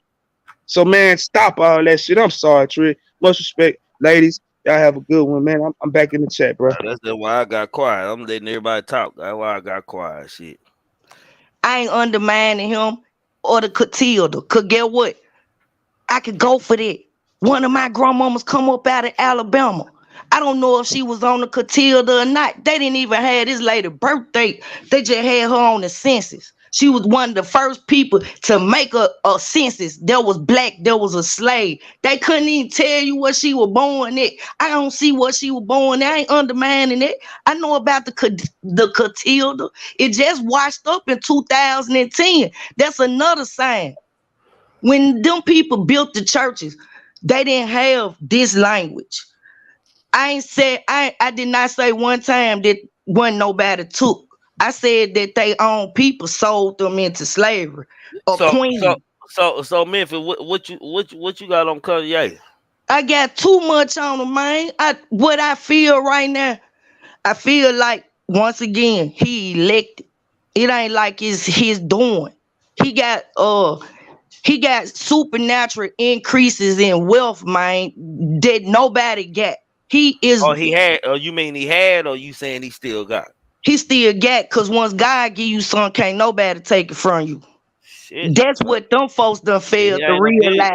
So man, stop all that shit. I'm sorry, Trey. Much respect, ladies. Y'all have a good one, man. I'm back in the chat, bro. That's why I got quiet. I'm letting everybody talk. That's why I got quiet. Shit. I ain't undermining him or the Catilda. Cause get what? I could go for that. One of my grandmamas come up out of Alabama. I don't know if she was on the Catilda or not. They didn't even have this lady birthday. They just had her on the census. She was one of the first people to make a census. There was black, there was a slave. They couldn't even tell you what she was born at. I don't see what she was born at. I ain't undermining it. I know about the Catilda. It just washed up in 2010. That's another sign. When them people built the churches, they didn't have this language. I did not say one time that wasn't nobody took. I said that they own people sold them into slavery. A queen. So Memphis, what you got on Kanye? I got too much on him, man. What I feel right now, I feel like once again he elected. It ain't like it's his doing. He got supernatural increases in wealth, man, that nobody got. He is. Oh, he had. Oh, you mean he had, or you saying he still got? He still got, cause once God give you something, can't nobody take it from you. Shit. That's what them folks done failed to realize.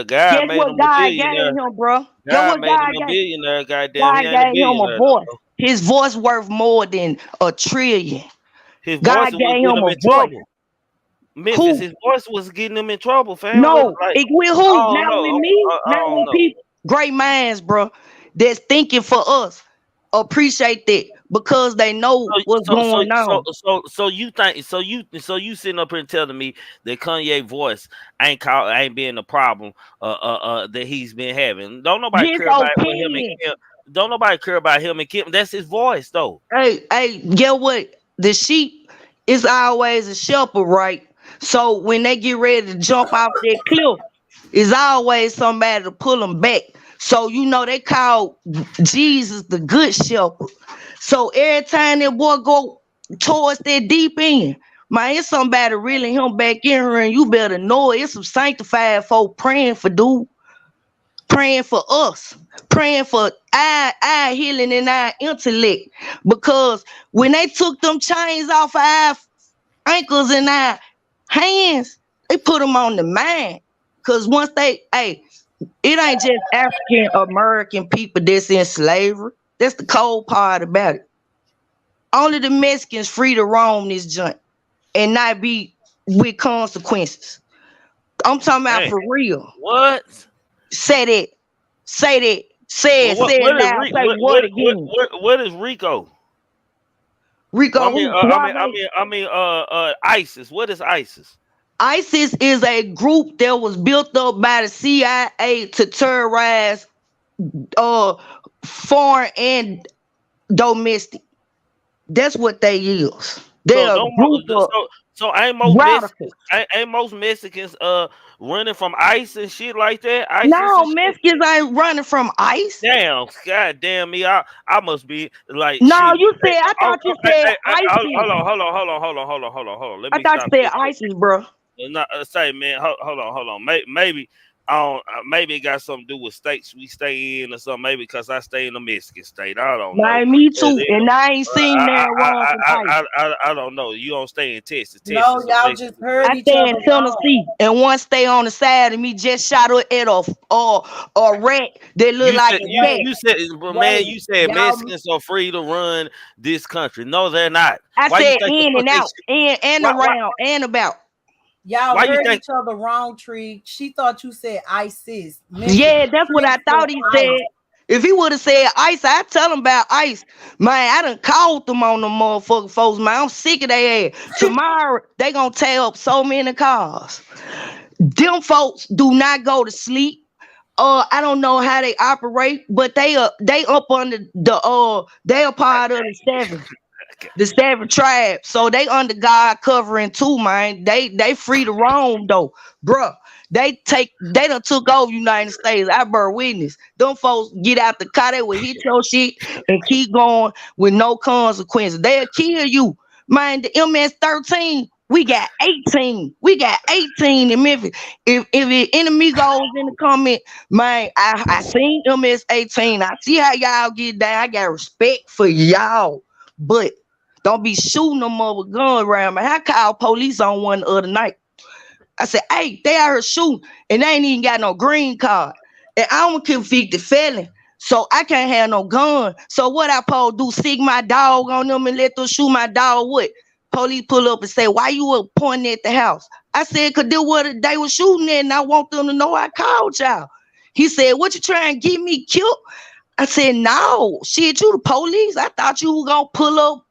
God Guess made what him a God gave billionaire. him, bro? Guess God what made him God a gave? billionaire. Goddamn, God he ain't a gave him a billionaire. voice. Though. His voice worth more than $1 trillion. His God voice was gave getting him him a in voice. trouble. Memphis, Who? his voice was getting him in trouble, fam. No, Like, with I who? don't Not with know. me. I Not don't with know. people. Great minds, bro. That's thinking for us. Appreciate that because they know what's going on. So you think so you sitting up here and telling me that Kanye voice ain't being the problem that he's been having. Don't nobody His care about what him and opinion. Kim. Don't nobody care about him and Kim. That's his voice though. Hey, get what? The sheep is always a shepherd, right? So when they get ready to jump off that cliff, it's always somebody to pull them back. So you know they call Jesus the good shepherd. So every time that boy go towards that deep end. Man, it's somebody reeling him back in here, and you better know it. It's some sanctified folk praying for dude, praying for us, praying for our healing and our intellect. Because when they took them chains off of our ankles and our hands, they put them on the mind. Because once it ain't just African American people that's in slavery. That's the cold part about it. Only the Mexicans free to roam this joint and not be with consequences. I'm talking about for real. What? Say that. Say it. Say it loud. Say what again? What is Rico? Rico. I mean, ISIS. What is ISIS? ISIS is a group that was built up by the CIA to terrorize foreign and domestic. That's what they use. They're a group of ain't most Mexicans running from ICE and shit like that? ISIS no, Mexicans ain't running from ICE. Damn, god damn me. I must be like no, shit. you said I thought you said ISIS. Hold on. Let me I thought you said ISIS, bro. Say man, hold on. Maybe maybe it got something to do with states we stay in or something. Maybe because I stay in the Michigan state. I don't know. Like me too, and I ain't seen that. I don't know. You don't stay in Texas. No, y'all just heard I stay in Tennessee, and one stay on the side of me just shot at a rat that look like a cat. You said, man, you said Mexicans are free to run this country. No, they're not. I said in and out, in and around, and about. Y'all heard each other wrong, Tree. She thought you said ISIS. Yeah, that's what I thought he said. If he would have said ICE, I'd tell him about ICE. Man, I done called them on them motherfucking folks, man. I'm sick of their ass. Tomorrow, they gonna tear up so many cars. Them folks do not go to sleep. I don't know how they operate, but they up under the they are part of the seven tribes, so they under God covering too, man. They free to roam though, bruh. They done took over United States. I bear witness. Them folks get out the car, they will hit your shit and keep going with no consequences. They'll kill you, man. The MS-13, we got 18. We got 18 in Memphis. If the enemy goes in the comment, man, I seen MS-18. I see how y'all get down. I got respect for y'all, but don't be shooting them up with guns around me. I called police on one the other night. I said, hey, they out here shooting, and they ain't even got no green card. And I'm a convicted felon, so I can't have no gun. So what I supposed to do, sick my dog on them and let them shoot my dog? What? Police pull up and say, why you were pointing at the house? I said, because they were shooting at, and I want them to know I called y'all. He said, what you trying to get me killed? I said, no, shit, you the police. I thought you were going to pull up.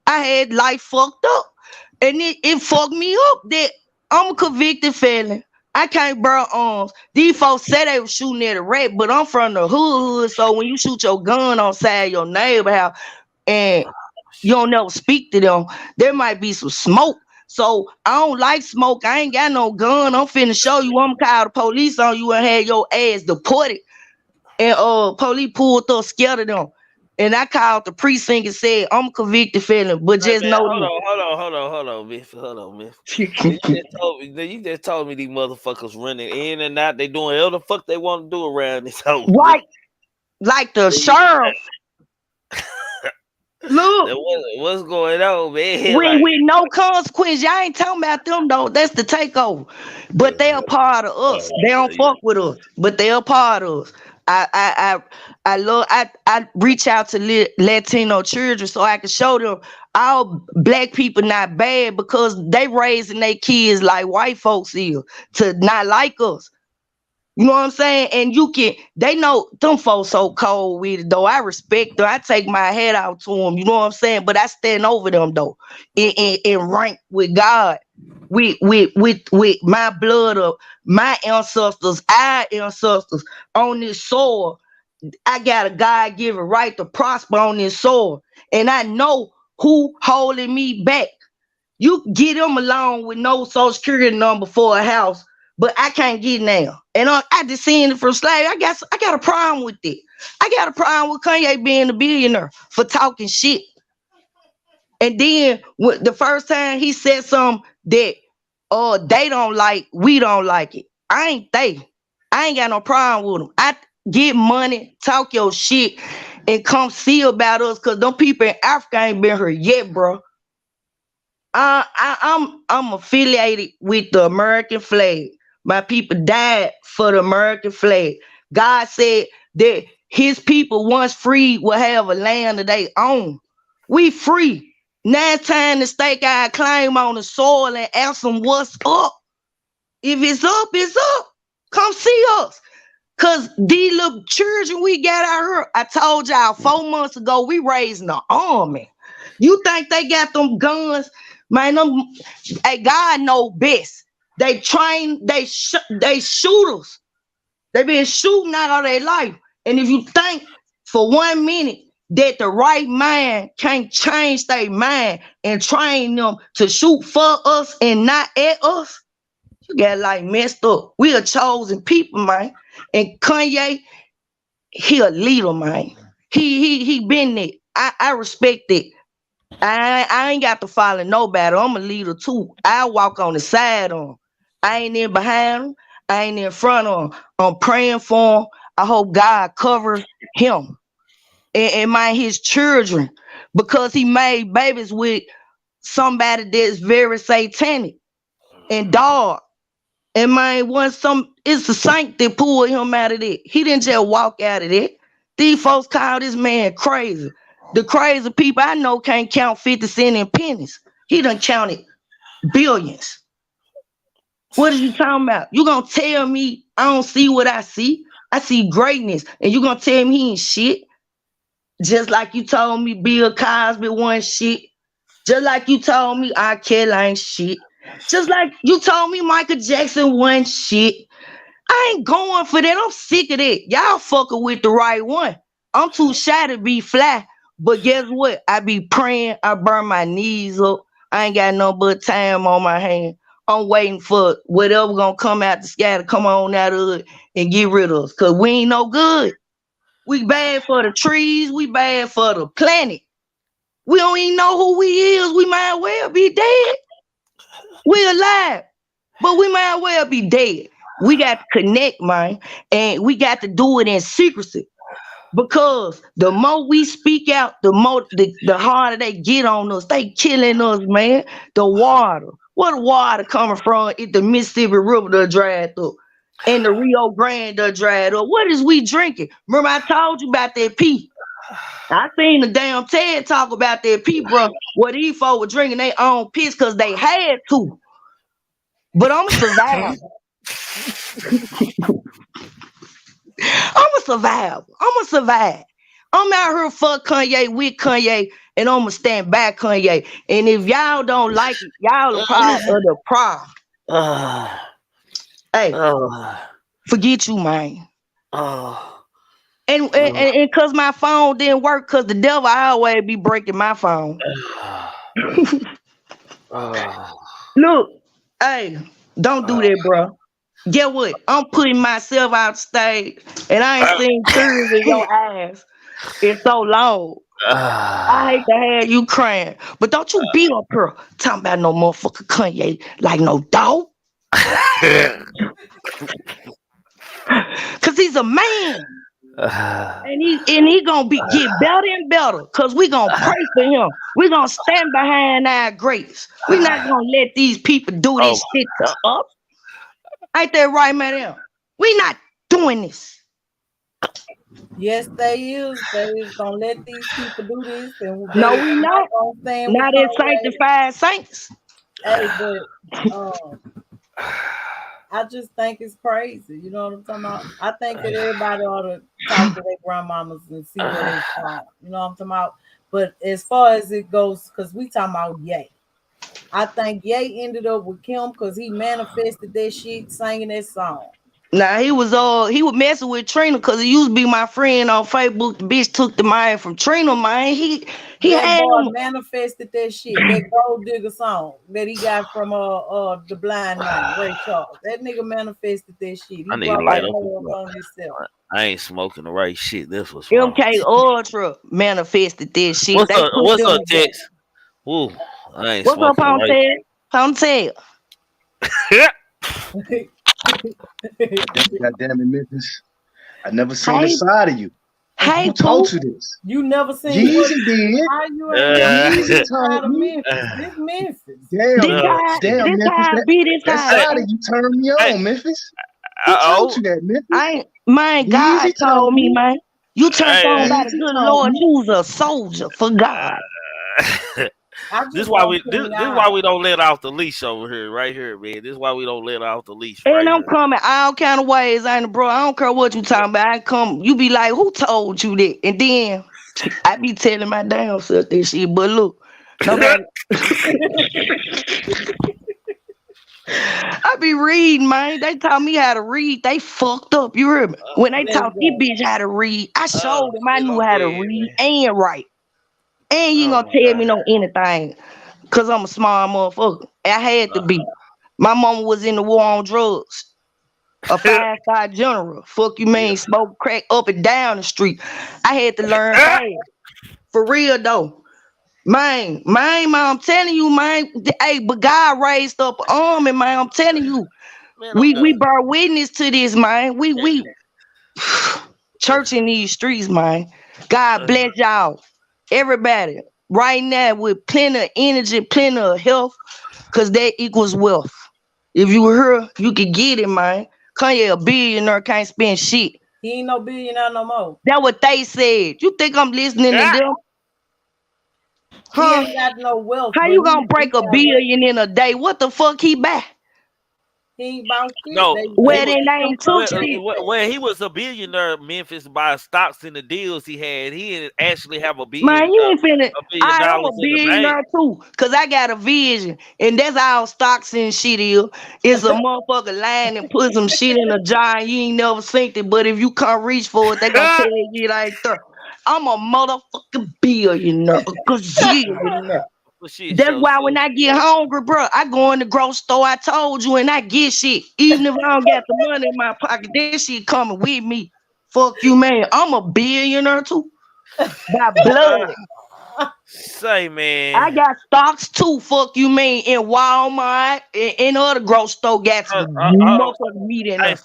I had life fucked up, and it fucked me up that I'm a convicted felon. I can't bear arms. These folks said they were shooting at a rat, but I'm from the hood, so when you shoot your gun on side of your neighbor house and you don't never speak to them, there might be some smoke. So I don't like smoke. I ain't got no gun. I'm finna show you. I'm call the police on you and have your ass deported. And police pulled up, scared of them. And I called the precinct and said, I'm a convicted felon, but just know Hold on, miss. You just told me these motherfuckers running in and out. They doing whatever the fuck they want to do around this house. Right. Like the sheriff. Look. What's going on, man? With no consequence. Y'all ain't talking about them, though. That's the takeover. But they are part of us. They don't fuck with us, but they are part of us. I reach out to Latino children so I can show them all black people not bad because they raising their kids like white folks is to not like us. You know what I'm saying? And they know them folks so cold with it though. I respect them. I take my head out to them. You know what I'm saying? But I stand over them though in rank with God. With my blood of my ancestors, our ancestors on this soil. I got a God-given right to prosper on this soil. And I know who holding me back. You get them along with no social security number for a house, but I can't get now. And I just seen it from slave. I got a problem with it. I got a problem with Kanye being a billionaire for talking shit. And then the first time he said something that they don't like, we don't like it. I ain't got no problem with them. I get money, talk your shit, and come see about us, cause them people in Africa ain't been here yet, bro. I'm affiliated with the American flag. My people died for the American flag. God said that his people once free will have a land that they own. We free. Now it's time to stake our claim on the soil and ask them what's up. If it's up, it's up. Come see us. Cause these little children we got out here, I told y'all 4 months ago, we raising an army. You think they got them guns? Man, hey, God know best. They train, they shooters. They been shooting out all their life. And if you think for 1 minute that the right mind can't change their mind and train them to shoot for us and not at us, you got like messed up. We are chosen people, man. And Kanye, he a leader, man. He been there. I respect it. I ain't got to follow nobody. I'm a leader too. I walk on the side of him. I ain't in behind him. I ain't in front of him. I'm praying for him. I hope God covers him and his children, because he made babies with somebody that's very satanic and dark. And it's the saint that pulled him out of it. He didn't just walk out of it. These folks call this man crazy. The crazy people I know can't count 50 cents and pennies. He done counted billions. What are you talking about? You gonna tell me I don't see what I see? I see greatness. And you gonna tell me he ain't shit? Just like you told me Bill Cosby wasn't shit. Just like you told me R. Kelly ain't shit. Just like you told me Michael Jackson wasn't shit. I ain't going for that. I'm sick of that. Y'all fucking with the right one. I'm too shy to be fly. But guess what? I be praying. I burn my knees up. I ain't got no but time on my hand. I'm waiting for whatever gonna come out the sky to come on out of it and get rid of us. Cause we ain't no good. We bad for the trees. We bad for the planet. We don't even know who we is. We might well be dead. We alive, but we might well be dead. We got to connect, man, and we got to do it in secrecy. Because the more we speak out, the more the harder they get on us. They killing us, man. The water. Where the water coming from? If the Mississippi River done dried up and the Rio Grande done dried up. What is we drinking? Remember I told you about that pee. I seen the damn TED talk about that pee, bro. What these folks were drinking their own piss because they had to. But I'm a survivor. I'm a survivor. I'm a survive. I'm out here for Kanye, with Kanye, and I'm gonna stand by Kanye. And if y'all don't like it, y'all are part of the problem. Hey, forget you, man. And cause my phone didn't work, cause the devil always be breaking my phone. Look, hey, don't do that, bro. Get what? I'm putting myself out stage, and I ain't seen tears in your eyes in so long. I hate to have you crying, but don't you be up here talking about no motherfucker Kanye like no dog. Cause he's a man. And he gonna get better and better, cause we gonna pray for him. We gonna stand behind our greats. We not gonna let these people do this shit to us. Ain't that right, madam? We not doing this. Yes, they is. They is gonna let these people do this, and no, we not. Not as sanctified saints. Hey, but I just think it's crazy. You know what I'm talking about? I think that everybody ought to talk to their grandmamas and see what they want. You know what I'm talking about? But as far as it goes, because we talking about Ye. I think Ye ended up with Kim because he manifested that shit singing that song. Nah, he was messing with Trina because he used to be my friend on Facebook. The bitch took the mind from Trina, man. He had him manifested that shit, that gold digger song that he got from the blind man, Ray Charles. That nigga manifested that shit. I need to light up on himself. I ain't smoking the right shit. This was MK Ultra manifested this shit. What's up, Tex? Ooh, I ain't What's up, smoking right. Ponytail? God damn it, Memphis. I never seen Hey, this side of you. hey, Who told Pooh. you this? You never seen Yeezy did. how you ain't never seen Yeezy this side told of me. Memphis. This Memphis. Damn, This Memphis. guy be this That guy. side of you turned me on, Memphis. Who told you that, Memphis? God Yeezy told me, man. You turned on by the Yeezy good told Lord. me. You was a soldier for God. This why we don't let off the leash over here, right here, man. This is why we don't let off the leash, And right I'm here. coming all kind of ways, ain't it, bro? I don't care what you talking about. I come, you be like, who told you that? And then I be telling my damn self that shit. But look, nobody. I be reading, man. They taught me how to read. They fucked up. You hear me? When they taught this bitch how to read, I showed them I knew how to read and write. And you ain't gonna tell me no anything. Cause I'm a smart motherfucker. I had to be. My mama was in the war on drugs. A 5-star general. Fuck you mean, smoke crack up and down the street. I had to learn fast. For real though. Man, I'm telling you, man. Hey, but God raised up an army, man. I'm telling you. We bear witness to this, man. We church in these streets, man. God bless y'all. Everybody. Right now with plenty of energy, plenty of health, cause that equals wealth. If you were here, you could get it, man. Kanye a billionaire, can't spend shit. He ain't no billionaire no more. That's what they said. You think I'm listening to them? Huh? He ain't got no wealth. How you gonna break a billion in a day? What the fuck he buy? He ain't about shit. No, Where they ain't took shit. where he was a billionaire, Memphis, by stocks and the deals he had. He didn't actually have a Man, you ain't finna. $1 billion I'm a in the bank. billionaire too, cause I got a vision, and that's all stocks and shit is. It's a motherfucker lying and put some shit in a jar and you ain't never seen it. But if you can't reach for it, they gonna tell you like that. I'm a motherfucking billionaire, a gazillionaire. That's why when I get hungry, bro, I go in the grocery store. I told you, and I get shit. Even if I don't got the money in my pocket, that shit coming with me. Fuck you, man. I'm a billionaire too. By blood. Say, man. I got stocks too, fuck you mean, in Walmart and other grocery store got some motherfucking meat in there. Hey,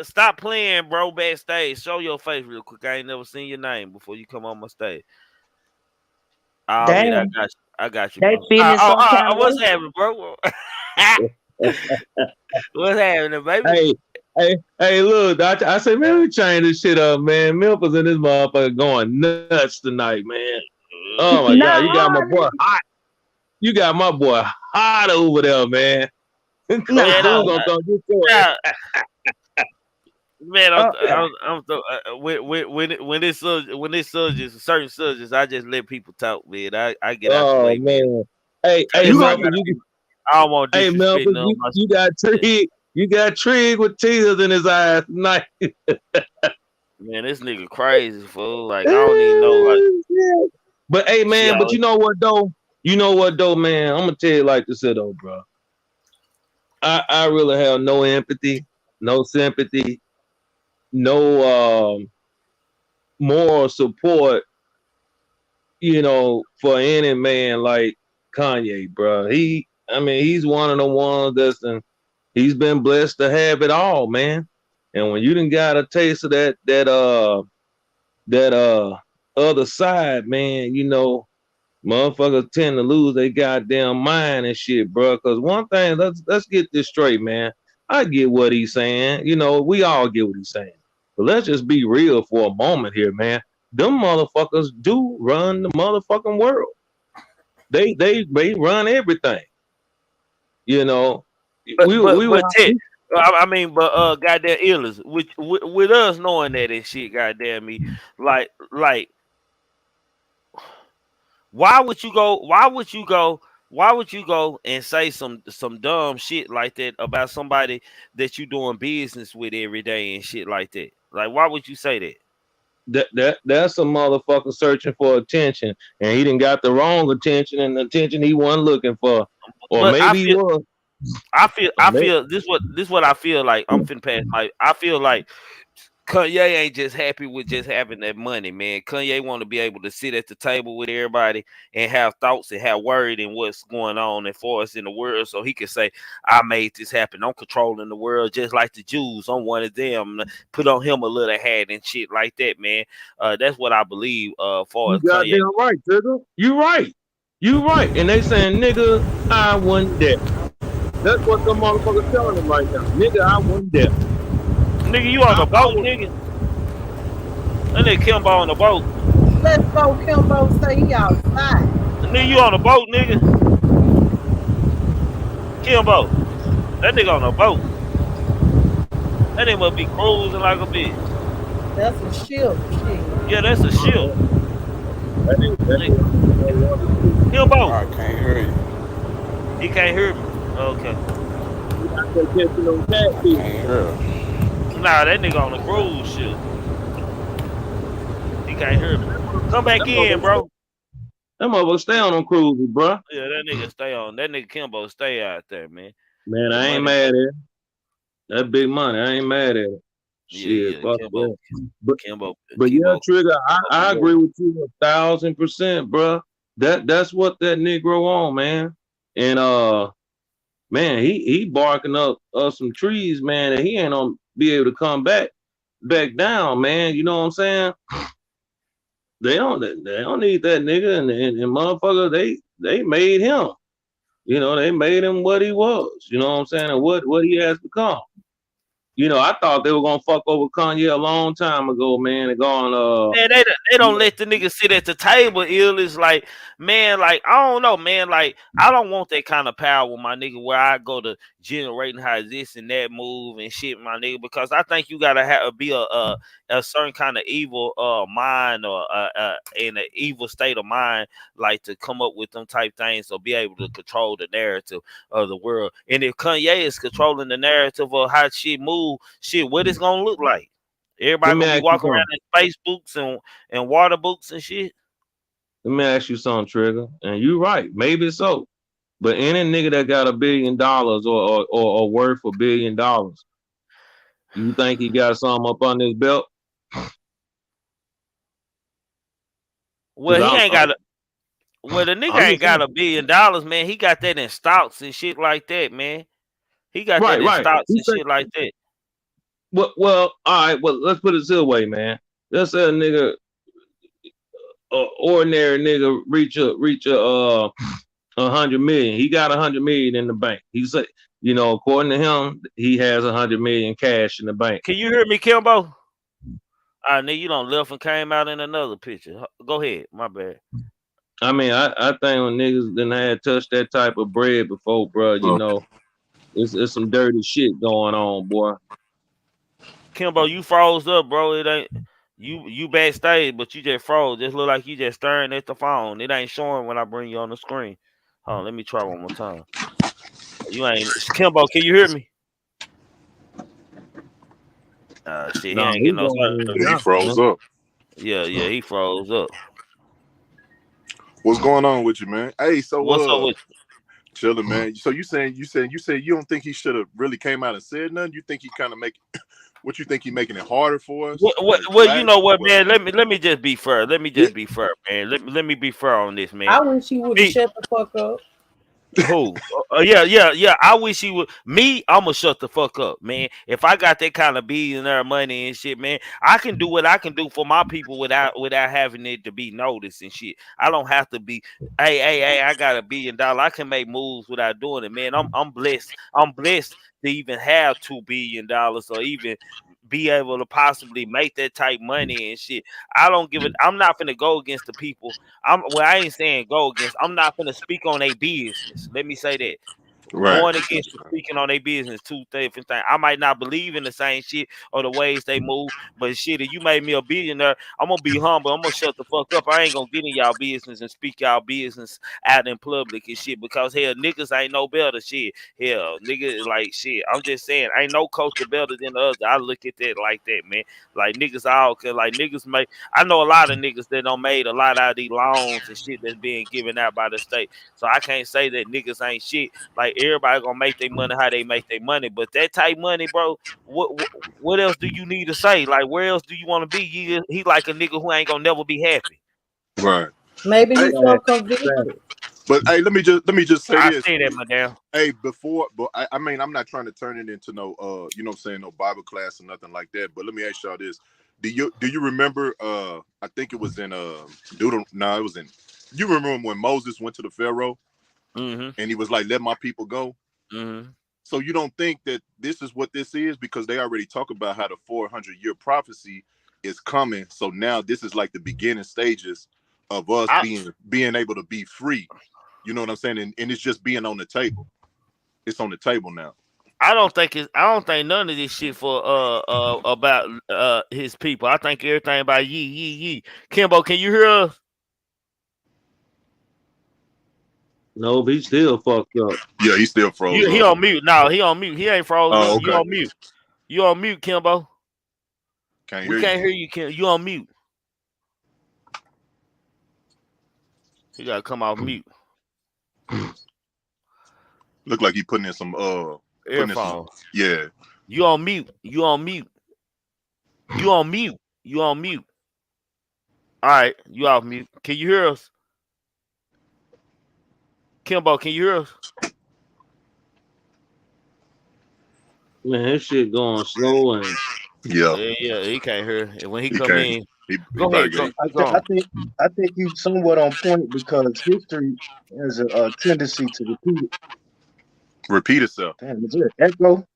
stop playing, bro, backstage. Show your face real quick. I ain't never seen your name before you come on my stage. Damn. I got you. They feeling some kind of what's way. happening, bro? What's happening, baby? Hey, look, I said, man, we change this shit up, man. Memphis and this motherfucker going nuts tonight, man. Oh my God, you got my boy hot. You got my boy hot over there, man. Man, when this subject, certain subjects, I just let people talk, man. I get out the way, man. Hey, Memphis, I don't want to disrespect Memphis, you got Trig with tears in his eyes tonight. Man, this nigga crazy, fool. Like, I don't even know, like. But hey, man, but you know what though? Man? I'm gonna tell you like this, though, bro. I really have no empathy, no sympathy, no moral support, for any man like Kanye, bro. He's one of the ones he's been blessed to have it all, man. And when you done got a taste of that other side, man, motherfuckers tend to lose their goddamn mind and shit, bro. Because one thing, let's get this straight, man. I get what he's saying. We all get what he's saying. But let's just be real for a moment here, man. Them motherfuckers do run the motherfucking world. They run everything. Goddamn illness, with us knowing that and shit, goddamn me, like, why would you go and say some dumb shit like that about somebody that you doing business with every day and shit like that? Like, why would you say that? That's a motherfucker searching for attention, and he done got the wrong attention and the attention he wasn't looking for, or But maybe he was. I feel this what I feel like. I'm finna pass. Like, I feel like Kanye ain't just happy with just having that money, man. Kanye want to be able to sit at the table with everybody and have thoughts and have word in what's going on and for us in the world, so he can say, "I made this happen. I'm controlling the world, just like the Jews. I'm one of them." Put on him a little hat and shit like that, man. That's what I believe. For You as Kanye, goddamn right, Trigger. You right. You right. And they saying, nigga, I won that. That's what the motherfuckers telling them right now. Nigga, I won that. Nigga, you on the boat, nigga? That nigga Kimbo on the boat. Let's go, Kimbo. Say he outside. Nigga, you on the boat, nigga? Kimbo, that nigga on the boat. That nigga must be cruising like a bitch. That's a ship. Shit. Yeah, that's a ship. Kimbo. I can't hear you. He can't hear me. Okay. I can't hear. Nah, that nigga on the cruise ship. He can't hear me. Come back in, bro. That motherfucker stay on them cruises, bro. Yeah, that nigga stay on. That nigga Kimbo stay out there, man. Man, I ain't mad at it. That big money, I ain't mad at it. Shit, fuck Kimbo. But Kimbo, yeah, Trigger, I agree with you 1,000%, bro. That's what that Negro on, man. And man, he barking up some trees, man, and he ain't gonna be able to come back down, man. You know what I'm saying? They don't need that nigga, and motherfucker, they made him. You know, they made him what he was. You know what I'm saying? And what he has become. You know, I thought they were gonna fuck over Kanye a long time ago, man. And going, man, they don't let the nigga sit at the table. Ill is like, man, like I don't know, man. Like I don't want that kind of power, my nigga. Where I go to generating how this and that move and shit, my nigga. Because I think you gotta be a certain kind of evil mind or in an evil state of mind, like to come up with them type things or be able to control the narrative of the world. And if Kanye is controlling the narrative of how shit move, shit, what it's gonna look like? Everybody gonna be walking around in space boots and water boots and shit. Let me ask you something, Trigger. And you right, maybe so. But any nigga that got $1 billion or worth $1 billion, you think he got something up on his belt? Well, he ain't got well, the nigga ain't got $1 billion, man. He got that in stocks and shit like that, man. He got that in stocks and shit like that. Well, all right. Well, let's put it this way, man. Let's say a nigga, ordinary nigga, reach a 100 million. He got 100 million in the bank. He said, you know, according to him, he has 100 million cash in the bank. Can you hear me, Kimbo? All right, nigga, you done left and came out in another picture. Go ahead, my bad. I mean, I think when niggas done had touched that type of bread before, bro, you know, it's some dirty shit going on, boy. Kimbo, you froze up, bro. It ain't you backstage, but you just froze. Just look like you just staring at the phone. It ain't showing when I bring you on the screen. Hold on, let me try one more time. You ain't Kimbo, can you hear me? Shit, he ain't getting no service. He froze up. Yeah, he froze up. What's going on with you, man? Hey, so what's up with you? Chilling, man. So you said you don't think he should have really came out and said nothing? You think he kind of what you think he making it harder for us? Well, you know what, man? Let me just be fair. Let me just be fair, man. Let me be fair on this, man. I wish he would shut the fuck up. Who? Yeah. I wish he would. Me, I'ma shut the fuck up, man. If I got that kind of billionaire money and shit, man, I can do what I can do for my people without having it to be noticed and shit. I don't have to be, hey, I got $1 billion. I can make moves without doing it, man. I'm blessed. I'm blessed to even have $2 billion or even be able to possibly make that type money and shit. I don't give it. I'm not gonna go against the people. I ain't saying go against. I'm not gonna speak on their business. Let me say that. Right. Going against speaking on their business, two different things. I might not believe in the same shit or the ways they move, but shit, if you made me a billionaire, I'm gonna be humble. I'm gonna shut the fuck up. I ain't gonna get in y'all business and speak y'all business out in public and shit because hell, niggas ain't no better shit. Hell, niggas like shit. I'm just saying, ain't no culture better than the other. I look at that like that, man. Like niggas all like niggas make. I know a lot of niggas that don't made a lot out of these loans and shit that's being given out by the state. So I can't say that niggas ain't shit. Like everybody gonna make their money how they make their money. But that type money, bro, what else do you need to say? Like, where else do you want to be? He like a nigga who ain't gonna never be happy. Right. Maybe he Hey, so convicted. but hey, let me just say I this. say that, madam. Hey, but I mean, I'm not trying to turn it into no you know what I'm saying, no Bible class or nothing like that. But let me ask y'all this. Do you remember I think it was in it was in, you remember when Moses went to the Pharaoh and he was like, let my people go? So you don't think that this is what this is, because they already talk about how the 400-year prophecy is coming. So now this is like the beginning stages of us being able to be free. You know what I'm saying? And it's just being on the table. It's on the table now. I don't think none of this shit for about his people. I think everything about ye. Kimbo, can you hear us? No, he's still fucked up. Yeah, he still froze. He on mute. No, he on mute. He ain't frozen up. Okay. You on mute. You on mute, Kimbo. We can't hear you, Kim. You on mute. You gotta come off mute. Look like he putting in some earphones. Yeah. You on mute. You on mute. You on mute. You on mute. All right, you off mute. Can you hear us? Kimbo, can you hear us? Man, his shit going slow and yeah, he can't hear. And when he come in, go ahead. I think you somewhat on point, because history has a tendency to repeat itself. Damn, is there an echo?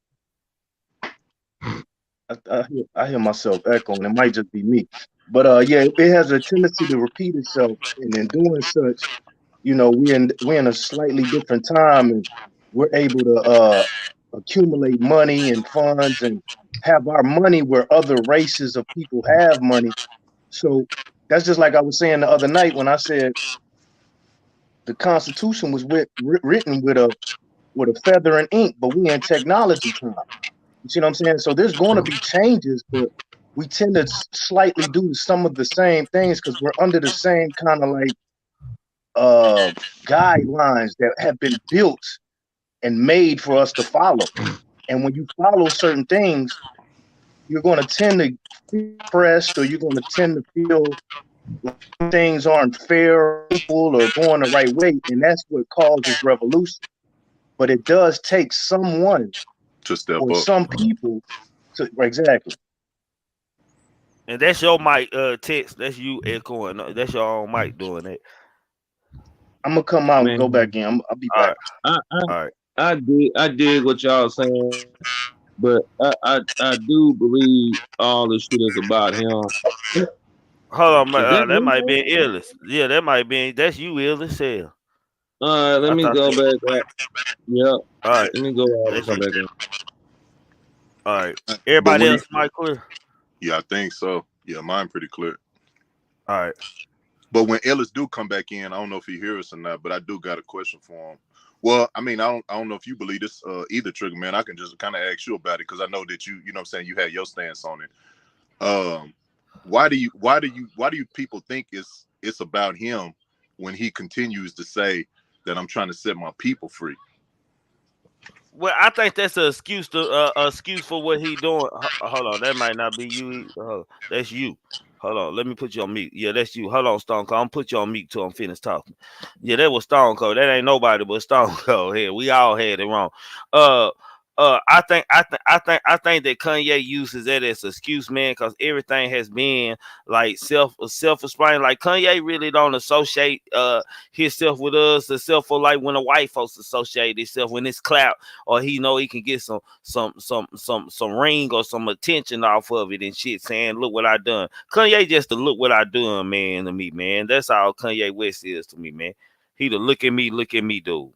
I hear myself echoing. It might just be me, but yeah, it has a tendency to repeat itself, and in doing such, you know, we're in a slightly different time, and we're able to accumulate money and funds and have our money where other races of people have money. So that's just like I was saying the other night when I said the Constitution was written with a feather and ink, but we in technology time. You see what I'm saying? So there's going to be changes, but we tend to slightly do some of the same things because we're under the same kind of like guidelines that have been built and made for us to follow. And when you follow certain things, you're going to tend to feel pressed, or you're going to tend to feel like things aren't fair or equal or going the right way. And that's what causes revolution. But it does take someone to step or up. some people to exactly. And that's your mic text. That's you echoing. That's your own mic doing that. I'm gonna come out and go back in. I'll be back. All right. I did what y'all saying, but I do believe all this shit is about him. Hold on, that might be illness. Yeah, that might be. That's you, illness. Hell. All right, let me go back up. Yep. All right. Let me go out and come back in. All right. Everybody else mic clear? Yeah, I think so. Yeah, mine pretty clear. All right. But when Ellis do come back in, I don't know if he hears us or not, but I do got a question for him. Well, I mean, I don't know if you believe this either, Trigger Man. I can just kind of ask you about it because I know that you know what I'm saying, you had your stance on it. Why do you people think it's about him when he continues to say that I'm trying to set my people free? Well, I think that's an excuse for what he doing. Hold on, that might not be you. That's you. Hold on, let me put you on mute. Yeah, that's you. Hold on, Stone Cold. I'm put you on mute till I'm finished talking. Yeah, that was Stone Cold. That ain't nobody but Stone Cold here. We all had it wrong. I think that Kanye uses that as an excuse, man, because everything has been like self-explained. Like Kanye really don't associate himself with us, except for like when the white folks associate himself when it's clout, or he know he can get some ring or some attention off of it and shit, saying, look what I done. Kanye just to look what I done, man, to me, man. That's all Kanye West is to me, man. He to look at me, dude.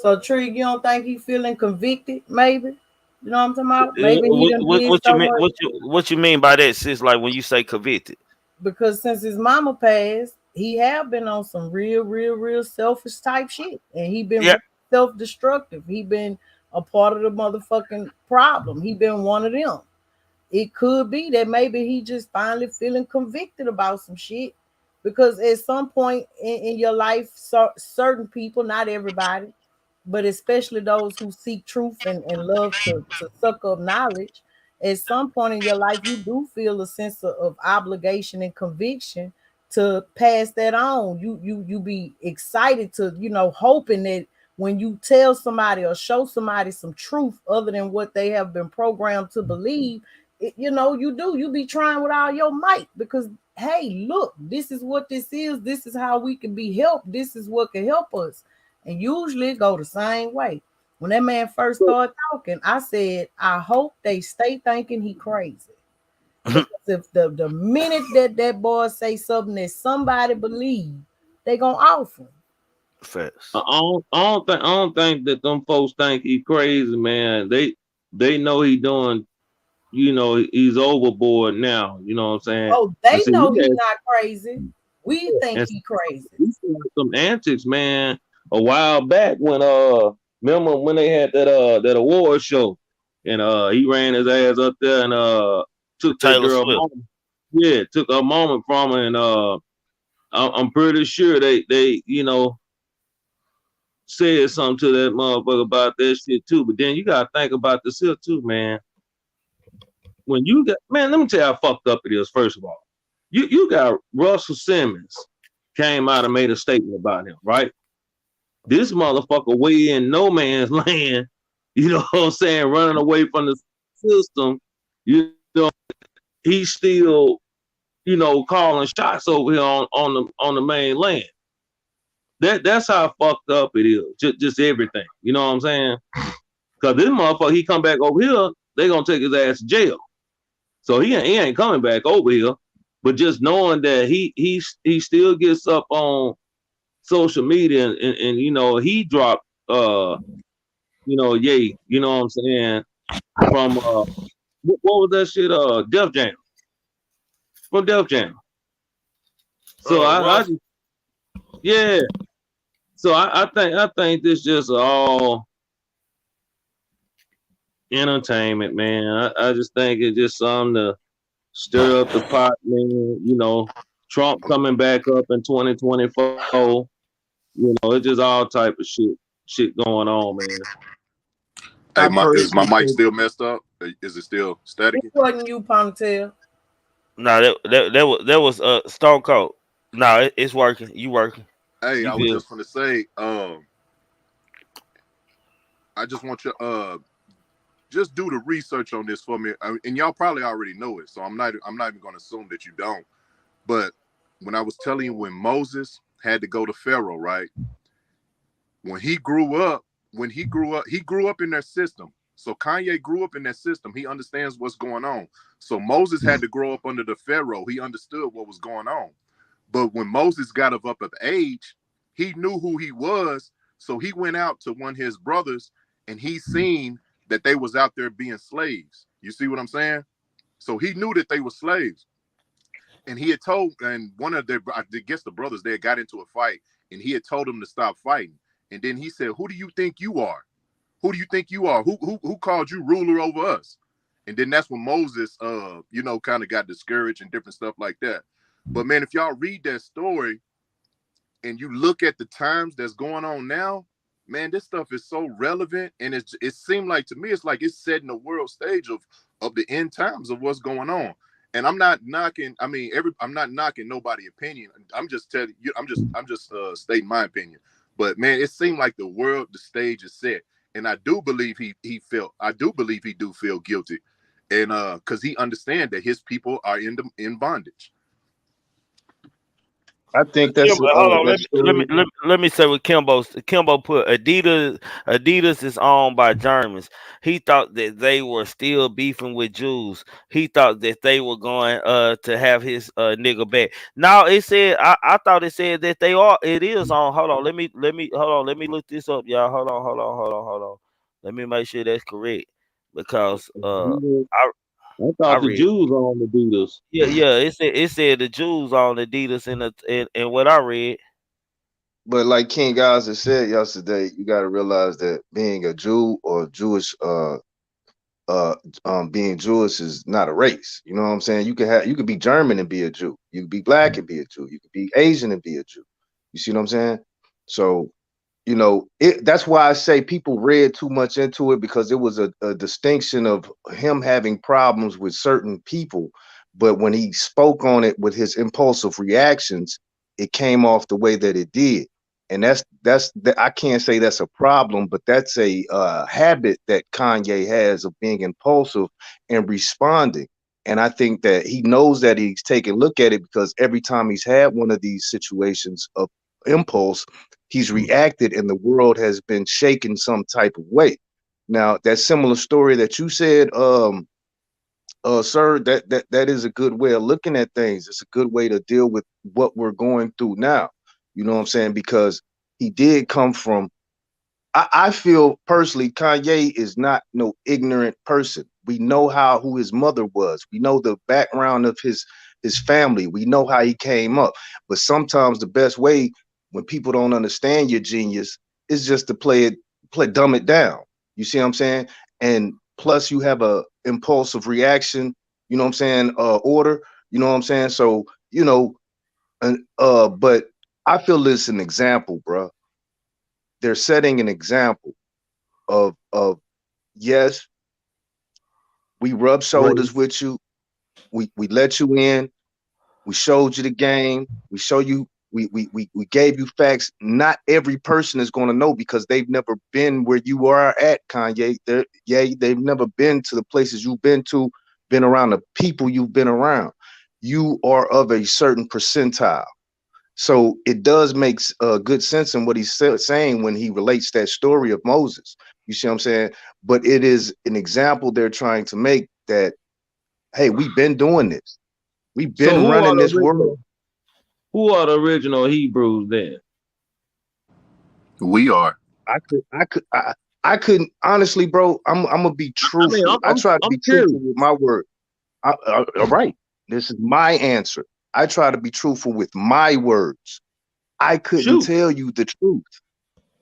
So Trig, you don't think he feeling convicted? Maybe, you know what I'm talking about? Maybe he done did so much. What you mean by that, sis? Like when you say convicted? Because since his mama passed, he have been on some real selfish type shit, and he been self-destructive. He been a part of the motherfucking problem. He been one of them. It could be that maybe he just finally feeling convicted about some shit, because at some point in your life, certain people, not everybody, but especially those who seek truth and love to suck up knowledge, at some point in your life, you do feel a sense of obligation and conviction to pass that on. You be excited to, hoping that when you tell somebody or show somebody some truth other than what they have been programmed to believe, you be trying with all your might, because hey, look, this is what this is. This is how we can be helped. This is what can help us. And usually it go the same way. When that man first started talking, I said, I hope they stay thinking he crazy. Because if the minute that boy say something that somebody believe, they gonna off him. Facts. I don't think that them folks think he crazy, man. They know he doing, he's overboard now. You know what I'm saying? Oh, they And see, know he not crazy. We think and he crazy. he started some antics, man, a while back when remember when they had that award show, and he ran his ass up there and took that Taylor girl Swift. moment. Yeah, took a moment from her, and I'm pretty sure they said something to that motherfucker about that shit too. But then you gotta think about this here too, man. When you got, man, let me tell you how fucked up it is. First of all, you got Russell Simmons came out and made a statement about him, right? This motherfucker way in no man's land, you know what I'm saying, running away from the system. You know, he's still, calling shots over here on the main land. That's how fucked up it is. Just everything. You know what I'm saying? Cause this motherfucker, he come back over here, they gonna take his ass to jail. So he ain't coming back over here. But just knowing that he still gets up on social media and he dropped yay, you know what I'm saying, from what was that shit, Def Jam. From Def Jam. So I just, yeah. So I think this just all entertainment, man. I just think it's just something to stir up the pot, man. Trump coming back up in 2024. It's just all type of shit going on, man. Hey, is my mic still messed up? Is it still static? It wasn't you, Ponytail. No, that was Stone Cold. No, it's working. You working. Hey, You I was good. just gonna say, I just want you just do the research on this for me, and y'all probably already know it, so I'm not even gonna assume that you don't. But when I was telling you, when Moses had to go to Pharaoh, right? When he grew up, he grew up in their system. So Kanye grew up in that system. He understands what's going on. So Moses had to grow up under the Pharaoh. He understood what was going on. But when Moses got up of age, he knew who he was. So he went out to one of his brothers and he seen that they was out there being slaves. You see what I'm saying? So he knew that they were slaves. And he had told, and one of their, I guess the brothers there got into a fight, and he had told them to stop fighting. And then he said, "Who do you think you are? Who do you think you are? Who called you ruler over us?" And then that's when Moses, kind of got discouraged and different stuff like that. But man, if y'all read that story and you look at the times that's going on now, man, this stuff is so relevant, and it seemed like to me it's like it's setting the world stage of the end times of what's going on. And I'm not knocking. I mean, I'm not knocking nobody's opinion. I'm just telling you. I'm just stating my opinion. But man, it seemed like the stage is set, and I do believe I do believe he do feel guilty, and because he understands that his people are in bondage. I think that's Kimbo, hold on. that story. Let me say what Kimbo put. Adidas is owned by Germans. He thought that they were still beefing with Jews. He thought that they were going to have his nigga back. Now it said I thought it said that they are. It is on. Hold on. Let me hold on. Let me look this up, y'all. Hold on. Let me make sure that's correct because I thought the read. Jews owned Adidas. Yeah. It said the Jews on Adidas in what I read. But like King Gaza said yesterday, you got to realize that being a Jew or Jewish being Jewish is not a race. You know what I'm saying? You could be German and be a Jew. You could be black and be a Jew. You could be Asian and be a Jew. You see what I'm saying? So, you know, that's why I say people read too much into it, because it was a distinction of him having problems with certain people. But when he spoke on it with his impulsive reactions, it came off the way that it did. And I can't say that's a problem, but that's a habit that Kanye has of being impulsive and responding. And I think that he knows that he's taking a look at it, because every time he's had one of these situations of impulse, he's reacted and the world has been shaken some type of way. Now, that similar story that you said, sir, that is a good way of looking at things. It's a good way to deal with what we're going through now. You know what I'm saying? Because he did come from, I feel personally, Kanye is not no ignorant person. We know who his mother was. We know the background of his family. We know how he came up. But sometimes the best way when people don't understand your genius is just to dumb it down. You see what I'm saying? And plus you have a impulsive reaction, you know what I'm saying, order, you know what I'm saying? So, you know, but I feel this an example, bro. They're setting an example of yes, we rub shoulders with you. We let you in. We showed you the game. We gave you facts. Not every person is going to know, because they've never been where you are at, Kanye. They've never been to the places you've been to, been around the people you've been around. You are of a certain percentile. So it does make good sense in what he's saying when he relates that story of Moses. You see what I'm saying? But it is an example they're trying to make that, hey, we've been doing this. We've been running this world. Who are the original Hebrews then? We are. I couldn't honestly, bro. I'm gonna be truthful. I try to be truthful with my word. All right, this is my answer. I try to be truthful with my words. I couldn't tell you the truth,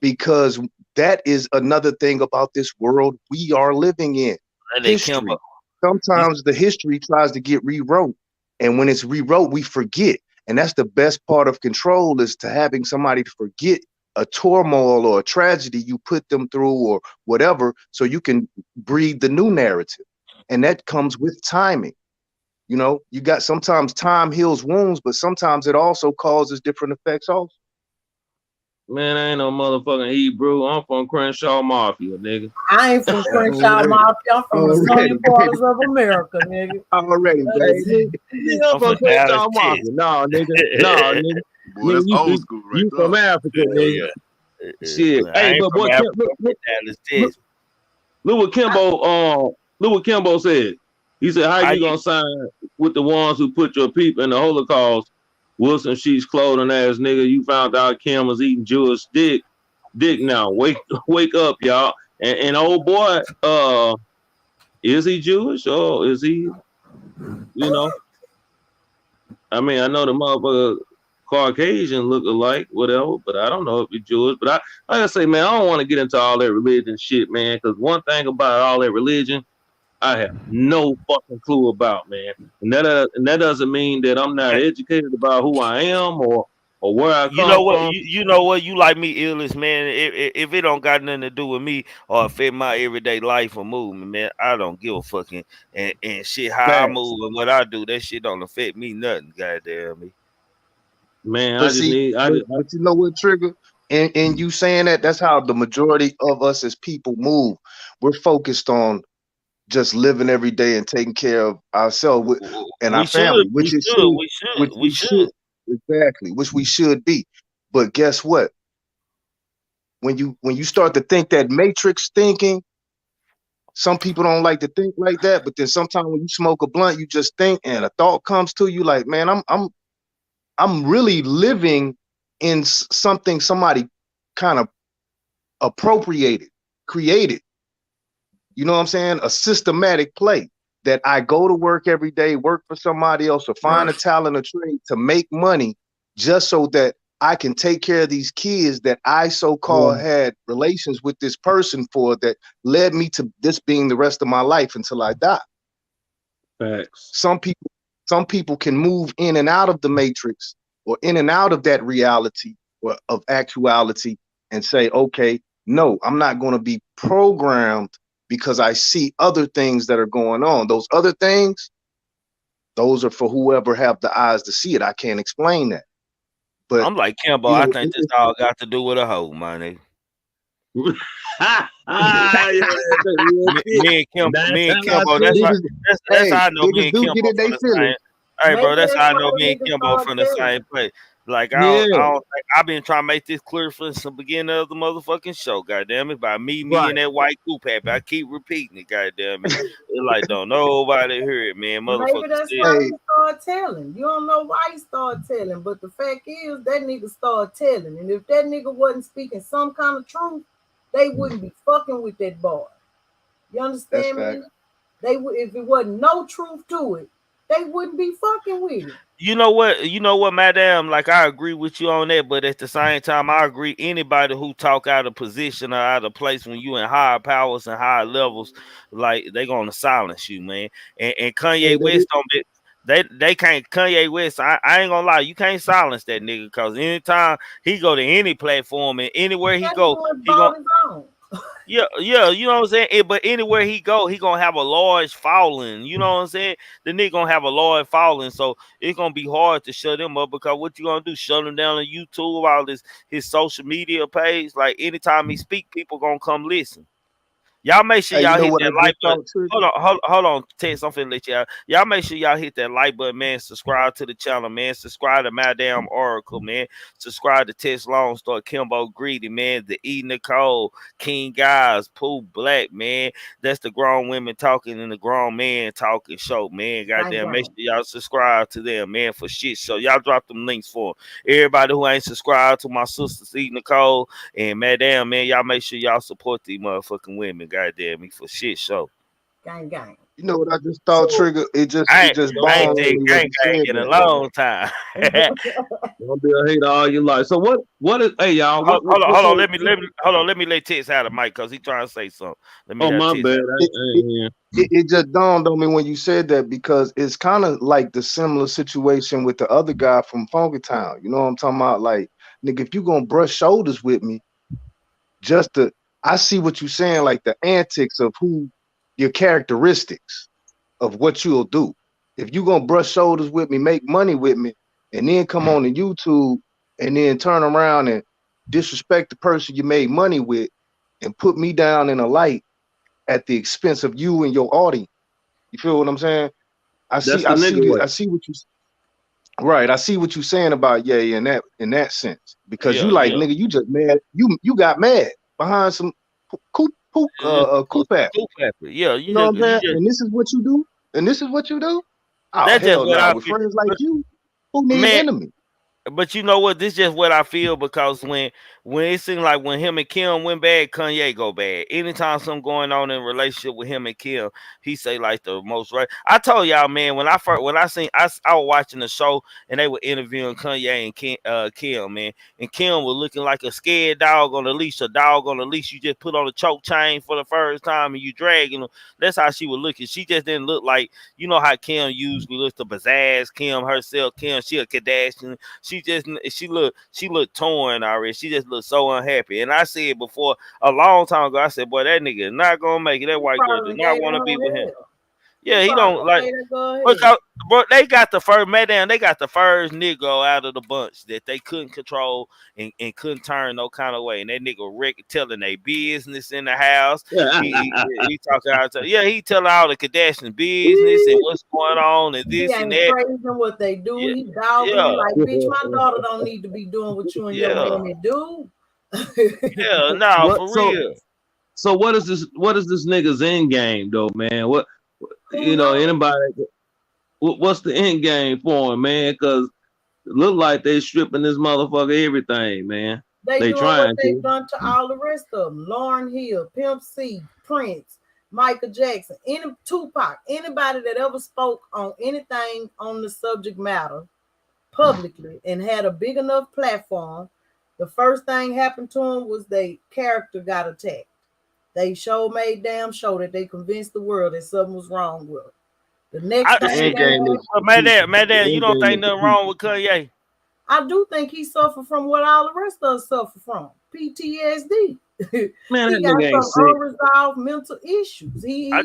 because that is another thing about this world we are living in. History. Sometimes the history tries to get rewrote, and when it's rewrote, we forget. And that's the best part of control, is to having somebody to forget a turmoil or a tragedy you put them through or whatever, so you can breathe the new narrative. And that comes with timing. You know, you got, sometimes time heals wounds, but sometimes it also causes different effects also. Man, I ain't no motherfucking Hebrew. I'm from Crenshaw Mafia, nigga. I ain't from Crenshaw Mafia. I'm from the southern quarters of America, nigga. Already, baby. I'm from Crenshaw Mafia. No, nigga. No, nigga. Boy, that's old school right You from Africa, nigga. Shit. Hey, but boy, look what Kimbo said. He said, how you gonna sign with the ones who put your people in the Holocaust? Wilson Sheets clothing ass nigga. You found out Kim was eating Jewish dick now. Wake up, y'all. And old boy, is he Jewish or is he, you know? I mean, I know the motherfucker Caucasian look alike, whatever, but I don't know if he's Jewish. But like I say, man, I don't want to get into all that religion shit, man, because one thing about all that religion, I have no fucking clue about, man. And that doesn't mean that I'm not educated about who I am or where I come from. You know what? You like me, illest, man. If it don't got nothing to do with me or affect my everyday life or movement, man, I don't give a fucking and shit how I move and what I do. That shit don't affect me nothing. Goddamn me, man. But but you know what, Trigger? And you saying that's how the majority of us as people move. We're focused on just living every day and taking care of ourselves and our family, which we should. Exactly, which we should be. But guess what? When you start to think that matrix thinking, some people don't like to think like that, but then sometimes when you smoke a blunt, you just think and a thought comes to you like, man, I'm really living in something somebody kind of appropriated, created. You know what I'm saying? A systematic play that I go to work every day, work for somebody else, or find a talent or trade to make money, just so that I can take care of these kids that I so-called had relations with this person for, that led me to this being the rest of my life until I die. Facts. Some people can move in and out of the matrix or in and out of that reality or of actuality and say, okay, no, I'm not going to be programmed because I see other things that are going on. Those other things, those are for whoever have the eyes to see it. I can't explain that. But I'm like Kimbo. you know, I think this all got to do with a hoe, money. Me and Kimbo. That's how I know me and Kimbo from the same. Hey, bro, that's how I know me and Kimbo from the same place. Like I don't think I've been trying to make this clear since the beginning of the motherfucking show. Goddamn it, by me and that white goop happy. I keep repeating it. Goddamn it, it's like don't nobody hear it, man. Motherfucker. Maybe that's why he started telling. You don't know why he started telling, but the fact is that nigga started telling, and if that nigga wasn't speaking some kind of truth, they wouldn't be fucking with that boy. You understand me? They would, if it wasn't no truth to it, they wouldn't be fucking with it. You know what, madam? Like I agree with you on that, but at the same time, I agree anybody who talk out of position or out of place when you in higher powers and higher levels, like they gonna silence you, man. And Kanye West don't be. They can't. Kanye West, I ain't gonna lie, you can't silence that nigga because anytime he go to any platform and anywhere he go, he gonna. Yeah, you know what I'm saying? But anywhere he go, he gonna have a large following. You know what I'm saying? The nigga gonna have a large following, so it's gonna be hard to shut him up because what you gonna do? Shut him down on YouTube, all his social media page. Like anytime he speak, people gonna come listen. Y'all make sure y'all hit that like button. Hold on, Tex. I'm finna let y'all. Y'all make sure y'all hit that like button, man. Subscribe to the channel, man. Subscribe to my damn Oracle, man. Subscribe to Tex Long Star, Kimbo Greedy, man. The E Nicole, King Guys, Pooh Black, man. That's the grown women talking and the grown man talking show, man. Goddamn, make sure y'all subscribe to them, man, for shit show. Y'all drop them links for them. Everybody who ain't subscribed to my sisters, E Nicole and Madam, man, y'all make sure y'all support these motherfucking women. Goddamn me for shit show. Gang. You know what I just thought, Trigger? It just I ain't dawned on me gang in a long time. Don't be a hater all your life. So what is hey y'all? Hold on. Let me let Tex out of the mic because he trying to say something. Let me my bad. It just dawned on me when you said that because it's kind of like the similar situation with the other guy from Funky Town. You know what I'm talking about? Like, nigga, if you gonna brush shoulders with me, I see what you're saying, like the antics of who your characteristics of what you'll do. If you gonna brush shoulders with me, make money with me, and then come on to YouTube and then turn around and disrespect the person you made money with and put me down in a light at the expense of you and your audience. You feel what I'm saying? I see what you right. I see what you're saying about in that sense. Because you like, nigga, you just mad. You got mad behind some coop app. Yeah, you know what I'm saying? And this is what you do? And this is what you do? Oh, that's hell just no. With friends like you, who need enemy? But you know what? This is just what I feel because when it seemed like when him and Kim went bad, Kanye go bad. Anytime something going on in relationship with him and Kim, he say like the most right. I told y'all, man, when I was watching the show and they were interviewing Kanye and Kim, man, and Kim was looking like a scared dog on a leash, you just put on a choke chain for the first time and you dragging them. That's how she was looking. She just didn't look like, you know how Kim usually looks, the pizzazz Kim herself. Kim, she a Kardashian. She looked torn already. She just looked so unhappy. And I said before a long time ago, I said, boy, that nigga is not gonna make it. That white girl does not want to be with him. Yeah, he don't like because bro, they got the first they got the first nigga out of the bunch that they couldn't control and couldn't turn no kind of way. And that nigga telling their business in the house. He talking out he telling all the Kardashian business and what's going on and this and that. Praising what they do. He dogging them like, bitch, my daughter don't need to be doing what you and your women do. For real. So what is this nigga's end game though, man? What anybody? What's the end game for him, man? Because it look like they stripping this motherfucker everything, man. They trying what they've done to all the rest of them. Lauryn Hill, Pimp C, Prince, Michael Jackson, Tupac, anybody that ever spoke on anything on the subject matter, publicly and had a big enough platform, the first thing happened to him was their character got attacked. They made damn show that they convinced the world that something was wrong with him. The next The thing end game is the Man, you end don't game think is the nothing wrong people. with Kanye? I do think he suffered from what all the rest of us suffer from, PTSD. Man, He that got nigga ain't some sick. unresolved mental issues. I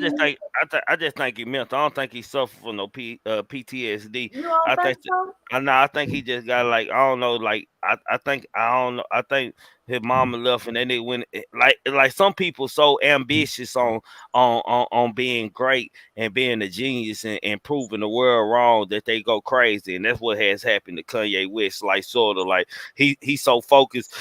just think he mental. I don't think he suffered from no PTSD. You don't I think think so? I think he just got like I don't know, like I think I don't know. I think his mama left and then they went like some people so ambitious on being great and being a genius and proving the world wrong that they go crazy, and that's what has happened to Kanye West. Like sort of like he's so focused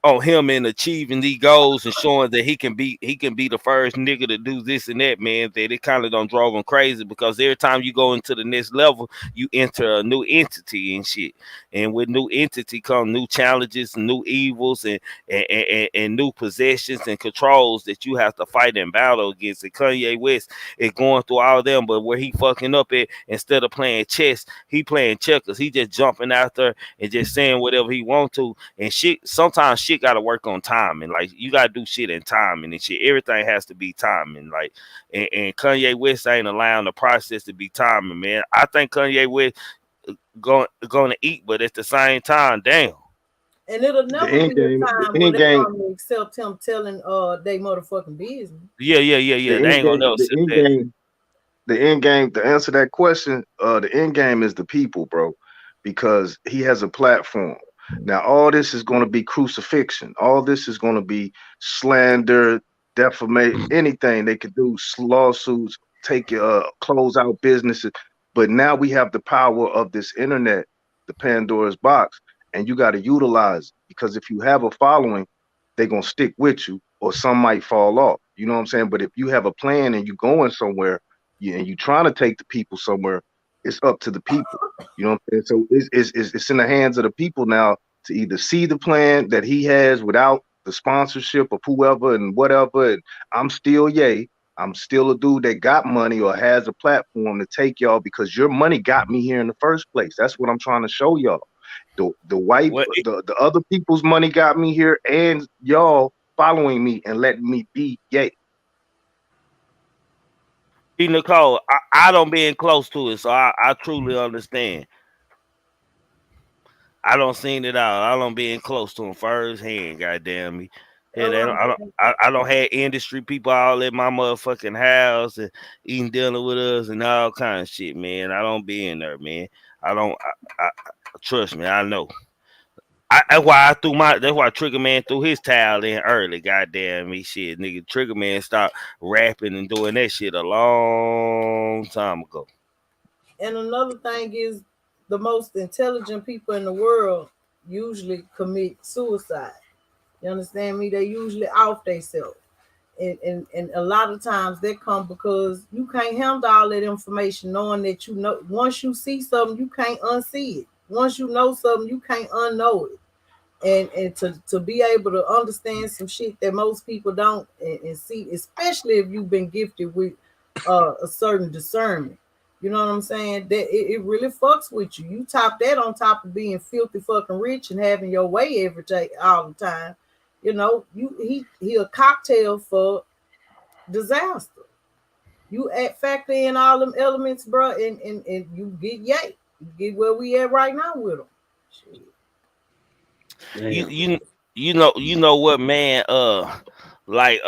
on him and achieving these goals and showing that he can be the first nigga to do this and that, man, that it kind of don't drive him crazy because every time you go into the next level, you enter a new entity and shit. And with new entity come new challenges, new evils, and new possessions and controls that you have to fight and battle against. And Kanye West is going through all of them, but where he fucking up at, instead of playing chess, he playing checkers. He just jumping out there and just saying whatever he want to. And shit, sometimes shit gotta work on timing. Like you gotta do shit in timing and shit. Everything has to be timing. Like and Kanye West ain't allowing the process to be timing, man. I think Kanye West going to eat, but at the same time, damn. And it'll The never end be a game, time the where end they game, gonna accept him telling they motherfucking business. Yeah. the They end ain't gonna game, never the sit end that. game, the end game. To answer that question, the end game is the people, bro, because he has a platform. Now, all this is going to be crucifixion. All this is going to be slander, defamation, anything they could do, lawsuits, take your close out businesses. But now we have the power of this internet, the Pandora's box, and you got to utilize it because if you have a following, they're gonna stick with you, or some might fall off. You know what I'm saying? But if you have a plan and you're going somewhere, and you're trying to take the people somewhere, it's up to the people. You know what I'm saying? So it's in the hands of the people now to either see the plan that he has without the sponsorship of whoever and whatever. And I'm still Ye. I'm still a dude that got money or has a platform to take y'all because your money got me here in the first place. That's what I'm trying to show y'all. The white What the other people's money got me here, and y'all following me and letting me be Ye. Nicole, I don't being close to it, so I truly understand. I don't seen it out. I don't being close to him firsthand. Goddamn me. Yeah, they don't, I don't have industry people all at my motherfucking house and eating dinner with us and all kind of shit, man. I don't be in there, man. I don't. I trust me. I know. That's why That's why Trigger Man threw his towel in early. Goddamn me, shit, nigga. Trigger Man stopped rapping and doing that shit a long time ago. And another thing is the most intelligent people in the world usually commit suicide. You understand me? They usually off themselves. And a lot of times that come because you can't handle all that information, knowing that you know once you see something, you can't unsee it. Once you know something, you can't unknow it. And to be able to understand some shit that most people don't and see, especially if you've been gifted with a certain discernment. You know what I'm saying? That it really fucks with you. You top that on top of being filthy fucking rich and having your way every day all the time. You know, he a cocktail for disaster. You factor in all them elements, bro, and you get Ye. You get where we at right now with them. Shit. You know what, man? Like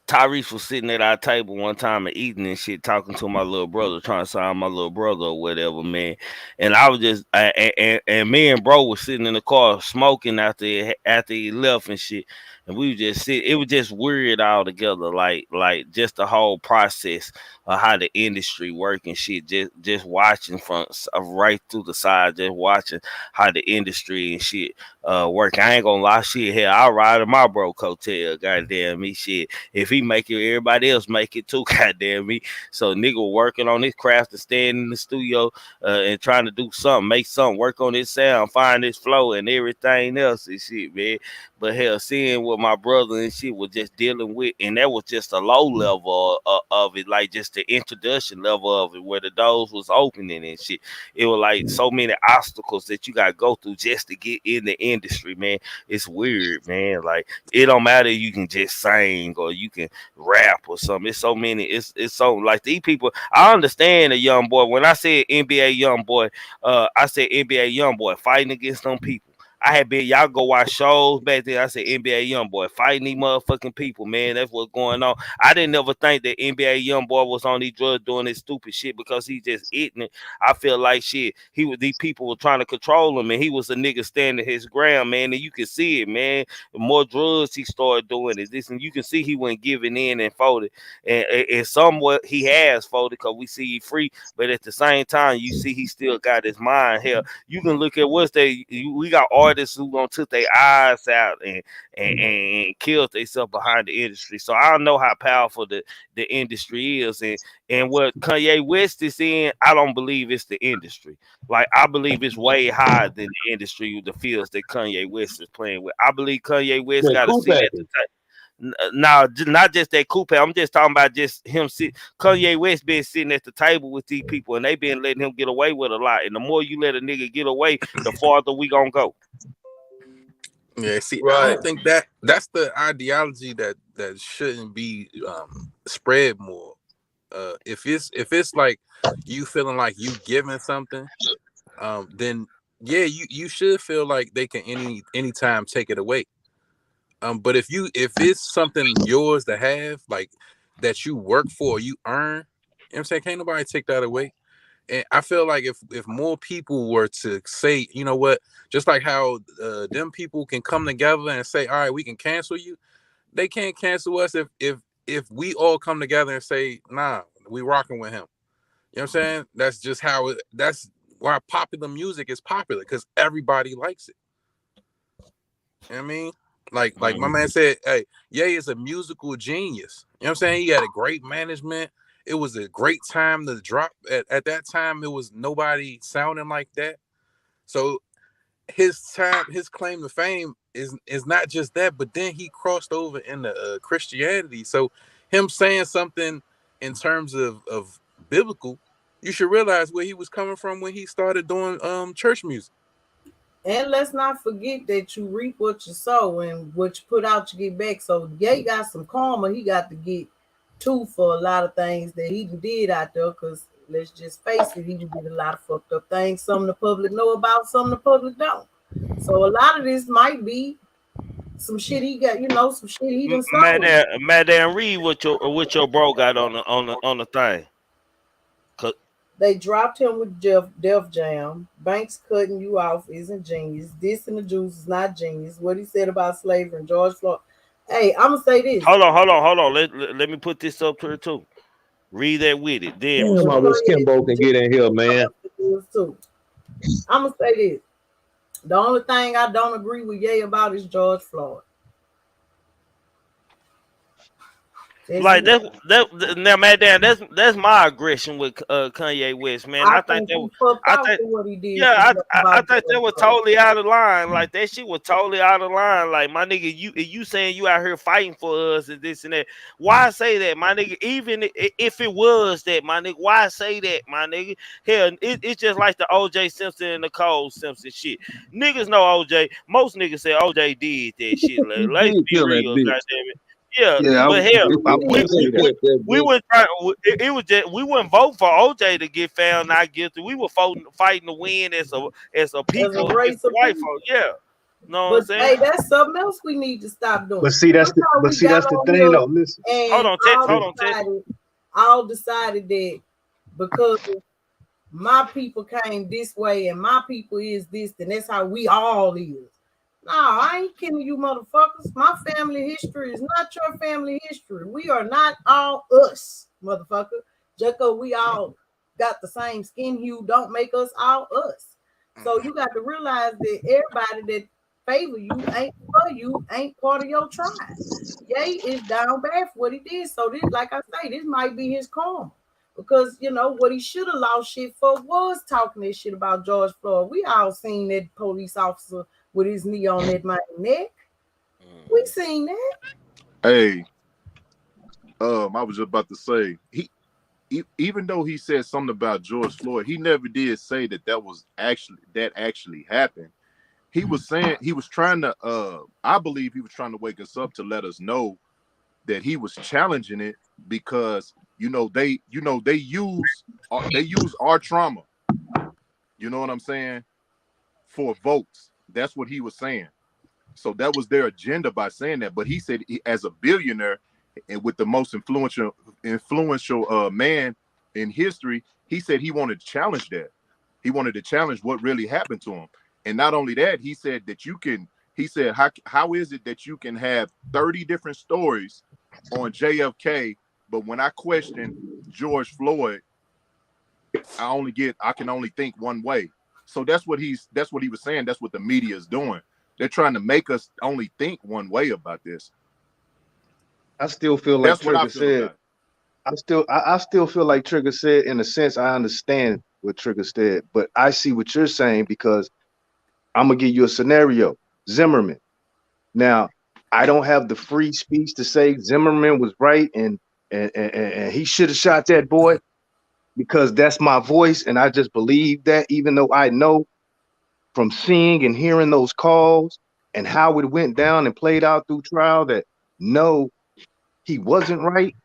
Tyrese was sitting at our table one time and eating and shit, talking to my little brother, trying to sign my little brother or whatever, man. And I was just and me and bro was sitting in the car smoking after he left and shit. And we just sit. It was just weird all together, like just the whole process of how the industry work and shit. Just watching from right through the side, just watching how the industry and shit work. I ain't gonna lie, shit. Hell, I'll ride in my bro coattail, goddamn me, shit. If he make it, everybody else make it too, goddamn me. So nigga working on his craft and staying in the studio and trying to do something, make something, work on his sound, find his flow and everything else and shit, man. But hell, seeing what my brother and shit was just dealing with, and that was just a low level of it, like just the introduction level of it, where the doors was opening and shit. It was like so many obstacles that you gotta go through just to get in the industry, man. It's weird, man. Like it don't matter, you can just sing or you can rap or something. It's so many. It's so like these people. I understand a young boy. When I said NBA young boy, I said NBA young boy fighting against them people. I had been, y'all go watch shows back then. I said NBA young boy fighting these motherfucking people, man. That's what's going on. I didn't ever think that NBA young boy was on these drugs doing this stupid shit because he just eating it. I feel like shit. These people were trying to control him, and he was a nigga standing his ground, man. And you can see it, man. The more drugs he started doing it, this, and you can see he wasn't giving in and folded. And somewhat he has folded because we see he free, but at the same time, you see he still got his mind here. You can look at we got artists who gonna took their eyes out and killed themselves behind the industry. So I don't know how powerful the industry is, and what Kanye West is in, I don't believe it's the industry. Like I believe it's way higher than the industry, the fields that Kanye West is playing with. I believe Kanye West got to see that. Now, not just that coupe. I'm just talking about just him. Kanye West been sitting at the table with these people, and they been letting him get away with a lot. And the more you let a nigga get away, the farther we gonna go. Yeah, see, I don't think that's the ideology that shouldn't be spread more. If it's like you feeling like you giving something, then yeah, you should feel like they can anytime take it away. But if it's something yours to have, like that you work for, you earn, you know what I'm saying, can't nobody take that away. And I feel like if more people were to say, you know what, just like how them people can come together and say, all right, we can cancel you, they can't cancel us if we all come together and say, nah, we rocking with him. You know what I'm saying? That's just how that's why popular music is popular, because everybody likes it. You know what I mean? Like my man said, hey, Ye is a musical genius. You know what I'm saying? He had a great management. It was a great time to drop. At that time, it was nobody sounding like that. So his claim to fame is not just that, but then he crossed over into Christianity. So him saying something in terms of biblical, you should realize where he was coming from when he started doing church music. And let's not forget that you reap what you sow, and what you put out, you get back. So Ye got some karma he got to get too for a lot of things that he did out there. Because let's just face it, he did a lot of fucked up things. Some the public know about, some the public don't. So a lot of this might be some shit he got, some shit he done sold. Madam, read what your bro got on the thing. They dropped him with Def Jam. Banks cutting you off isn't genius. This and the juice is not genius. What he said about slavery and George Floyd. Hey, I'm gonna say this. Hold on. Let me put this up here too. Read that with it. Then I wish Kimbo can get in here, man. I'm gonna say this. The only thing I don't agree with Ye about is George Floyd. Like that now, man, that's my aggression with Kanye West, man. I think what he did. Yeah, I think that was totally out of line. Like that shit was totally out of line. Like my nigga, you saying you out here fighting for us and this and that. Why say that, my nigga? Even if it was that, my nigga, why say that, my nigga? Hell, it's just like the OJ Simpson and Nicole Simpson shit. Niggas know OJ. Most niggas say OJ did that shit. Like, let's be real, goddamn it. Yeah, but hell, we wouldn't try. It was just we wouldn't vote for OJ to get found not guilty. We were fighting to win as a people, as race of white folk. Yeah, know what I'm saying? Hey, that's something else we need to stop doing. But see, that's the thing, though. Listen, hold on, all decided that because my people came this way and my people is this, and that's how we all is. No, I ain't kidding you, motherfuckers. My family history is not your family history. We are not all us, motherfucker. Just because we all got the same skin hue don't make us all us. So you got to realize that everybody that favor you ain't part of your tribe. Ye is down bad for what he did. So this, like I say, this might be his karma. Because, what he should have lost shit for was talking this shit about George Floyd. We all seen that police officer with his knee on that man's neck. We seen that. Hey, I was just about to say even though he said something about George Floyd, he never did say that actually happened. He was saying he was trying to I believe he was trying to wake us up to let us know that he was challenging it because they use our trauma, you know what I'm saying, for votes. That's what he was saying. So that was their agenda by saying that. But he said as a billionaire and with the most influential man in history, he said he wanted to challenge that. He wanted to challenge what really happened to him. And not only that, he said that how is it that you can have 30 different stories on JFK, but when I question George Floyd, I can only think one way. So that's what he was saying. That's what the media is doing. They're trying to make us only think one way about this. I still feel like Trigger said. I still feel like Trigger said, in a sense, I understand what Trigger said, but I see what you're saying because I'm gonna give you a scenario. Zimmerman. Now, I don't have the free speech to say Zimmerman was right and he should have shot that boy because that's my voice and I just believe that, even though I know from seeing and hearing those calls and how it went down and played out through trial that no, he wasn't right.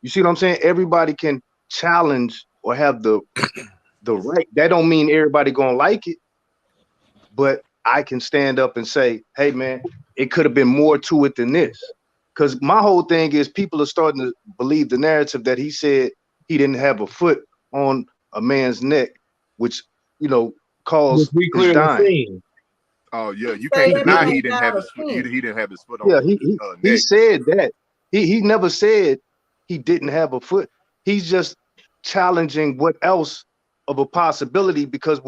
You see what I'm saying? Everybody can challenge or have the right. That don't mean everybody gonna like it, but I can stand up and say, hey man, it could have been more to it than this. Because my whole thing is people are starting to believe the narrative that he said he didn't have a foot on a man's neck, which caused his dying. Oh yeah, you can't deny he didn't have his foot on. Yeah, he said that. He never said he didn't have a foot. He's just challenging what else of a possibility, because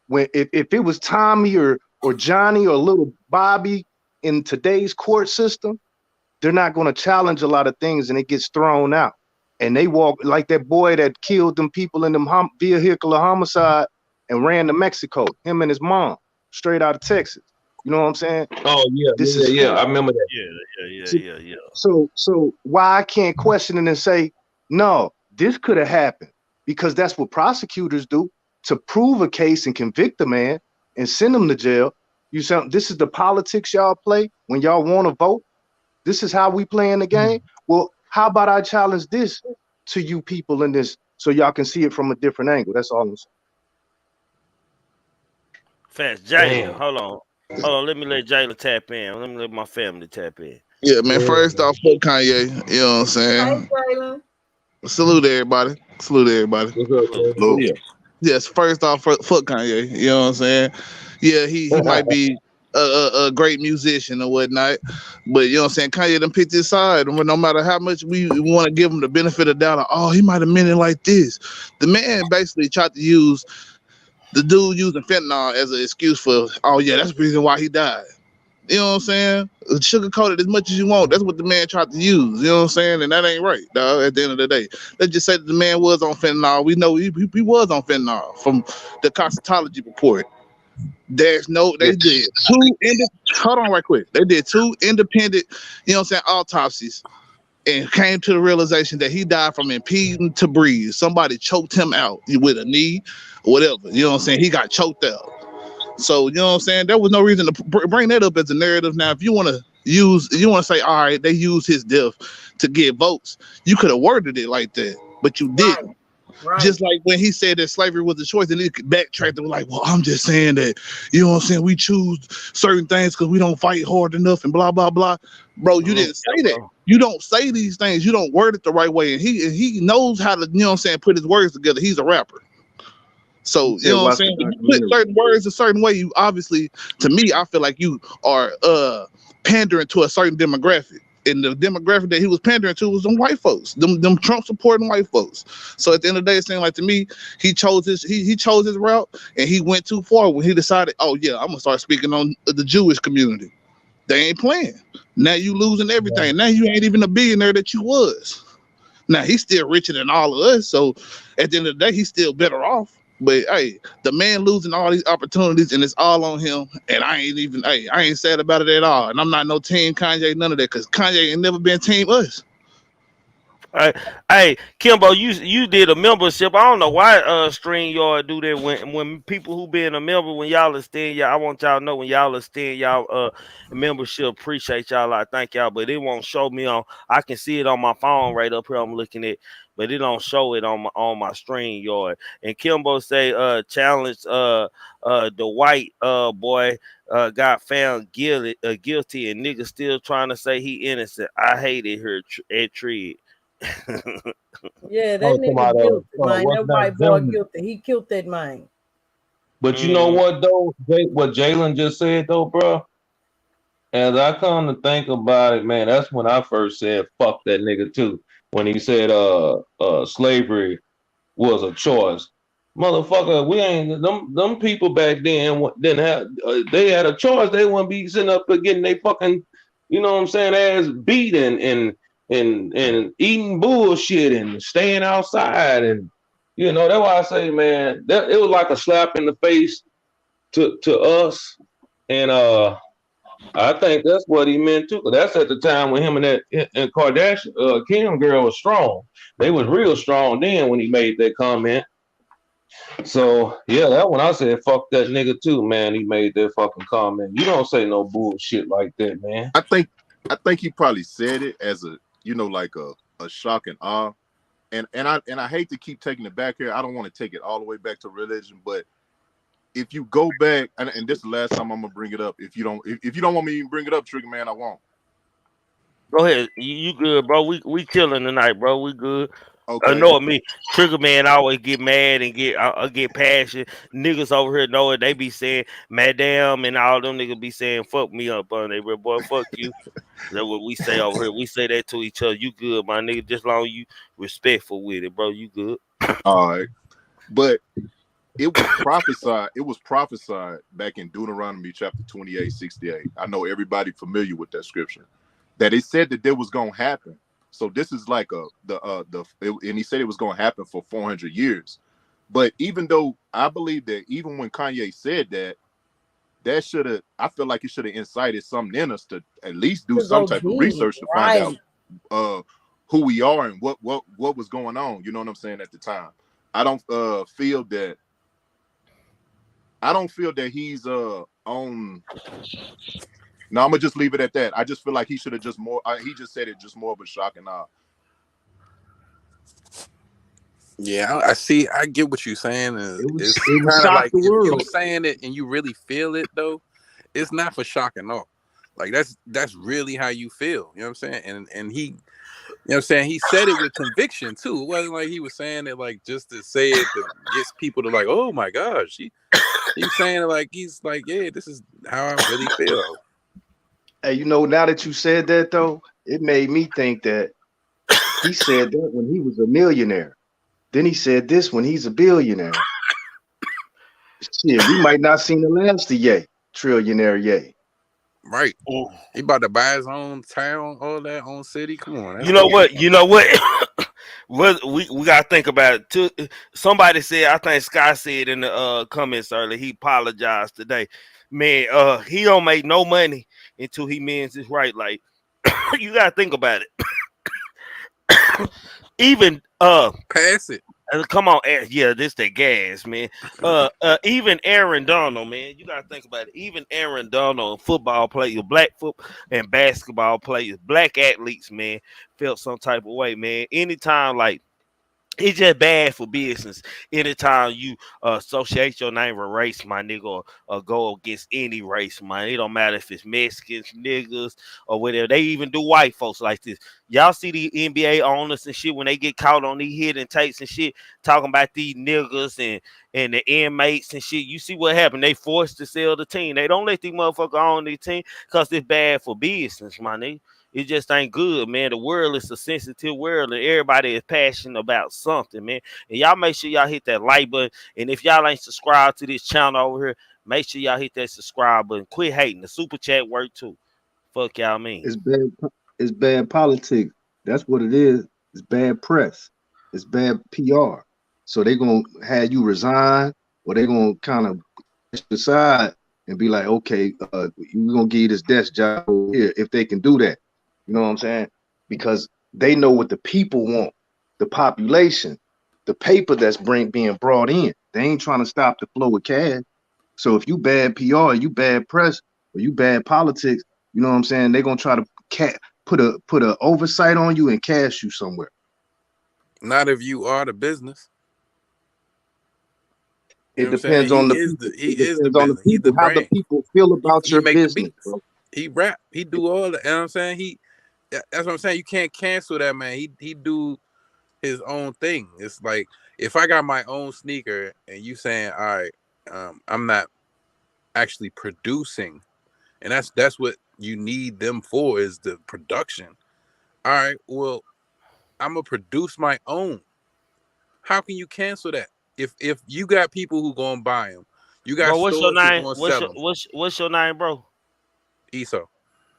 if it was Tommy or Johnny or little Bobby in today's court system, they're not going to challenge a lot of things and it gets thrown out. And they walk like that boy that killed them people in them vehicular homicide and ran to Mexico, him and his mom, straight out of Texas. You know what I'm saying? Oh yeah, I remember that. Yeah. So why I can't question it and say, no, this could have happened, because that's what prosecutors do to prove a case and convict a man and send him to jail. You sound, this is the politics y'all play when y'all want to vote. This is how we play in the game. Well, how about I challenge this to you people in this so y'all can see it from a different angle? That's all I'm saying. Fast Jalen, hold on. Let me let Jalen tap in. Let me let my family tap in. Yeah, man. First off, fuck Kanye. You know what I'm saying? Hey, Jalen. Salute everybody. Yes, first off, fuck Kanye. You know what I'm saying? Yeah, he might be a great musician or whatnot, but you know what I'm saying, Kanye done picked his side. No matter how much we want to give him the benefit of the doubt, oh, he might have meant it like this. The man basically tried to use the dude using fentanyl as an excuse for, oh yeah, that's the reason why he died. You know what I'm saying? Sugarcoat it as much as you want. That's what the man tried to use. You know what I'm saying? And that ain't right, dog. At the end of the day, let's just say that the man was on fentanyl. We know he was on fentanyl from the toxicology report. They did hold on right quick. They did 2 independent, you know what I'm saying, autopsies, and came to the realization that he died from impeding to breathe. Somebody choked him out with a knee or whatever. You know what I'm saying? He got choked out. So, you know what I'm saying? There was no reason to bring that up as a narrative. Now, if you want to say, all right, they used his death to get votes, you could have worded it like that, but you didn't. Right. Just like when he said that slavery was a choice, and he backtracked and was like, well, I'm just saying that, you know what I'm saying, we choose certain things because we don't fight hard enough and blah, blah, blah. Bro, you didn't say that. You don't say these things. You don't word it the right way. And he knows how to, you know what I'm saying, put his words together. He's a rapper. So, you know what I'm saying? When you put certain words a certain way, you obviously, to me, I feel like you are pandering to a certain demographic. And the demographic that he was pandering to was them white folks, them Trump supporting white folks. So at the end of the day, it seemed like to me, he chose his route, and he went too far when he decided, oh yeah, I'm gonna start speaking on the Jewish community. They ain't playing. Now you losing everything. Yeah. Now you ain't even a billionaire that you was. Now he's still richer than all of us. So at the end of the day, he's still better off. But hey, the man losing all these opportunities and it's all on him. And I ain't sad about it at all. And I'm not no team Kanye, none of that, because Kanye ain't never been team us. Hey, Kimbo, you did a membership. I don't know why StreamYard do that when people who been a member, when y'all extend y'all, I want y'all to know when y'all extend y'all membership, appreciate y'all. I thank y'all, but it won't show me on. I can see it on my phone right up here. I'm looking at, but it don't show it on my StreamYard. And Kimbo say challenge the white boy got found guilty and niggas still trying to say he innocent. I hate it here at Trig. Yeah, that Oh, nigga guilty, man. what's That that white boy gentleman? guilty. He killed that man. But you know what though? What Jalen just said though, bro. As I come to think about it, man, that's when I first said fuck that nigga too. When he said slavery was a choice. Motherfucker, we ain't them people back then didn't have they had a choice. They wouldn't be sitting up there getting they fucking, you know what I'm saying, ass beat and eating bullshit and staying outside. And you know, that's why I say, man, that it was like a slap in the face to us. And I think that's what he meant too. Cause that's at the time when him and that and Kardashian Kim girl was strong. They was real strong then when he made that comment. So yeah, that when I said fuck that nigga too, man. He made that fucking comment. You don't say no bullshit like that, man. I think he probably said it as a, you know, like a shock and awe. And I hate to keep taking it back here. I don't want to take it all the way back to religion, but if you go back, and this is the last time I'm gonna bring it up. If you don't want me to even bring it up, Trigger Man, I won't. Go ahead. You good, bro. We chilling tonight, bro. We good. Okay. Know me. Trigger Man always get mad and get passionate. Niggas over here know it. They be saying madam and all them niggas be saying fuck me up on they boy, fuck you. That's what we say over here. We say that to each other. You good, my nigga. Just long you respectful with it, bro. You good. All right. But it was prophesied back in Deuteronomy chapter 28:68. I know everybody familiar with that scripture. That it said that was gonna happen. So this is like and he said it was gonna happen for 400 years. But even though I believe that even when Kanye said that I feel like it should have incited something in us to at least do some type of research to find out who we are and what was going on. You know what I'm saying? At the time, I don't feel that he's on. No, I'm gonna just leave it at that. I just feel like he should have just more. He just said it just more of a shock and awe. Yeah, I see. I get what you're saying. It's it was kind of shock like the if you're world. saying it and you really feel it, though, it's not for shock and awe. Like that's really how you feel. You know what I'm saying? And he, you know what I'm saying? He said it with conviction too. It wasn't like he was saying it like just to say it to get people to like, oh my gosh. He's saying it like he's like, yeah, this is how I really feel. Hey, you know, now that you said that though, it made me think that he said that when he was a millionaire. Then he said this when he's a billionaire. Shit, we might not see the last of Ye, trillionaire Ye. Right. He about to buy his own town, all that own city. Come on. You know what? We gotta think about it too. Somebody said, I think Scott said in the comments earlier, he apologized today. Man, he don't make no money until he means it's right. Like you gotta think about it. Even pass it. Come on, yeah, this the gas, man. Even Aaron Donald, man, you gotta think about it. Even Aaron Donald, football players, black football and basketball players, black athletes, man, felt some type of way, man. Anytime, like, it's just bad for business. Anytime you associate your name with race, my nigga, or go against any race, man. It don't matter if it's Mexicans, niggas, or whatever. They even do white folks like this. Y'all see the NBA owners and shit when they get caught on these hidden tapes and shit, talking about these niggas and the inmates and shit. You see what happened? They forced to sell the team. They don't let these motherfuckers own their team because it's bad for business, my nigga. It just ain't good, man. The world is a sensitive world, and everybody is passionate about something, man. And y'all make sure y'all hit that like button. And if y'all ain't subscribed to this channel over here, make sure y'all hit that subscribe button. Quit hating. The super chat work too. Fuck y'all mean. It's bad politics. That's what it is. It's bad press. It's bad PR. So they're gonna have you resign, or they're gonna kind of decide and be like, okay, we're gonna give you this desk job over here if they can do that. You know what I'm saying? Because they know what the people want, the population, the paper that's being brought in. They ain't trying to stop the flow of cash. So if you bad PR, you bad press, or you bad politics, you know what I'm saying? They're gonna try to put a oversight on you and cash you somewhere. Not if you are the business. You It know what I'm saying? depends on the people. He It is the depends on the business. He's the people, how the brand. people feel about He your make the business, beats. bro. He rap. He do all that. You know what I'm saying? That's what I'm saying. You can't cancel that man. He do his own thing. It's like if I got my own sneaker and you saying, all right, I'm not actually producing, and that's what you need them for, is the production. All right, well, I'm gonna produce my own. How can you cancel that? If you got people who gonna buy them, you got Bro, what's your stores who name? gonna sell them. What's your name, bro? ESO.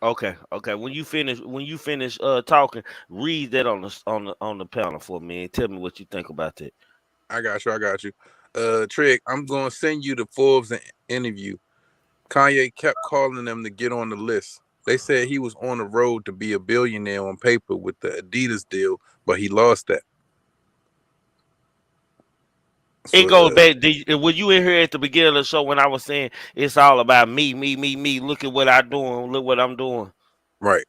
Okay. When you finish talking, read that on the panel for me and tell me what you think about that. I got you. Trig, I'm gonna send you the Forbes interview. Kanye kept calling them to get on the list. They said he was on the road to be a billionaire on paper with the Adidas deal, but he lost that. It So goes back. When you in here at the beginning of the show, when I was saying it's all about me, me, me, me. Look at what I'm doing. Look what I'm doing. Right.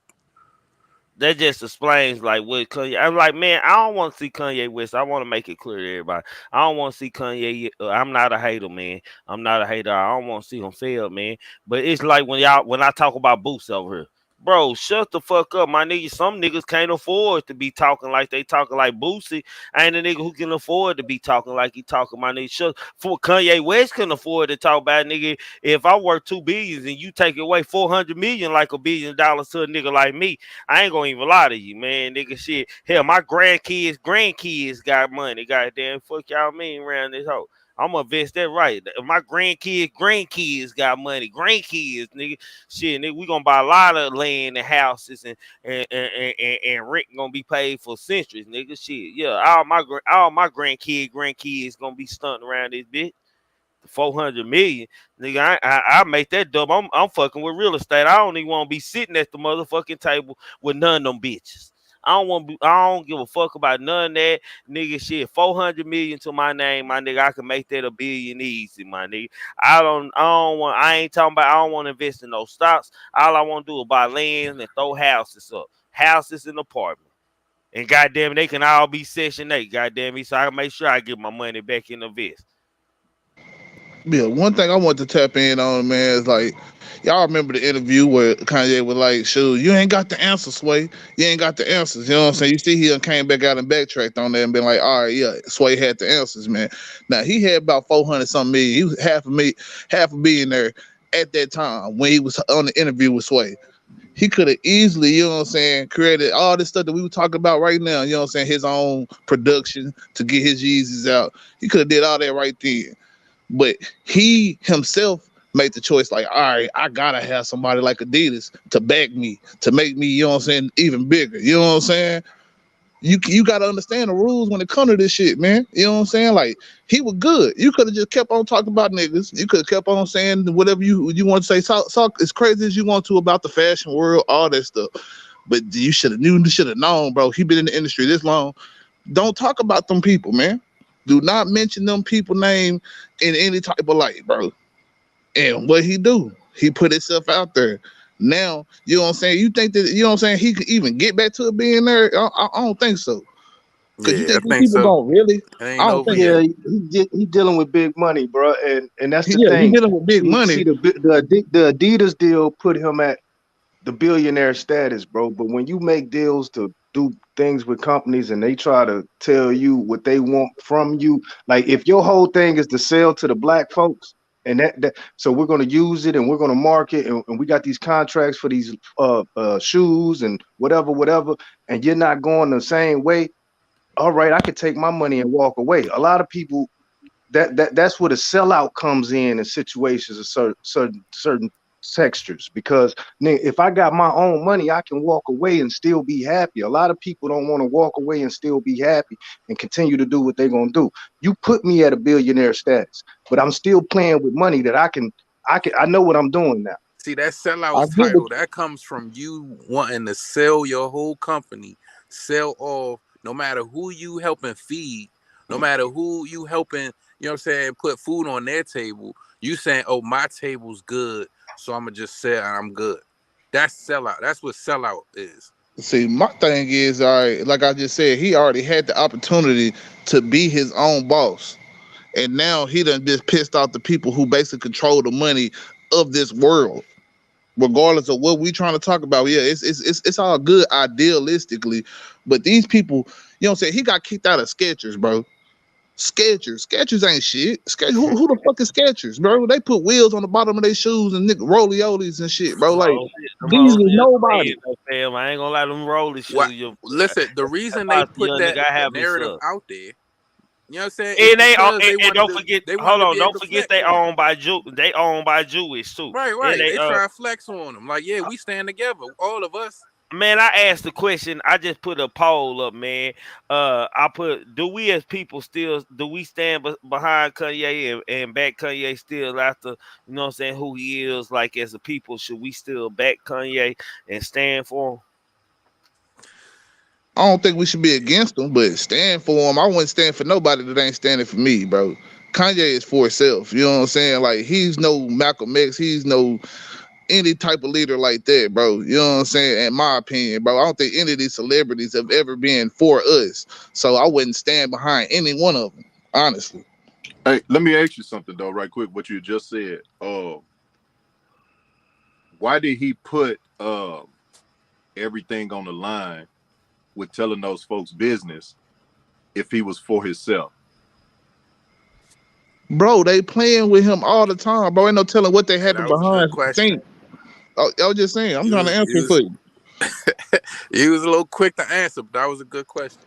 That just explains like what Kanye. I'm like, man, I don't want to see Kanye West. I want to make it clear to everybody. I don't want to see Kanye. I'm not a hater, man. I'm not a hater. I don't want to see him fail, man. But it's like when I talk about Boots over here. Bro, shut the fuck up, my nigga. Some niggas can't afford to be talking like they talking like Boosie. I ain't a nigga who can afford to be talking like he talking, my nigga. Shut for Kanye West couldn't afford to talk about, nigga. If I work $2 billion and you take away $400 million like $1 billion to a nigga like me, I ain't gonna even lie to you, man, nigga. Shit, hell, my grandkids got money. Goddamn, fuck y'all mean around this hoe. I'm gonna invest that right. If my grandkids got money, grandkids, nigga. Shit, nigga, we gonna buy a lot of land and houses and rent gonna be paid for centuries, nigga. Shit, yeah. All my grandkids gonna be stunting around this bitch. 400 million, nigga. I make that double. I'm fucking with real estate. I don't even want to be sitting at the motherfucking table with none of them bitches. I don't give a fuck about none of that, nigga. Shit, 400 million to my name, my nigga. I can make that $1 billion easy, my nigga. I ain't talking about. I don't want to invest in no stocks. All I want to do is buy land and throw houses up, houses and apartments. And goddamn, they can all be Section 8. Goddamn me, so I can make sure I get my money back in the vest. Yeah, one thing I want to tap in on, man, is like, y'all remember the interview where Kanye was like, shoot, you ain't got the answers, Sway. You ain't got the answers. You know what I'm saying? You see, he came back out and backtracked on that and been like, all right, yeah, Sway had the answers, man. Now, he had about 400 something million. He was half a billionaire at that time when he was on the interview with Sway. He could have easily, you know what I'm saying, created all this stuff that we were talking about right now, you know what I'm saying, his own production to get his Yeezys out. He could have did all that right then. But he himself made the choice, like, all right, I gotta have somebody like Adidas to back me, to make me, you know what I'm saying, even bigger. You know what I'm saying? You gotta understand the rules when it comes to this shit, man. You know what I'm saying? Like, he was good. You could have just kept on talking about niggas. You could have kept on saying whatever you want to say. Talk as crazy as you want to about the fashion world, all that stuff. But you should have known, bro. He been in the industry this long. Don't talk about them people, man. Do not mention them people name in any type of light, bro. And what he do? He put himself out there. Now, you know what I'm saying? You think that, you know what I'm saying, he could even get back to being there? I don't think so. Because you Yeah, think I these think people so. don't really? It ain't I don't over think yet. Yeah, he dealing with big money, bro, and that's the he thing. dealing with big money. See the Adidas deal put him at the billionaire status, bro. But when you make deals to do things with companies and they try to tell you what they want from you, like if your whole thing is to sell to the black folks, and that so we're going to use it and we're going to market and we got these contracts for these shoes and whatever, and you're not going the same way. All right, I could take my money and walk away. A lot of people that's where the sellout comes in situations of certain Skecthers, because if I got my own money, I can walk away and still be happy. A lot of people don't want to walk away and still be happy and continue to do what they're gonna do. You put me at a billionaire status, but I'm still playing with money that I know what I'm doing now. See, that sellout title, that comes from you wanting to sell your whole company, sell off, no matter who you helping feed, no matter who you helping, you know what I'm saying, put food on their table. You saying, oh, my table's good, so I'm going to just sell and I'm good. That's sellout. That's what sellout is. See, my thing is, all right, like I just said, he already had the opportunity to be his own boss. And now he done just pissed off the people who basically control the money of this world. Regardless of what we trying to talk about, yeah, it's all good idealistically, but these people, you know what I'm saying, he got kicked out of Skechers, bro. Skechers ain't shit. Who the fuck is Skechers, bro? They put wheels on the bottom of their shoes and rolliolis and shit, bro. Like these is nobody. Fam, I ain't gonna let them roll this shit. Listen, the reason they put that narrative out there, you know what I'm saying? And don't forget, hold on, don't forget they owned by Jewish too. Right. They try to flex on them. Like, yeah, we stand together, all of us. Man, I asked the question. I just put a poll up, man. I put, do we as people still, do we stand behind Kanye and back Kanye still after, you know what I'm saying, who he is, like as a people? Should we still back Kanye and stand for him? I don't think we should be against him, but stand for him. I wouldn't stand for nobody that ain't standing for me, bro. Kanye is for himself. You know what I'm saying? Like, he's no Malcolm X. He's no any type of leader like that, bro. You know what I'm saying? In my opinion, bro, I don't think any of these celebrities have ever been for us. So I wouldn't stand behind any one of them, honestly. Hey, let me ask you something though, right quick. What you just said. Why did he put everything on the line with telling those folks business if he was for himself? Bro, they playing with him all the time, bro. Ain't no telling what they had to behind the scene. I was just saying, I'm trying to answer for you. He was a little quick to answer, but that was a good question.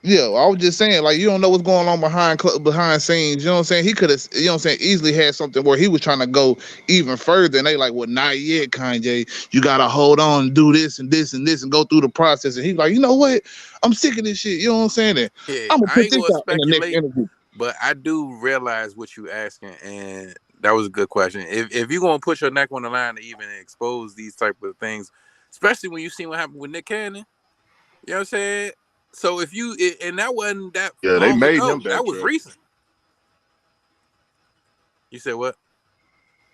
Yeah, I was just saying, like, you don't know what's going on behind scenes. You know what I'm saying? He could have, you know what I'm saying, easily had something where he was trying to go even further. And they like, well, not yet, Kanye. You got to hold on and do this and this and this and go through the process. And he's like, you know what? I'm sick of this shit. You know what I'm saying? And yeah, I'm going to put this out in the next interview. But I do realize what you asking, and that was a good question. If you're going to put your neck on the line to even expose these type of things, especially when you see what happened with Nick Cannon, you know what I'm saying? So if you, and that wasn't that long they made ago, him that was recent. You said what?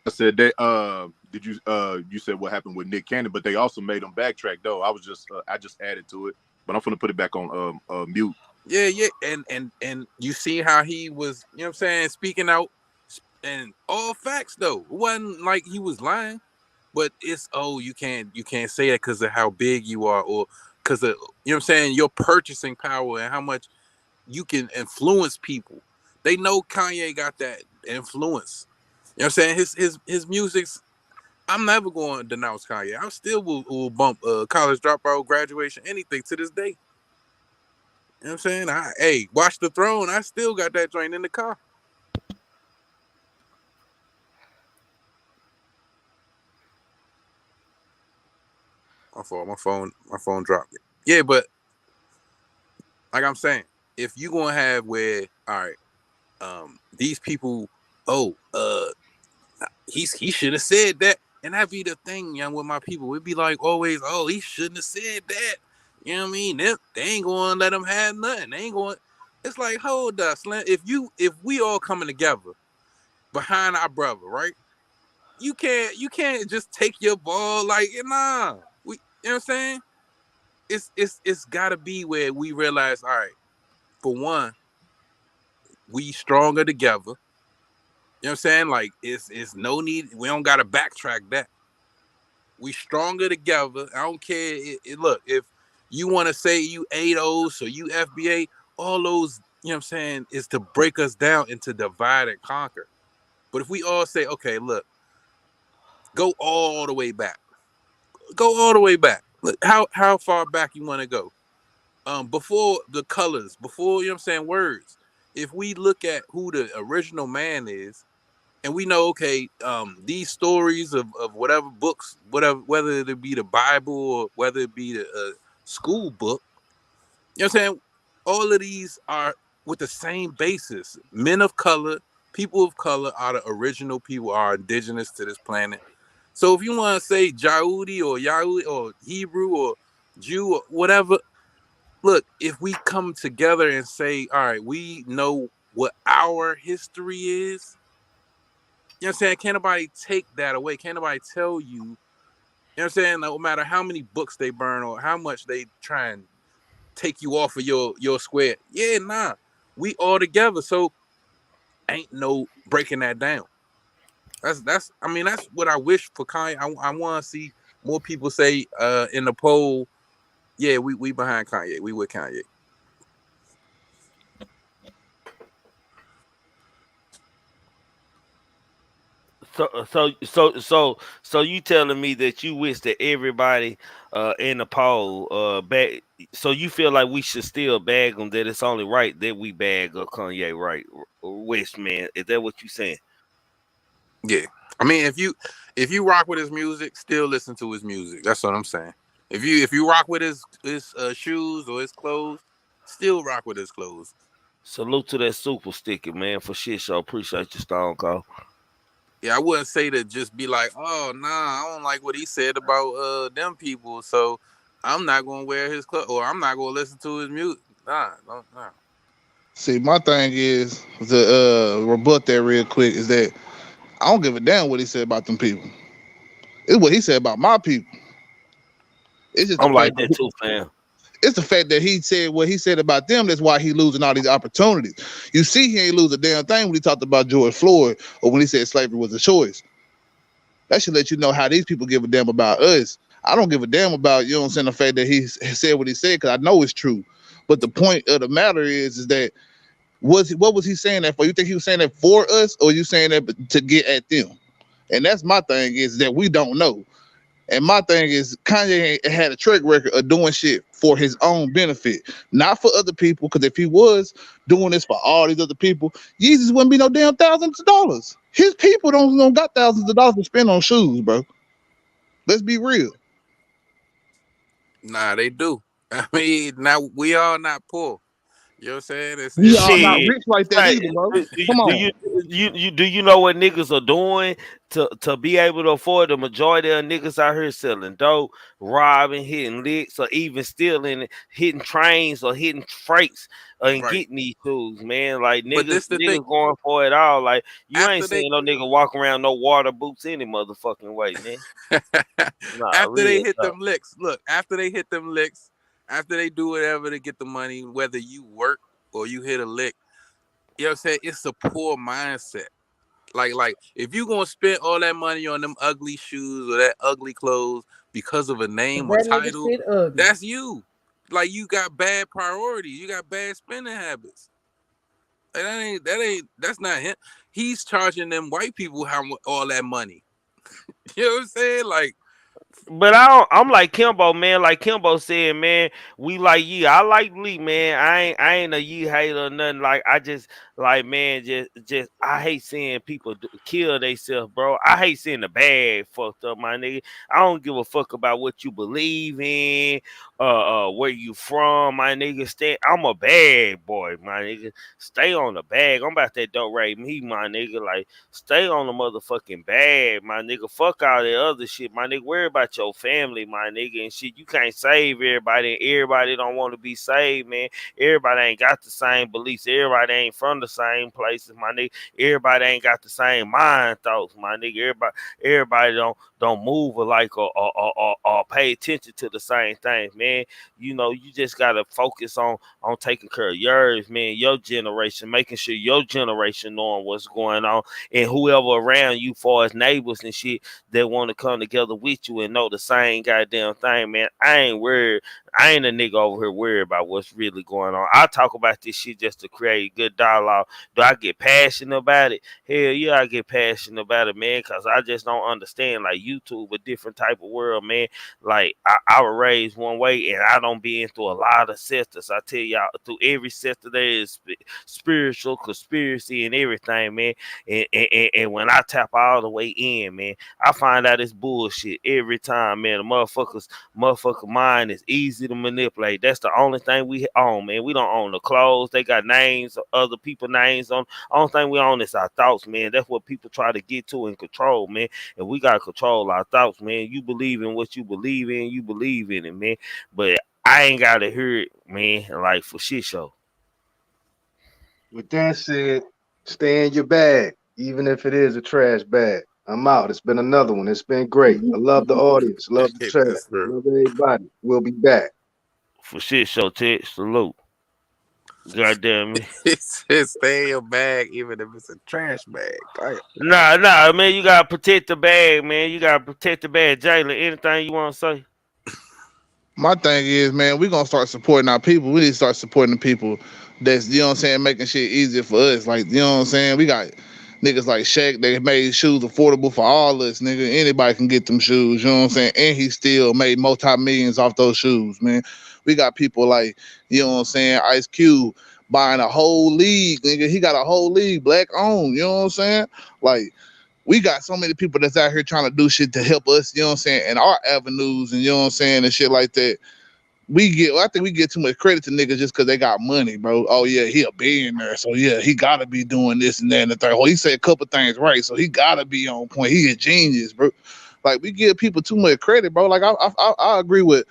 I said they did you you said what happened with Nick Cannon, but they also made him backtrack though. I just added to it, but I'm gonna put it back on mute. Yeah, and you see how he was, you know what I'm saying, speaking out and all facts though. It wasn't like he was lying, but it's you can't say that because of how big you are, or because of, you know what I'm saying, your purchasing power and how much you can influence people. They know Kanye got that influence. You know what I'm saying? His music's, I'm never going to denounce Kanye. I still will bump College Dropout, Graduation, anything to this day. You know what I'm saying? Hey, Watch the Throne. I still got that joint in the car. My phone dropped it. Yeah, but like I'm saying, if you gonna have where, all right, these people, he should have said that, and that be the thing, young, with my people. It'd be like always, he shouldn't have said that. You know what I mean? They ain't gonna let him have nothing. They ain't going. It's like, hold up, Slim. If we all coming together behind our brother, right? You can't just take your ball like, nah. You know what I'm saying? It's gotta be where we realize, all right, for one, we stronger together. You know what I'm saying? Like, it's no need. We don't gotta backtrack that. We stronger together. I don't care. Look, if you want to say you 8-0, so you FBA, all those, you know what I'm saying, is to break us down and to divide and conquer. But if we all say, okay, look, go all the way back. Go all the way back. Look, how far back you want to go? Before the colors, before, you know what I'm saying, words. If we look at who the original man is, and we know, okay, these stories of whatever books, whatever, whether it be the Bible or whether it be the school book, you know what I'm saying? All of these are with the same basis. Men of color, people of color are the original people, are indigenous to this planet. So if you want to say Yahudi or Yahudi or Hebrew or Jew or whatever, look, if we come together and say, all right, we know what our history is, you know what I'm saying? Can't nobody take that away. Can't nobody tell you, you know what I'm saying? No matter how many books they burn or how much they try and take you off of your square. Yeah, nah. We all together. So ain't no breaking that down. That's I mean, that's what I wish for Kanye. I want to see more people say in the poll, yeah, we behind Kanye. We with Kanye. So you telling me that you wish that everybody in the poll bag, so you feel like we should still bag them, that it's only right that we bag Kanye, right? West, man, is that what you saying? Yeah. I mean, if you rock with his music, still listen to his music. That's what I'm saying. If you rock with his shoes or his clothes, still rock with his clothes. Salute to that super sticker, man, for shit show. Appreciate you, Stone Cold. Yeah, I wouldn't say to just be like, oh nah, I don't like what he said about them people, so I'm not gonna wear his clothes or I'm not gonna listen to his music. Nah. See, my thing is to rebut that real quick is that I don't give a damn what he said about them people. It's what he said about my people. It's just the I'm like fact that too, fam. it's the fact that he said what he said about them. That's why he losing all these opportunities. You see, he ain't lose a damn thing when he talked about George Floyd or when he said slavery was a choice. That should let you know how these people give a damn about us. I don't give a damn about, you know what I'm saying, the fact that he said what he said, because I know it's true. But the point of the matter is that what was he saying that for? You think he was saying that for us, or you saying that to get at them? And that's my thing, is that we don't know. And my thing is, Kanye had a track record of doing shit for his own benefit, not for other people. Because if he was doing this for all these other people, Yeezus wouldn't be no damn thousands of dollars. His people don't got thousands of dollars to spend on shoes, bro. Let's be real. Nah, they do. I mean, now we are not poor. You know what I'm saying? We are not Shit. rich like that Right. either, bro. Do Come on. you know what niggas are doing to be able to afford? The majority of niggas out here selling dope, robbing, hitting licks, or even stealing, hitting trains or hitting freights, and Right. getting these tools, man. Like But this the thing. niggas going for it all. Like you ain't After they seeing no nigga walk around no water boots any motherfucking way, man. Nah, after they real hit talk. them licks, look, after they hit them licks, after they do whatever to get the money, whether you work or you hit a lick, you know what I'm saying? It's a poor mindset. Like if you gonna spend all that money on them ugly shoes or that ugly clothes because of a name or That nigga title, shit ugly. that's you. Like you got bad priorities, you got bad spending habits. And that's not him. He's charging them white people all that money. You know what I'm saying? Like, But I'm like Kimbo, man. Like Kimbo said, man, we like Yee. I like Lee, man. I ain't a Yee hater or nothing. Like I just like, man, just I hate seeing people kill themselves, bro. I hate seeing the bad fucked up, my nigga. I don't give a fuck about what you believe in, where you from, my nigga. I'm a bad boy, my nigga. Stay on the bag. I'm about that dope rate me, my nigga. Like stay on the motherfucking bag, my nigga. Fuck all that other shit, my nigga. Worry about your family, my nigga, and shit. You can't save everybody, and everybody don't want to be saved, man. Everybody ain't got the same beliefs. Everybody ain't from the same places, my nigga. Everybody ain't got the same mind thoughts, my nigga. Everybody don't move alike or pay attention to the same thing, man. You know, you just gotta focus on taking care of yours, man. Your generation, making sure your generation knowing what's going on, and whoever around you, far as neighbors and shit, that want to come together with you and know the same goddamn thing, man. I ain't worried. I ain't a nigga over here worried about what's really going on. I talk about this shit just to create good dialogue. Do I get passionate about it? Hell yeah, I get passionate about it, man, because I just don't understand. Like, YouTube a different type of world, man. Like, I was raised one way, and I don't be into a lot of sectors. I tell y'all, through every sector there is spiritual, conspiracy, and everything, man. And when I tap all the way in, man, I find out it's bullshit every time, man. The motherfucker mind is easy to manipulate. That's the only thing we own, man. We don't own the clothes. They got names, other people names on. Only thing we own is our thoughts, man. That's what people try to get to and control, man. And we gotta control our thoughts, man. You believe in what you believe in it, man. But I ain't gotta hear it, man, like for shit show. With that said, stay in your bag, even if it is a trash bag. I'm out. It's been another one. It's been great. I love the audience. Love the chat. Love everybody. We'll be back. For shit show, Ted. Salute. Goddamn me. It's just stay in your bag, even if it's a trash bag. Nah, man. You gotta protect the bag, man. You gotta protect the bag. Jalen, anything you want to say? My thing is, man, we gonna start supporting our people. We need to start supporting the people that's, you know what I'm saying, making shit easier for us. Like, you know what I'm saying? We got niggas like Shaq that made shoes affordable for all us, nigga. Anybody can get them shoes, you know what I'm saying? And he still made multi-millions off those shoes, man. We got people like, you know what I'm saying, Ice Cube buying a whole league, nigga. He got a whole league, black owned, you know what I'm saying? Like, we got so many people that's out here trying to do shit to help us, you know what I'm saying, in our avenues, and you know what I'm saying, and shit like that. I think we get too much credit to niggas just because they got money, bro. Oh yeah, he a billionaire, so yeah, he gotta be doing this and that and the third. Well, he said a couple things right, so he gotta be on point. He a genius, bro. Like, we give people too much credit, bro. Like, I agree with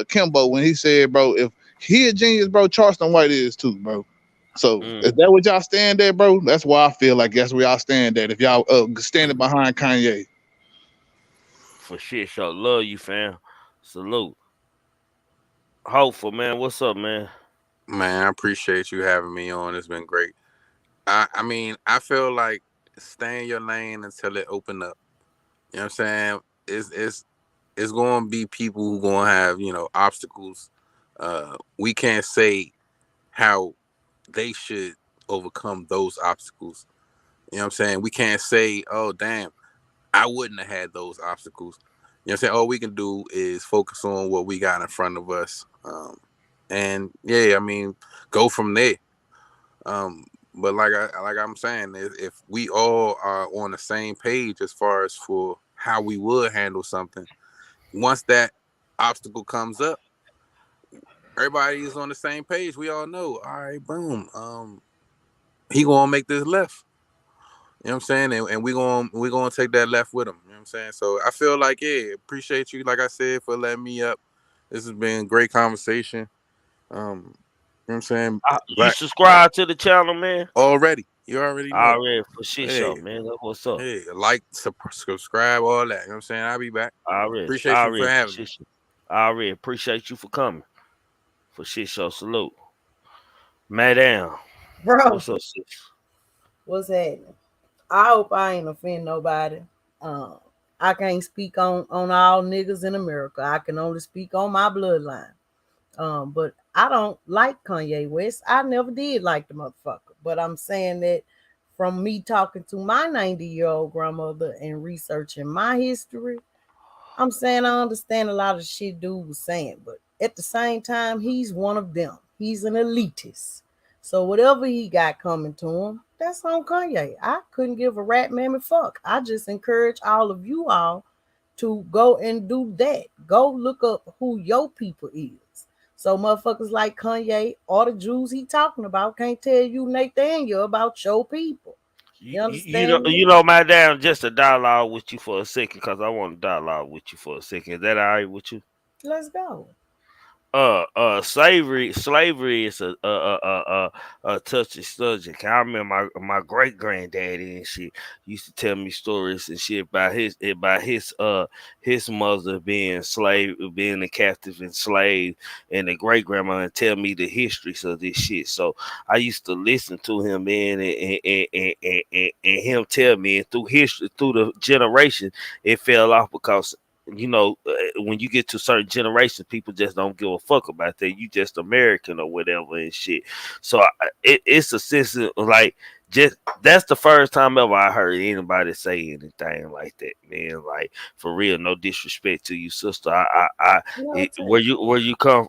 Kimbo when he said, bro, if he a genius, bro, Charleston White is too, bro. So is that what y'all stand at, bro? That's why I feel like that's where y'all stand at. If y'all standing behind Kanye. For shit show. Love you, fam. Salute. Hopeful, man. What's up, man? Man, I appreciate you having me on. It's been great. I mean, I feel like stay in your lane until it open up. You know what I'm saying? It's going to be people who going to have, you know, obstacles. We can't say how they should overcome those obstacles. You know what I'm saying? We can't say, oh, damn, I wouldn't have had those obstacles. You know what I'm saying? All we can do is focus on what we got in front of us. And yeah, I mean, go from there. But like I'm saying, if we all are on the same page as far as for how we would handle something, once that obstacle comes up, everybody is on the same page. We all know, all right, boom. He gonna make this left. You know what I'm saying? And we're gonna take that left with him. You know what I'm saying? So I feel like, yeah, appreciate you, like I said, for letting me up. This has been a great conversation. You know what I'm saying? You subscribe to the channel, man? Already. You already know. Already, for shit show, man. That's what's up. Hey, like, subscribe, all that. You know what I'm saying? I'll be back. Appreciate you for having me. I already appreciate you for coming. For shit show, salute. Madam. Bro. What's up, sis? What's happening? I hope I ain't offend nobody. I can't speak on all niggas in America. I can only speak on my bloodline. But I don't like Kanye West. I never did like the motherfucker. But I'm saying that from me talking to my 90-year-old grandmother and researching my history, I'm saying I understand a lot of shit dude was saying. But at the same time, he's one of them. He's an elitist. So whatever he got coming to him, that's on Kanye. I couldn't give a rat mammy fuck. I just encourage all of you all to go and do that. Go look up who your people is. So motherfuckers like Kanye or the Jews he talking about can't tell you Nathaniel about your people. You understand? You know, Madam, just a dialogue with you for a second, because I want to dialogue with you for a second. Is that all right with you? Let's go. Slavery is a touchy subject. I remember my great granddaddy and shit used to tell me stories and shit about his mother being a captive and slave, and the great grandma, and tell me the histories of this shit. So I used to listen to him, man, and him tell me, and through history, through the generation, it fell off because you know, when you get to certain generations, people just don't give a fuck about that. You just American or whatever and shit. So it's a sense of like, just that's the first time ever I heard anybody say anything like that, man. Like for real, no disrespect to you, sister. Where you come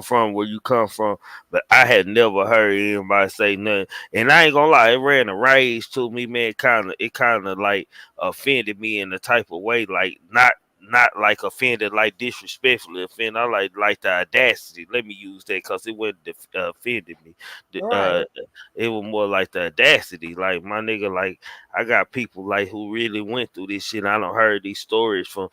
from, but I had never heard anybody say nothing. And I ain't gonna lie, it ran a rage to me, man. It kind of like offended me in a type of way, like not like offended, like disrespectfully offended. I like the audacity. Let me use that because it wasn't offended me. Right. It was more like the audacity. Like my nigga, like I got people like who really went through this shit. I don't heard these stories from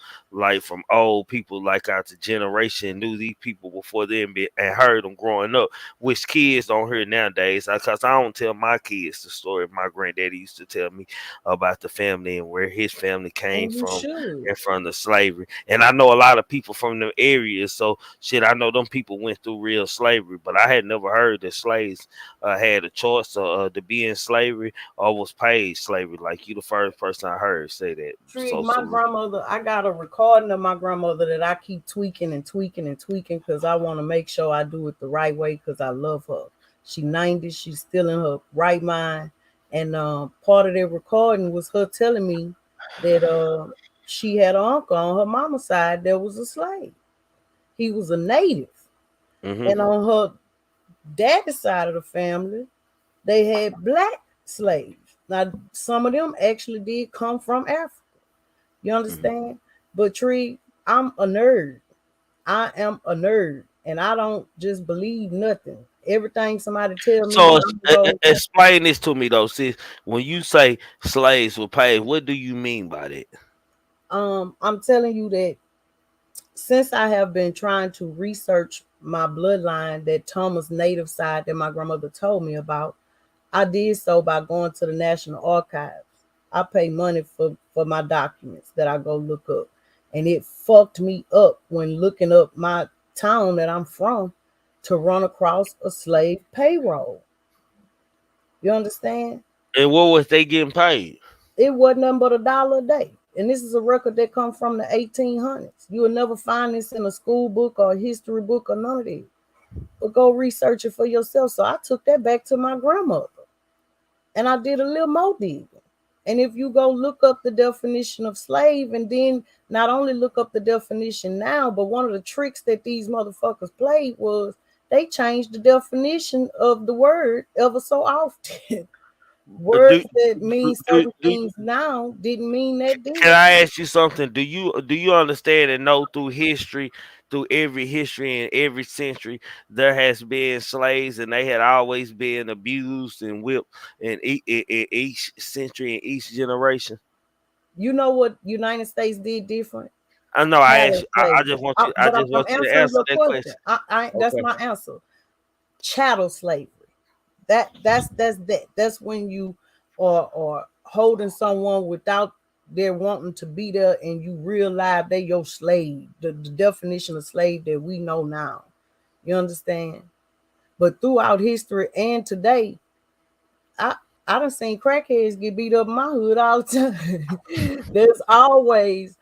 old people like out the generation, knew these people before them and heard them growing up, which kids don't hear nowadays. Because I don't tell my kids the story my granddaddy used to tell me about the family and where his family came And you from should. and from the slavery. And I know a lot of people from the areas, so shit, I know them people went through real slavery, but I had never heard that slaves had a choice to be in slavery or was paid slavery. Like you, the first person I heard say that. Trig, my grandmother, I got a recording of my grandmother that I keep tweaking and tweaking and tweaking because I want to make sure I do it the right way because I love her. She 90, she's still in her right mind. And part of that recording was her telling me that she had an uncle on her mama's side that was a slave. He was a native. Mm-hmm. And on her daddy's side of the family, they had black slaves. Now, some of them actually did come from Africa. You understand? But Tree, I'm a nerd. I am a nerd. And I don't just believe nothing. Everything somebody tell me. So explain this to me though, sis. When you say slaves were paid, what do you mean by that? I'm telling you that since I have been trying to research my bloodline, that Thomas native side that my grandmother told me about, I did so by going to the National Archives. I pay money for my documents that I go look up. And it fucked me up when looking up my town that I'm from to run across a slave payroll. You understand? And what was they getting paid? It wasn't nothing but $1 a day. And this is a record that comes from the 1800s. You will never find this in a school book or a history book or none of that. But go research it for yourself. So I took that back to my grandmother. And I did a little more digging. And if you go look up the definition of slave and then not only look up the definition now, but one of the tricks that these motherfuckers played was they changed the definition of the word ever so often. Words that mean certain things now didn't mean that then. Can I ask you something? Do you understand and know through history, through every history and every century, there has been slaves and they had always been abused and whipped in each century and each generation? You know what United States did different? I know. I just want you. I just want you to answer that question. That's my answer. Chattel slavery. That's when you are holding someone without their wanting to be there, and you realize they're your slave. The definition of slave that we know now. You understand? But throughout history and today, I done seen crackheads get beat up in my hood all the time. There's always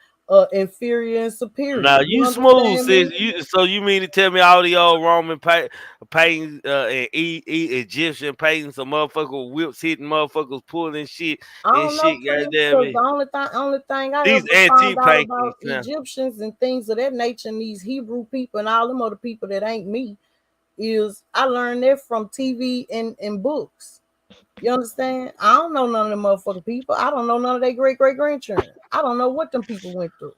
inferior and superior. Now you smooth, sis. So you mean to tell me all the old Roman paintings and Egyptian paintings, some motherfucker whips hitting motherfuckers pulling shit and shit? Goddamn it. The only thing I these ever found out paintings about Egyptians and things of that nature, and these Hebrew people and all them other people that ain't me, is I learned that from TV and books. You understand? I don't know none of them motherfucking people. I don't know none of their great-great-grandchildren. I don't know what them people went through.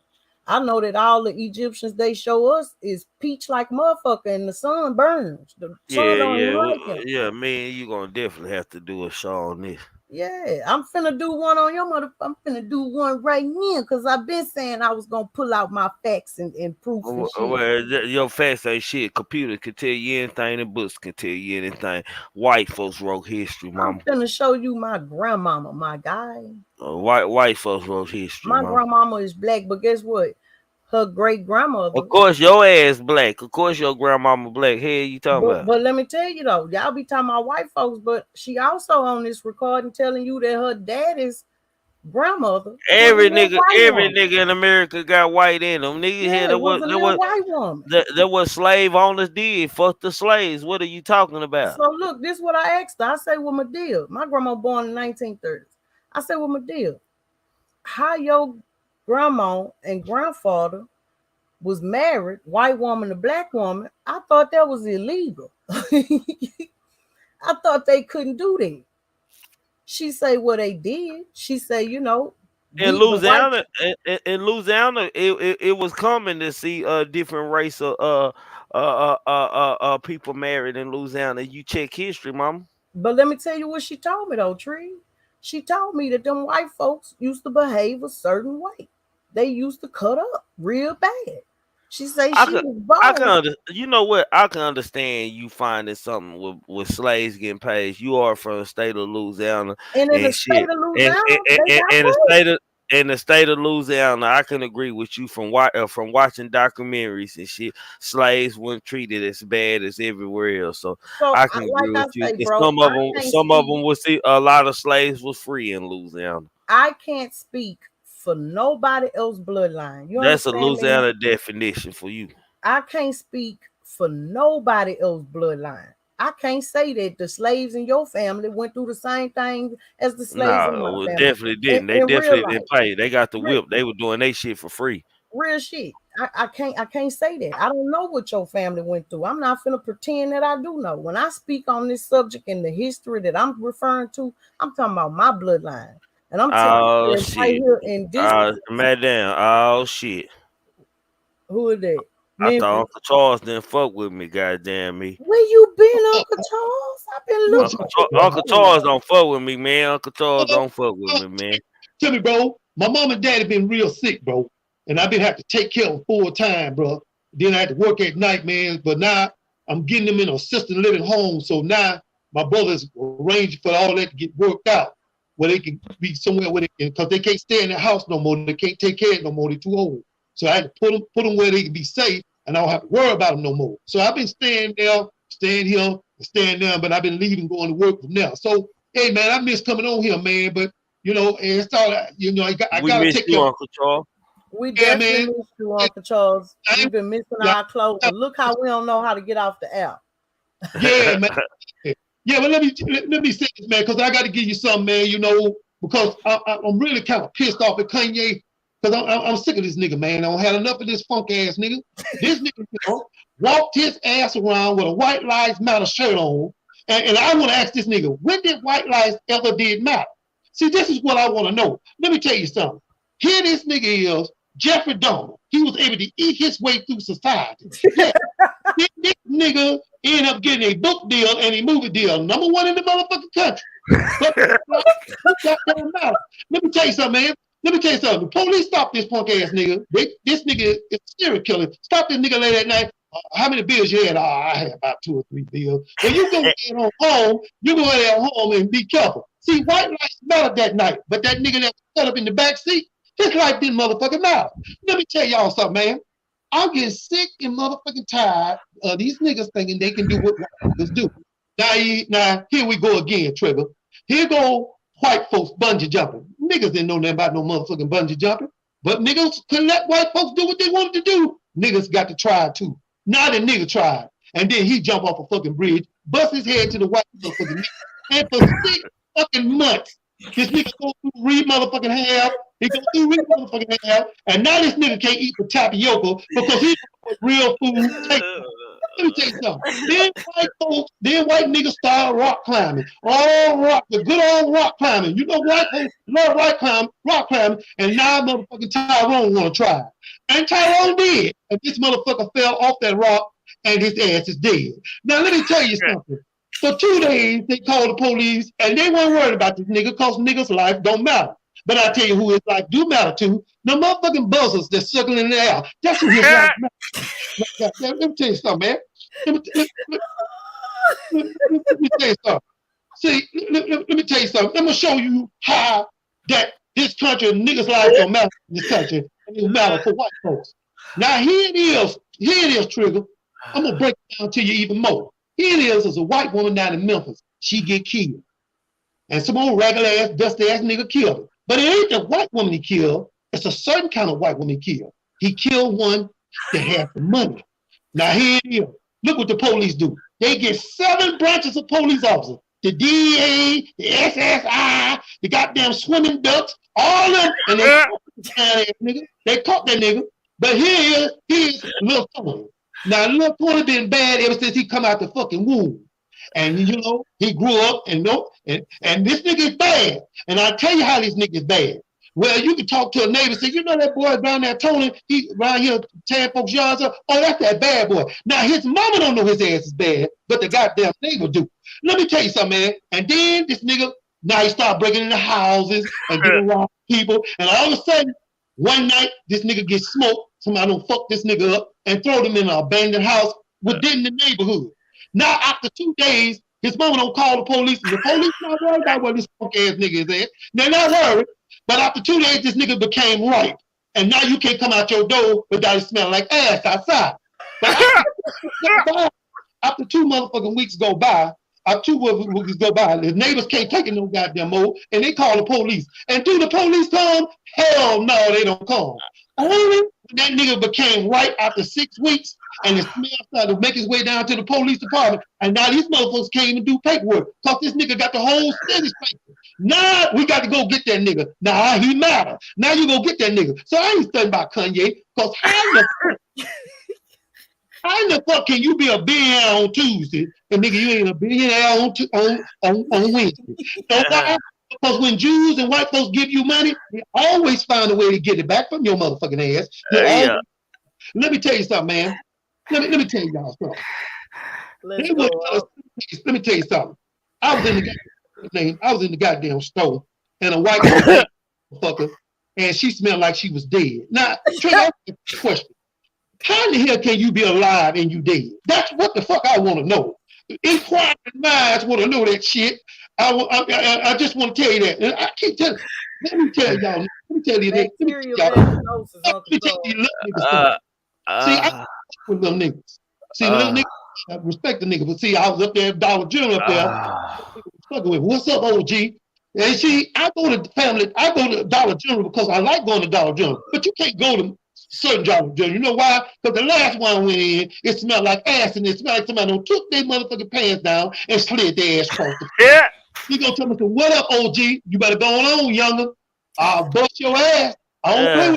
I know that all the Egyptians they show us is peach like motherfucker and the sun burns. The sun don't even like them. Yeah, man, you gonna definitely have to do a show on this. Yeah, I'm finna do one on your mother. I'm finna do one right now because I've been saying I was gonna pull out my facts and proof and shit. Well, your facts ain't shit. Computer can tell you anything, and books can tell you anything. White folks wrote history, mama. I'm finna show you my grandmama, my guy. White folks wrote history. My grandmama is black, but guess what? Her great grandmother. Of course, your ass black. Of course, your grandmama black. Hey, you talking about? But let me tell you though, y'all be talking about white folks, but she also on this recording telling you that her daddy's grandmother. Every Was a nigga, white every woman. nigga in America got white in them. Nigga Yeah, here, it was a little white woman. that what slave owners did. Fuck the slaves. What are you talking about? So look, this is what I asked her. I say, well, Medea, my grandma born in the 1930s. I said, well, Medea, how your grandma and grandfather was married, white woman to black woman, I thought that was illegal. I thought they couldn't do that. She say, well, they did. She say, you know, In Louisiana, it was common to see a different race of people married in Louisiana. You check history, mama. But let me tell you what she told me though, Tree. She told me that them white folks used to behave a certain way. They used to cut up real bad. She say she was born. You know what? I can understand you finding something with slaves getting paid. You are from the state of Louisiana And in the and state shit, of Louisiana, they got and paid. in the state of Louisiana, I can agree with you from watching documentaries and shit. Slaves weren't treated as bad as everywhere else, so I can agree with you. And some of them will see a lot of slaves was free in Louisiana. I can't speak for nobody else bloodline. You That's a understand Louisiana me? definition for you. I can't speak for nobody else bloodline. I can't say that the slaves in your family went through the same thing as the slaves in my No, family. definitely didn't. They In real definitely life. didn't pay. They got the whip. They were doing their shit for free. Real shit. I can't say that. I don't know what your family went through. I'm not finna pretend that I do know. When I speak on this subject and the history that I'm referring to, I'm talking about my bloodline. And I'm telling you right here in this. Madam. Oh shit. Who is that? I thought Uncle Charles didn't fuck with me, goddamn me. Where you been, Uncle Charles? I've been looking. Uncle Charles don't fuck with me, man. Uncle Charles don't fuck with me, man. Tell me, bro, my mom and daddy been real sick, bro. And I've been having to take care of them full time, bro. Then I had to work at night, man. But now I'm getting them in an assisted living home. So now my brother's arranged for all that to get worked out, where they can be somewhere where they can, because they can't stay in the house no more. They can't take care of it no more. They're too old. So I had to put them where they can be safe, and I don't have to worry about them no more. So I've been staying there, staying here, and staying there, but I've been leaving, going to work from there. So, hey, man, I miss coming on here, man. But, you know, it's all, you know, I got to take care of Uncle Charles. We definitely miss you, Uncle Charles. We've been missing our clothes. Look how we don't know how to get off the app. Yeah, man. Yeah, but let me say this, man, because I got to give you something, man, you know, because I'm really kind of pissed off at Kanye, because I'm sick of this nigga, man. I don't have enough of this funk ass nigga. This nigga, you know, walked his ass around with a White Lives Matter shirt on, and I want to ask this nigga, when did White Lives ever did matter? See, this is what I want to know. Let me tell you something. Here this nigga is, Jeffrey Dahmer. He was able to eat his way through society. Yeah. This nigga ended up getting a book deal and a movie deal, #1 in the motherfucking country. But let me tell you something, man. Let me tell you something. The police stopped this punk ass nigga. This nigga is a serial killer. Stop this nigga late at night. How many bills you had? I had about 2 or 3 bills. When you go home, you go there home and be careful. See, White Lives mattered that night, but that nigga that was set up in the back seat, his life didn't motherfucking matter. Let me tell y'all something, man. I'm getting sick and motherfucking tired of these niggas thinking they can do what white niggas do. Now, here we go again, Trigger. Here go white folks bungee jumping. Niggas didn't know nothing about no motherfucking bungee jumping, but niggas couldn't let white folks do what they wanted to do. Niggas got to try too. Now the nigga tried, and then he jump off a fucking bridge, bust his head to the white motherfucking nigga, and for 6 fucking months, this nigga go through motherfucking hell. He go through motherfucking hell, and now this nigga can't eat the tapioca because he real food. Let me tell you something. Then white niggas started rock climbing. All rock, the good old rock climbing. You know white folks love rock climbing, and now motherfucking Tyrone wanna try. And Tyrone did. And this motherfucker fell off that rock and his ass is dead. Now let me tell you something. For 2 days, they called the police, and they weren't worried about this nigga because niggas' life don't matter. But I tell you who his life do matter to, the motherfucking buzzers that's circling in the air. That's who his life matters. Let me tell you something, man. Let me tell you something. See, let me tell you something. I'm going to show you how that this country, niggas' lives don't matter in this country, and it matter for white folks. Now, here it is, Trigger. I'm going to break it down to you even more. Here it is a white woman down in Memphis. She get killed. And some old regular ass, dusty ass nigga killed her. But it ain't the white woman he killed. It's a certain kind of white woman he killed. He killed one that had the money. Now here it is. Look what the police do. They get 7 branches of police officers. The DEA, the SSI, the goddamn swimming ducks, all of them, and they caught that nigga. They caught that nigga. But here's Lil Tony. Now Lil Tony been bad ever since he come out the fucking womb. And you know, he grew up and this nigga is bad. And I'll tell you how this nigga is bad. Well, you can talk to a neighbor and say, you know that boy down there, Tony, he around here tearing folks' yards up. Oh, that's that bad boy. Now, his mama don't know his ass is bad, but the goddamn neighbor do. Let me tell you something, man. And then this nigga, now he start breaking into houses and getting around people. And all of a sudden, one night, this nigga gets smoked. Somebody don't fuck this nigga up and throw them in an abandoned house within the neighborhood. Now, after 2 days, his mama don't call the police. And the police not worried about where this fuck ass nigga is at. They're not worried. But after 2 days, this nigga became ripe. And now you can't come out your door without it smelling like ass outside. But after 2 motherfucking weeks go by, the neighbors can't take it no goddamn more, and they call the police. And do the police come? Hell no, they don't come. Only when that nigga became ripe after 6 weeks, and the smell started to make his way down to the police department, and now these motherfuckers came and do paperwork, because this nigga got the whole city's paper. Now we got to go get that nigga. Now he matter. Now you go get that nigga. So I ain't studying about Kanye, because how in the fuck can you be a billionaire on Tuesday and nigga you ain't a billionaire on Wednesday? So why? Because when Jews and white folks give you money, they always find a way to get it back from your motherfucking ass. Yeah. Let me tell you something, man. Let me tell y'all something. Let me tell you something. I was in the goddamn store, and a white motherfucker, and she smelled like she was dead. Now, Trey, I have a question. How in the hell can you be alive and you dead? That's what the fuck I want to know. Inquiring minds want to know that shit. I just want to tell you that. And I keep telling. Let me tell y'all. Let me tell you that. Let me tell you little niggas. See, I with little niggas. See, little niggas. I respect the nigga, but see, I was up there at Dollar General up there. Fucking with, what's up, OG? And see, I go to Dollar General because I like going to Dollar General, but you can't go to certain Dollar General. You know why? Because the last one I went in, it smelled like ass, and it smelled like somebody took their motherfucking pants down and slid their ass across the floor. Yeah. You gonna tell me, what up, OG? You better go on, younger. I'll bust your ass. I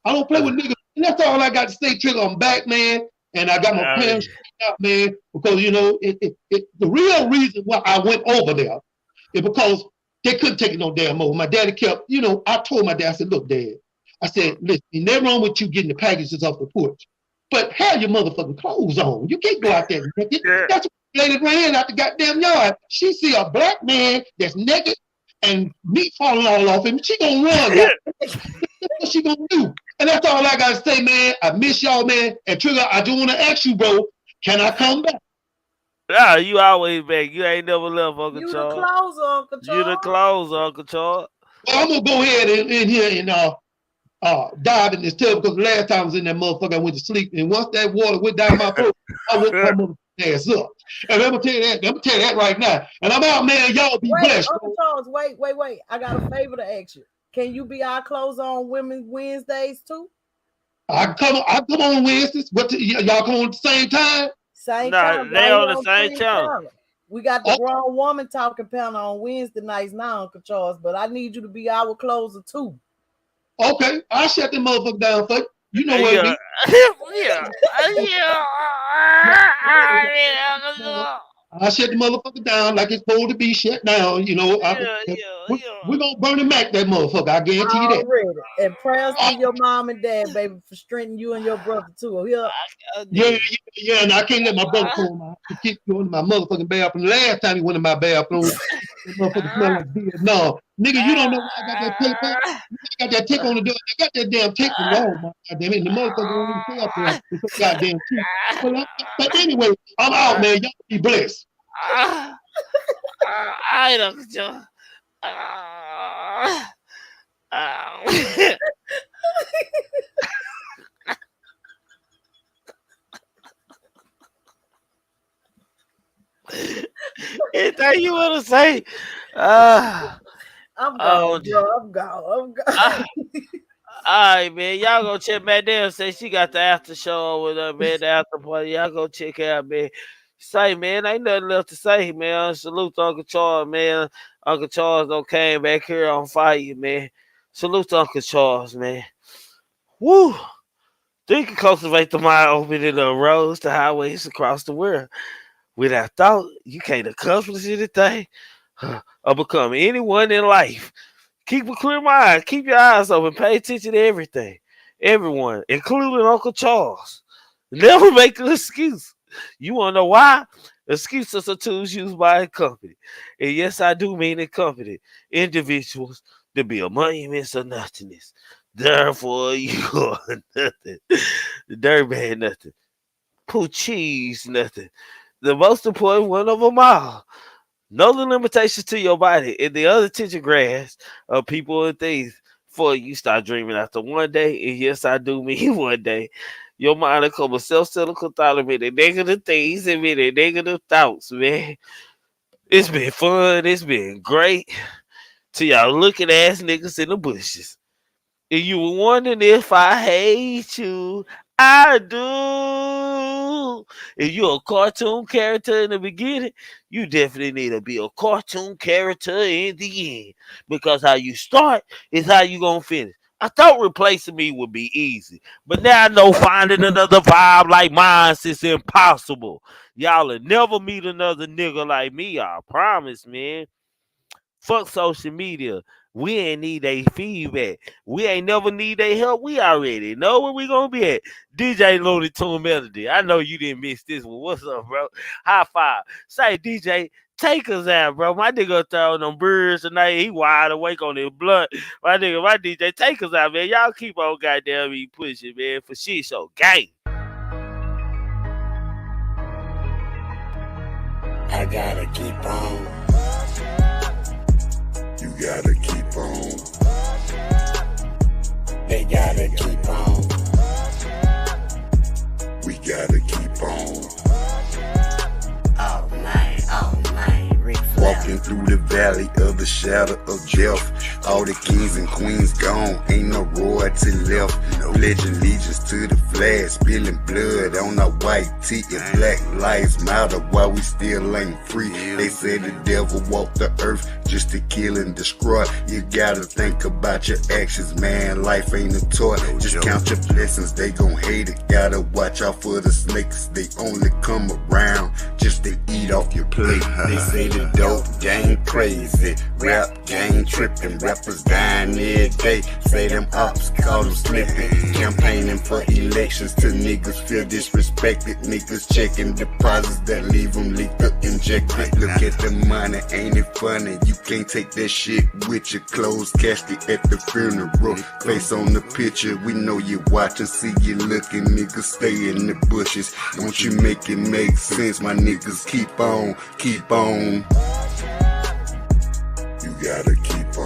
don't play with niggas. And that's all I got to say, Trigger. I'm back, man. And I got my pants out, man, because, you know, the real reason why I went over there is because they couldn't take it no damn more. My daddy kept, you know, I told my dad, I said, look, Dad, I said, listen, ain't nothing wrong with you getting the packages off the porch, but have your motherfucking clothes on. You can't go out there naked. Yeah. That's what the lady ran out the goddamn yard. She see a black man that's naked and meat falling all off him. She gonna run. That's what she gonna do. And that's all I gotta say, man. I miss y'all, man. And Trigger, I do want to ask you, bro, can I come back? Yeah, you always back. You ain't never left, Uncle You Charles. the closer, Uncle Charles. You the closer, Uncle Charles. Well, I'm gonna go ahead in here and dive in this tub, because the last time I was in that motherfucker, I went to sleep, and once that water went down my throat, I woke my motherfucking ass up. And I'm gonna tell you that right now. And I'm out, man. Y'all be blessed. Uncle Charles, wait. I got a favor to ask you. Can you be our closer on Women's Wednesdays too? I come on Wednesdays. Y'all come on at the same time? Same time. They on the same channel. We got the grown woman talking panel on Wednesday nights now, Uncle Charles, but I need you to be our closer too. Okay, I'll shut the motherfucker down for you. You know what it is. I shut the motherfucker down like it's supposed to be shut down. You know, we're going to burn the Mac that motherfucker. I guarantee you that. And prayers to your mom and dad, baby, for strengthening you and your brother too. Yeah, and I can't let my brother come on. I keep going to my motherfucking bathroom. Last time he went to my bathroom, the motherfucker smelled like beer. No, nigga, you don't know why I got that tape on. I got that tape on the door. I got that damn tape on the wall, my goddamn it. And the motherfucker won't even stay up there. It's so goddamn cheap. But anyway, I'm out, man. Y'all be blessed. I don't know. Anything you want to say? I'm Oh, gone, bro. I'm gone. all right, man. Y'all go check Madam say she got the after show with her, man. The after party. Y'all go check it out, man. Say, man, ain't nothing left to say, man. Salute to Uncle Charles, man. Uncle Charles don't came back here on fire, man. Salute to Uncle Charles, man. Woo! Think you cultivate the mind, opening the roads to highways across the world. Without thought, you can't accomplish anything or become anyone in life. Keep a clear mind. Keep your eyes open. Pay attention to everything. Everyone, including Uncle Charles. Never make an excuse. You want to know why? Excuses are tools used by a company. And yes, I do mean a company. Individuals to be a monuments of nothingness. Therefore, you are nothing. The dirt man, nothing. Pooh cheese, nothing. The most important one of them all. Know the limitations to your body and the other attention grasp of people and things before you start dreaming after one day. And yes, I do mean one day. Your mind will come a self-cynical thought of many negative things and many negative thoughts, man. It's been fun. It's been great. To y'all looking ass niggas in the bushes. And you were wondering if I hate you. I do. If you're a cartoon character in the beginning, you definitely need to be a cartoon character in the end. Because how you start is how you gonna finish. I thought replacing me would be easy. But now I know finding another vibe like mine is impossible. Y'all will never meet another nigga like me, I promise, man. Fuck social media. We ain't need their feedback. We ain't never need their help. We already know where we gonna be at. DJ Looney Tune Melody. I know you didn't miss this one. What's up, bro? High five. Say, DJ, take us out, bro. My nigga throwing them birds tonight. He wide awake on his blunt. My DJ, take us out, man. Y'all keep on goddamn me pushing, man. For shit show gang. I gotta keep on. You gotta keep on. They gotta keep on. We gotta keep on. All night, Rick Walking through the valley of the shadow of death. All the kings and queens gone, ain't no royalty left. Pledge allegiance to the flag, spilling blood on our white tee. And Black Lives Matter while we still ain't free. They say the devil walked the earth just to kill and destroy. You gotta think about your actions, man. Life ain't a toy. Just count your blessings, they gon' hate it. Gotta watch out for the snakes, they only come around just to eat off your plate. They say the dope game crazy, rap game tripping, rappers dying every day. Say them ops call them slipping, campaigning for elections till niggas feel disrespected. Niggas checking deposits that leave them leaked up, injected. Look at the money, ain't it funny? You can't take that shit with your closed casket at the funeral. Face on the picture, we know you watching, see you looking, niggas stay in the bushes. Won't you make it make sense, my niggas? Keep on, keep on. You gotta keep on.